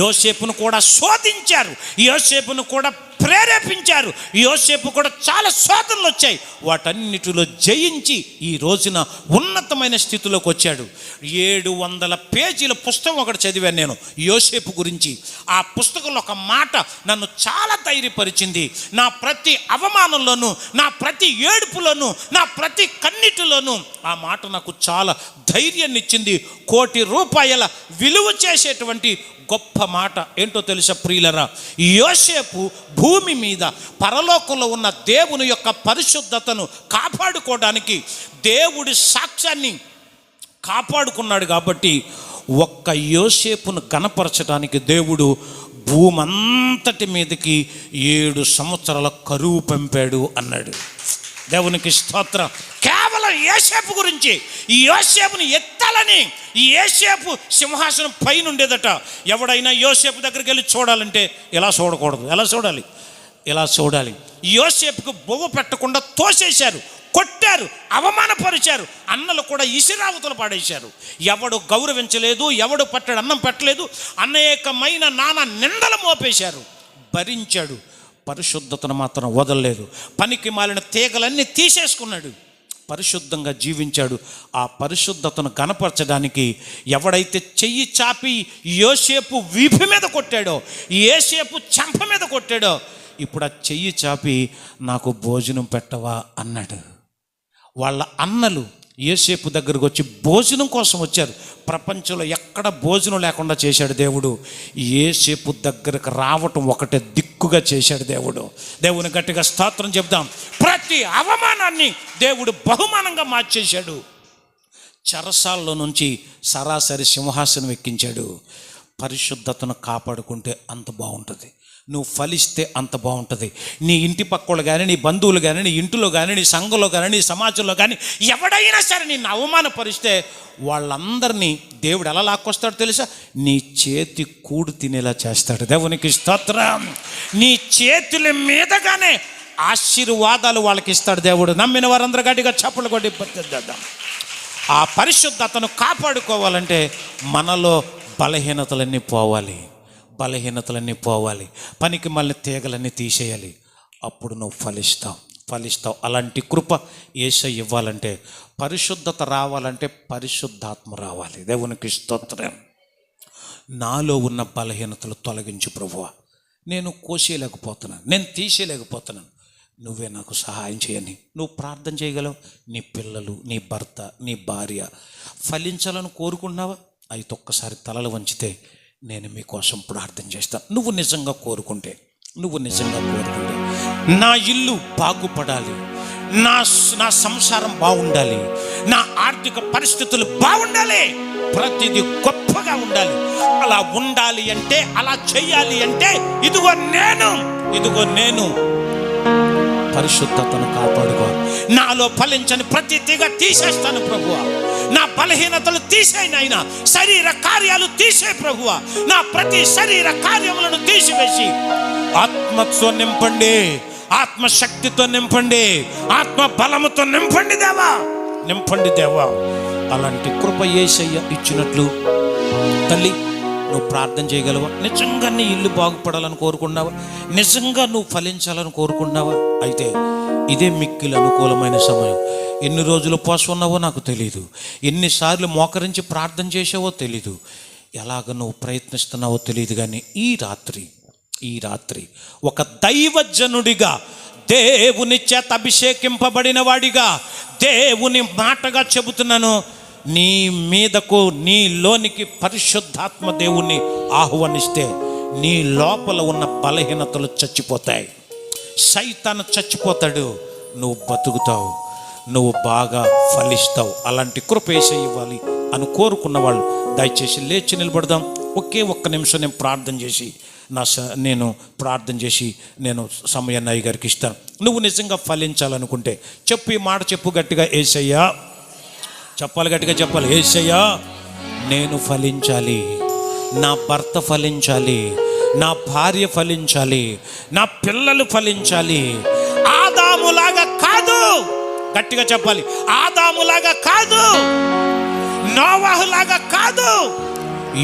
యోసేపును కూడా శోధించారు, యోసేపును కూడా ప్రేరేపించారు. యోసేపు కూడా చాలా శోధనలు వచ్చాయి, వాటన్నిటిలో జయించి ఈ రోజున ఉన్నతమైన స్థితిలోకి వచ్చాడు. 700 పేజీల పుస్తకం ఒకటి చదివాను నేను యోసేపు గురించి. ఆ పుస్తకంలో ఒక మాట నన్ను చాలా ధైర్యపరిచింది. నా ప్రతి అవమానంలోనూ, నా ప్రతి ఏడుపులోనూ, నా ప్రతి కన్నిటిలోనూ ఆ మాట నాకు చాలా ధైర్యాన్ని ఇచ్చింది. ₹1,00,00,000 విలువ చేసేటువంటి గొప్ప మాట ఏంటో తెలుసా ప్రియులరా? యోసేపు భూమి మీద పరలోకంలో ఉన్న దేవుని యొక్క పరిశుద్ధతను కాపాడుకోవడానికి, దేవుడి సాక్ష్యాన్ని కాపాడుకున్నాడు కాబట్టి ఒక్క యోసేపును గణపరచడానికి దేవుడు భూమంతటి మీదకి 7 సంవత్సరాల కరువు పంపాడు అన్నాడు. దేవునికి స్తోత్రం. కేవలం యోసేపు గురించి, ఈ యోసేపుని ఎత్తాలని, ఈ యోసేపు సింహాసనం పైన ఉండేదట. ఎవడైనా యోసేపు దగ్గరికి వెళ్ళి చూడాలంటే ఎలా చూడకూడదు, ఎలా చూడాలి, ఎలా చూడాలి. యోసేపుకు బొవ్వ పెట్టకుండా తోసేశారు, కొట్టారు, అవమానపరిచారు. అన్నలు కూడా ఇసిరావతలు పాడేశారు. ఎవడు గౌరవించలేదు, ఎవడు పట్టడు అన్నం పెట్టలేదు, అనేకమైన నానా నిందలు మోపేశారు. భరించాడు, పరిశుద్ధతను మాత్రం వదలలేదు. పనికి మాలిన తీగలన్నీ తీసేసుకున్నాడు, పరిశుద్ధంగా జీవించాడు. ఆ పరిశుద్ధతను కనపరచడానికి ఎవడైతే చెయ్యి చాపి యోసేపు వీపు మీద కొట్టాడో, యోసేపు చెంప మీద కొట్టాడో, ఇప్పుడు ఆ చెయ్యి చాపి నాకు భోజనం పెట్టవా అన్నాడు. వాళ్ళ అన్నలు యోసేపు దగ్గరకు వచ్చి భోజనం కోసం వచ్చారు. ప్రపంచంలో ఎక్కడ భోజనం లేకుండా చేశాడు దేవుడు. యోసేపు దగ్గరకు రావటం ఒకటే దిక్కుగా చేశాడు దేవుడు. దేవుని గట్టిగా స్తోత్రం చెప్దాం. ప్రతి అవమానాన్ని దేవుడు బహుమానంగా మార్చేశాడు. చెరసాల్లో నుంచి సరాసరి సింహాసనం ఎక్కించాడు. పరిశుద్ధతను కాపాడుకుంటే అంత బాగుంటుంది, నువ్వు ఫలిస్తే అంత బాగుంటుంది. నీ ఇంటి పక్కలు కానీ, నీ బంధువులు కానీ, నీ ఇంటిలో కానీ, నీ సంఘంలో కానీ, నీ సమాజంలో కానీ ఎవడైనా సరే నిన్ను అవమానపరిస్తే వాళ్ళందరినీ దేవుడు ఎలా లాక్కొస్తాడు తెలుసా? నీ చేతి కూడు తినేలా చేస్తాడు. దేవునికి స్తోత్రం. నీ చేతుల మీదగానే ఆశీర్వాదాలు వాళ్ళకి ఇస్తాడు దేవుడు. నమ్మిన వారందరూ గట్టిగా చప్పలు కొట్టి పట్టేద్దాం. ఆ పరిశుద్ధతను కాపాడుకోవాలంటే మనలో బలహీనతలన్నీ పోవాలి, బలహీనతలన్నీ పోవాలి, పనికి మళ్ళీ తీగలన్నీ తీసేయాలి. అప్పుడు నువ్వు ఫలిస్తావు. అలాంటి కృప యేసయ్య ఇవ్వాలంటే, పరిశుద్ధత రావాలంటే పరిశుద్ధాత్మ రావాలి. దేవునికి స్తోత్రం. నాలో ఉన్న బలహీనతలు తొలగించు ప్రభువా. నేను కోసేయలేకపోతున్నాను, నేను తీసేయలేకపోతున్నాను, నువ్వే నాకు సహాయం చేయని నువ్వు ప్రార్థన చేయగలవు. నీ పిల్లలు, నీ భర్త, నీ భార్య ఫలించాలని కోరుకున్నావా? అయితే ఒక్కసారి తలలు వంచితే నేను మీకోసం ప్రార్థన చేస్తాను. నువ్వు నిజంగా కోరుకుంటే నా ఇల్లు బాగుపడాలి, నా సంసారం బాగుండాలి, నా ఆర్థిక పరిస్థితులు బాగుండాలి, ప్రతిదీ గొప్పగా ఉండాలి. అలా ఉండాలి అంటే, అలా చెయ్యాలి అంటే ఇదిగో నేను పరిశుద్ధతను కాపాడుకోవాలి. నాలో ఫలించని ప్రతి తీగ తీసేస్తాను ప్రభువా. నా బలహీనతలు తీసేయనైనా, శరీర కార్యాలు తీసే ప్రభువా. నా ప్రతి శరీర కార్యములను తీసివేసి ఆత్మతో నింపండి, ఆత్మశక్తితో నింపండి, ఆత్మ బలముతో నింపండి దేవా. అలాంటి కృప యేసయ్య ఇచ్చినట్లు తల్లి నువ్వు ప్రార్థన చేయగలవా? నిజంగా నీ ఇల్లు బాగుపడాలని కోరుకున్నావా? నిజంగా నువ్వు ఫలించాలని కోరుకున్నావా? అయితే ఇదే మిక్కిలి అనుకూలమైన సమయం. ఎన్ని రోజులు పోసుకున్నావో నాకు తెలీదు, ఎన్నిసార్లు మోకరించి ప్రార్థన చేసావో తెలీదు, ఎలాగ నువ్వు ప్రయత్నిస్తున్నావో తెలియదు. కానీ ఈ రాత్రి ఒక దైవజనుడిగా, దేవుని చేత అభిషేకింపబడిన వాడిగా, దేవుని మాటగా చెబుతున్నాను, నీ మీదకు, నీలోనికి పరిశుద్ధాత్మ దేవుణ్ణి ఆహ్వానిస్తే నీ లోపల ఉన్న బలహీనతలు చచ్చిపోతాయి, సైతాను చచ్చిపోతాడు, నువ్వు బతుకుతావు, నువ్వు బాగా ఫలిస్తావు. అలాంటి కృప యేసయ్య ఇవ్వాలి అని కోరుకున్న వాళ్ళు దయచేసి లేచి నిలబడదాం. ఒకే ఒక్క నిమిషం నేను ప్రార్థన చేసి నేను సమయాన్ని అయ్య గారికి ఇస్తాను. నువ్వు నిజంగా ఫలించాలనుకుంటే చెప్పు, ఈ మాట చెప్పు గట్టిగా. యేసయ్యా, చెప్పాలి, గట్టిగా చెప్పాలి. యేసయ్యా, నేను ఫలించాలి, నా భర్త ఫలించాలి, నా భార్య ఫలించాలి, నా పిల్లలు ఫలించాలి. ఆదాములాగా కాదు, గట్టిగా చెప్పాలి. ఆదాములాగా కాదు, నోవాహులాగా కాదు,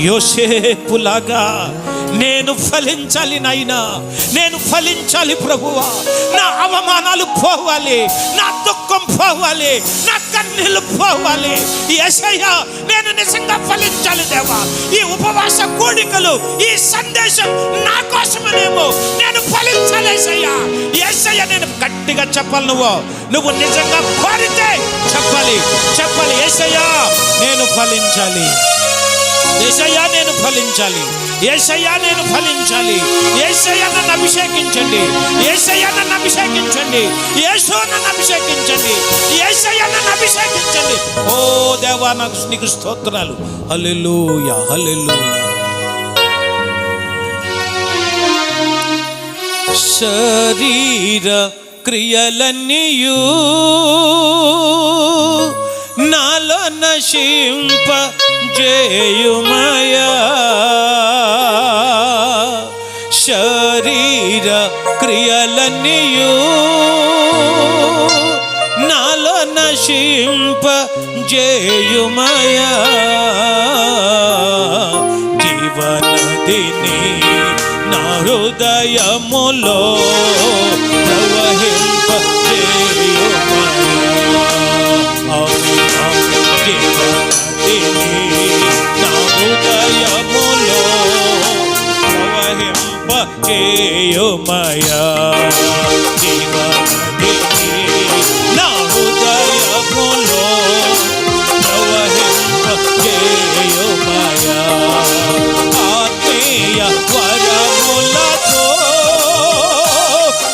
యోసేపులాగా నేను ఫలించాలి నాయనా, నేను ఫలించాలి ప్రభువా. నా అవమానాలు పోవాలి, నా దుఃఖం పోవాలి, నా కన్నీళ్ళు పోవాలి. యేసయ్యా నేను నిజంగా ఫలించాలి దేవా. ఈ ఉపవాస కోడికలు, ఈ సందేశం నా కోసమనేమో నేను ఫలించాలి యేసయ్యా. యేసయ్యా నేను గట్టిగా చెప్పాలి, నువ్వు నిజంగా కోరితే చెప్పాలి. యేసయ్యా నేను ఫలించాలి, యేసయ్యా నేను ఫలించాలి, యేసయ్యా నేను ఫలించాలి. యేసయ్యా నన్ను అభిషేకించండి, యేసయ్యా నన్ను అభిషేకించండి, యేసు నన్ను అభిషేకించండి, యేసయ్యా నన్ను అభిషేకించండి. ఓ దేవా నీకు స్తోత్రాలు. హల్లెలూయా, హల్లెలూయా. శరీర క్రియలన్నీయు నాలో నశింప జేయుమయా. శరీర క్రియలన్నీయు నాలో నశింప జేయుమయా. జీవనదిని నా హృదయములో ప్రవహింప జేయుమయా. జీవనదిని నా హృదయములో ప్రవహింప జేయుమయా. జీవనదిని నా హృదయములో ప్రవహింప జేయుమయా. ఆత్మీయ వరములతో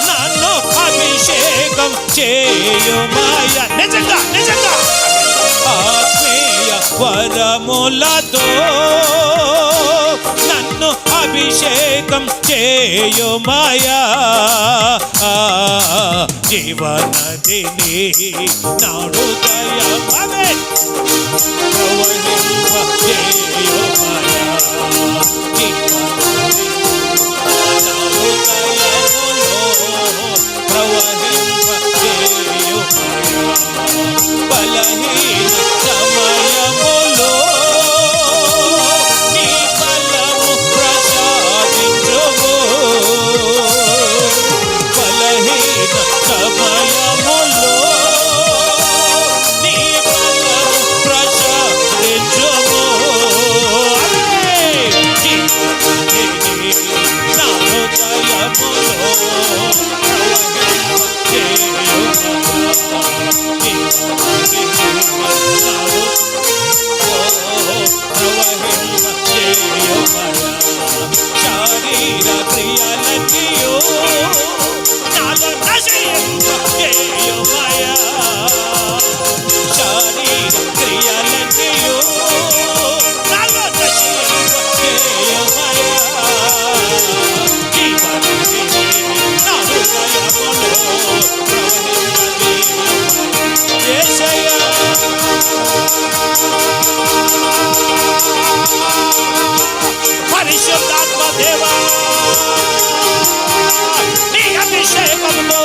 నన్ను అభిషేకం చేయుమయా. నిజంగా ఆత్మీయ వరములతో నన్ను అభిషేకం చేయుమయా. జీవనదిని నా హృదయమే ప్రవహింప చేయుమయా. జీవనదిని నా హృదయములో ప్రవహింప చేయుమయా. బలహీన సమయములో నీ బలము ప్రసాదించుము. బలహీన సమయములో నీ బలము ప్రసాదించుము. నా హృదయములో ప్రవహింప శరీర క్రియలన్నీయు నాలో నశింప జేయుమయా. శరీర క్రియలన్నీయు నాలో నశింప జేయుమయా. జీవనదిని నా హృదయములో ప్రవహింప జేయుమయా. యేసయ్యా పరిశుద్ధాత్మ దేవా నీ అభిషేకంతో,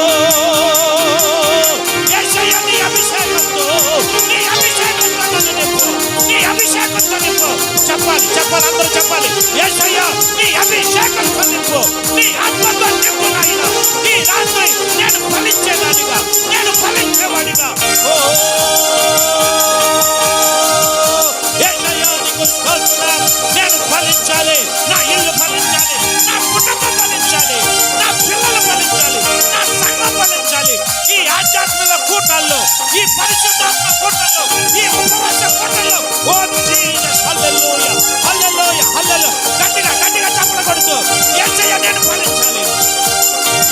యేసయ్యా నీ అభిషేకంతో, నీ అభిషేకంతో నన్ను నింపు, నీ అభిషేకంతో నింపు. చెప్పాలి అందరూ చెప్పాలి. యేసయ్యా నీ అభిషేకంతో నింపు, నీ ఆత్మతో నింపు నాయన. నీ రాత్రి నేను ఫలించేదానిగా, నేను ఫలించేవాడిగా. ఓ యేసయ్యా నీకు స్తోత్రం. నేను ఫలించాలి, నా ఇల్లు ఫలించాలి, నా కుటుంబం ఫలించాలి, నా పిల్లలు ఫలించాలి, నా సంఘం ఫలించాలి. ఈ ఆధ్యాత్మిక కూటల్లో, ఈ పరిశుద్ధాత్మ కూటల్లో, ఈ ఉపవాస కూటల్లో ఓ జీసస్ హల్లెలూయా, హల్లెలూయా, హల్లెలూయా. గట్టిగా చప్పట్లు కొడుతూ యేసయ్యా నేను ఫలించాలి.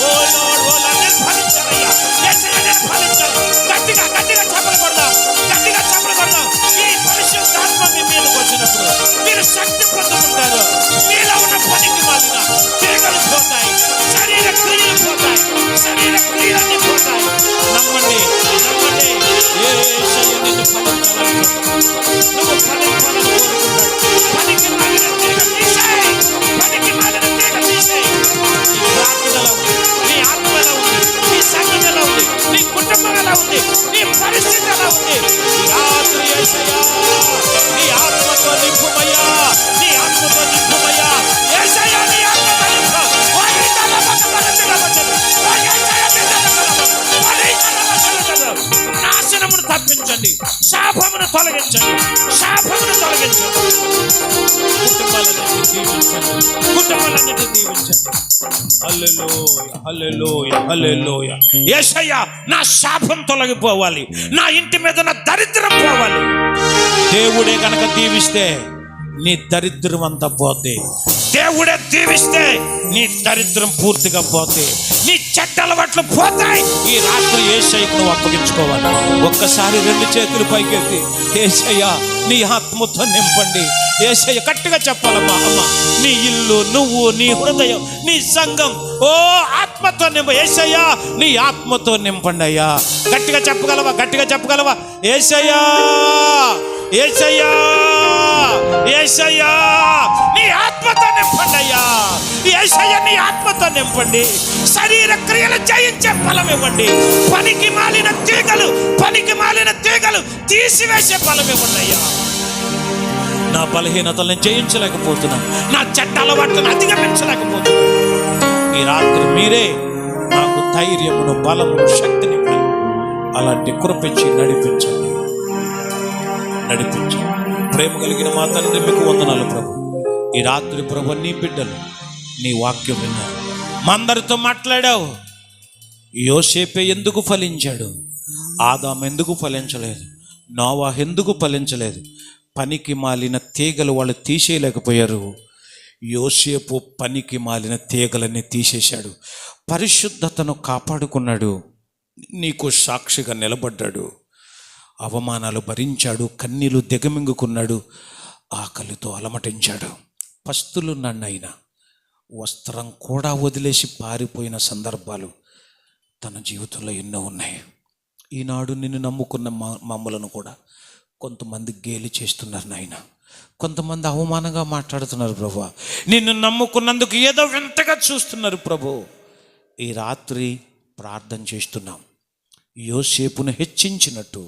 ఓ లార్డ్ నేను ఫలించాలయ్యా. యేసయ్యా నేను ఫలించాలి. గట్టిగా చప్పట్లు కొడదాం, గట్టిగా చప్పట్లు కొడదాం. ఈ పరిశుద్ధాత్మ మీ మీదకి వచ్చినప్పుడు మీరు శక్తి పొందుకుంటారు. మీలో ఉన్న పనికి మాలిన తిరగలు పోతాయి, శరీర క్రియలు పోతాయి, శరీర క్రియలన్నీ పోతాయి. నమ్మండి. యేసయ్య నిన్ను ఫలించాలనుకుంటున్నాడు. నువ్వు ఫలించాలని కోరుకుంటాడు. పనికి మాలిన తిరగ తీసేయ్, పనికి మాలిన తిరగ తీసేయ్. నీ ప్రార్థనలో ఉంది, నీ ఆత్మలో ఉంది, నీ సంగతిలో ఉంది, నీ కుటుంబంలో ఉంది, నీ పరిస్థితిలో ఉంది. ఈ రాత్రి యేసయ్యా నీ ఆత్మతో నింపుమయ్యా, నీ శాపమును తొలగించండి, శాపమును తొలగించండి. కుటుంబాలన్నిటిని దీవించండి, కుటుంబాలన్నిటిని దీవించండి. హల్లెలూయా, హల్లెలూయా, హల్లెలూయా. యేసయ్యా, నా శాపం తొలగిపోవాలి, నా ఇంటి మీద నా దరిద్రం పోవాలి. దేవుడే కనుక దీవిస్తే నీ దరిద్రం అంతా పోతే, దేవుడే దీవిస్తే నీ దరిద్రం పూర్తిగా పోతే, నీ చెడ్డ అలవాట్లు పోతాయి. ఈ రాత్రి యేసయ్యకు నువ్వు అప్పగించుకోవాలి. ఒక్కసారి 2 చేతులు పైకెత్తి, యేసయ్యా నీ ఆత్మతో నింపండి. యేసయ్య గట్టిగా చెప్పాలమ్మా. అమ్మ, నీ ఇల్లు, నువ్వు, నీ హృదయం, నీ సంఘం, ఓ ఆత్మతో నింప. యేసయ్యా నీ ఆత్మతో నింపండి అయ్యా. గట్టిగా చెప్పగలవా? గట్టిగా చెప్పగలవా? యేసయ్యా, యేసయ్యా, యేసయ్యా నీ ఆత్మతో నింపండి అయ్యా. యేసయ్యా నీ ఆత్మతో నింపండి. శరీర క్రియలు జయించే ఫలం ఇవ్వండి. పనికి మాలిన తీగలు తీసివేసే ఫలం ఇవ్వండి అయ్యా. నా బలహీనతలను జయించలేకపోతున్నా, నా చెడ్డ అలవాట్లను అధిగమించలేకపోతున్నా. ఈ రాత్రి మీరే నాకు ధైర్యమును, బలమును, శక్తిని అలాంటి కృపించి నడిపించండి. ప్రేమ కలిగిన మా తండ్రి, మీకు వందనాలు ప్రభు. ఈ రాత్రి ప్రభు నీ బిడ్డలు నీ వాక్యం విన్నారు, మా అందరితో మాట్లాడావు. యోసేపే ఎందుకు ఫలించాడు? ఆదాము ఎందుకు ఫలించలేదు? నోవా ఎందుకు ఫలించలేదు? పనికి మాలిన తీగలు వాళ్ళు తీసేయలేకపోయారు. యోసేపు పనికి మాలిన తీగలన్నీ తీసేశాడు, పరిశుద్ధతను కాపాడుకున్నాడు, నీకు సాక్షిగా నిలబడ్డాడు, అవమానాలు భరించాడు, కన్నీళ్లు దిగమింగుకున్నాడు, ఆకలితో అలమటించాడు. పస్తులున్నైనా వస్త్రం కూడా వదిలేసి పారిపోయిన సందర్భాలు తన జీవితంలో ఎన్నో ఉన్నాయి. ఈనాడు నిన్ను నమ్ముకున్న మమ్మలను కూడా కొంతమంది గేలి చేస్తున్నారు నాయన, కొంతమంది అవమానంగా మాట్లాడుతున్నారు ప్రభు. నిన్ను నమ్ముకున్నందుకు ఏదో వింతగా చూస్తున్నారు ప్రభు. ఈ రాత్రి ప్రార్థన చేస్తున్నాం. యోసేపును హెచ్చించినట్టు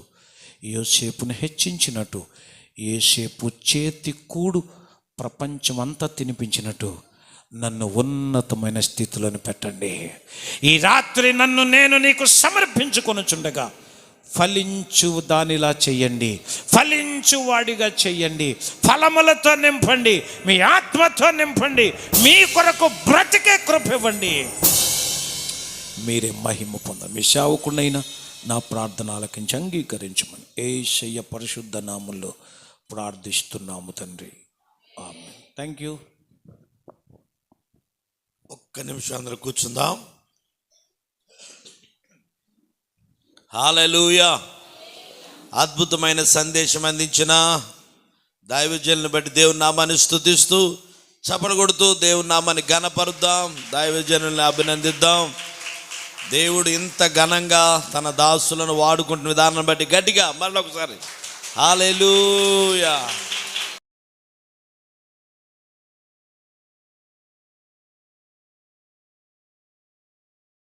యోసేపు చేతి కూడు ప్రపంచమంతా తినిపించినట్టు నన్ను ఉన్నతమైన స్థితిలోని పెట్టండి. ఈ రాత్రి నేను నీకు సమర్పించుకొనుచుండగా ఫలించు దానిలా చెయ్యండి, ఫలించు వాడిగా చెయ్యండి, ఫలములతో నింపండి, మీ ఆత్మతో నింపండి, మీ కొరకు బ్రతికే కృప ఇవ్వండి. మీరే మహిమ పొందండి. మీ సేవకునైనా నా ప్రార్థన ఆలకించి అంగీకరించమని యేసయ్య పరిశుద్ధ నామములో ప్రార్థిస్తున్నాము తండ్రి, ఆమేన్. Thank you. ఒక్క నిమిషం అందరూ కూర్చుందాం. హల్లెలూయా. అద్భుతమైన సందేశం అందించిన దైవజనులను బట్టి దేవుని నామాన్ని స్తుతిస్తూ చప్పలు కొడుతూ దేవుని నామాన్ని ఘనపరుద్దాం, దైవజనుల్ని అభినందిద్దాం. దేవుడు ఇంత ఘనంగా తన దాసులను వాడుకుంటున్న విధానం బట్టి గట్టిగా మరొకసారి హల్లెలూయా.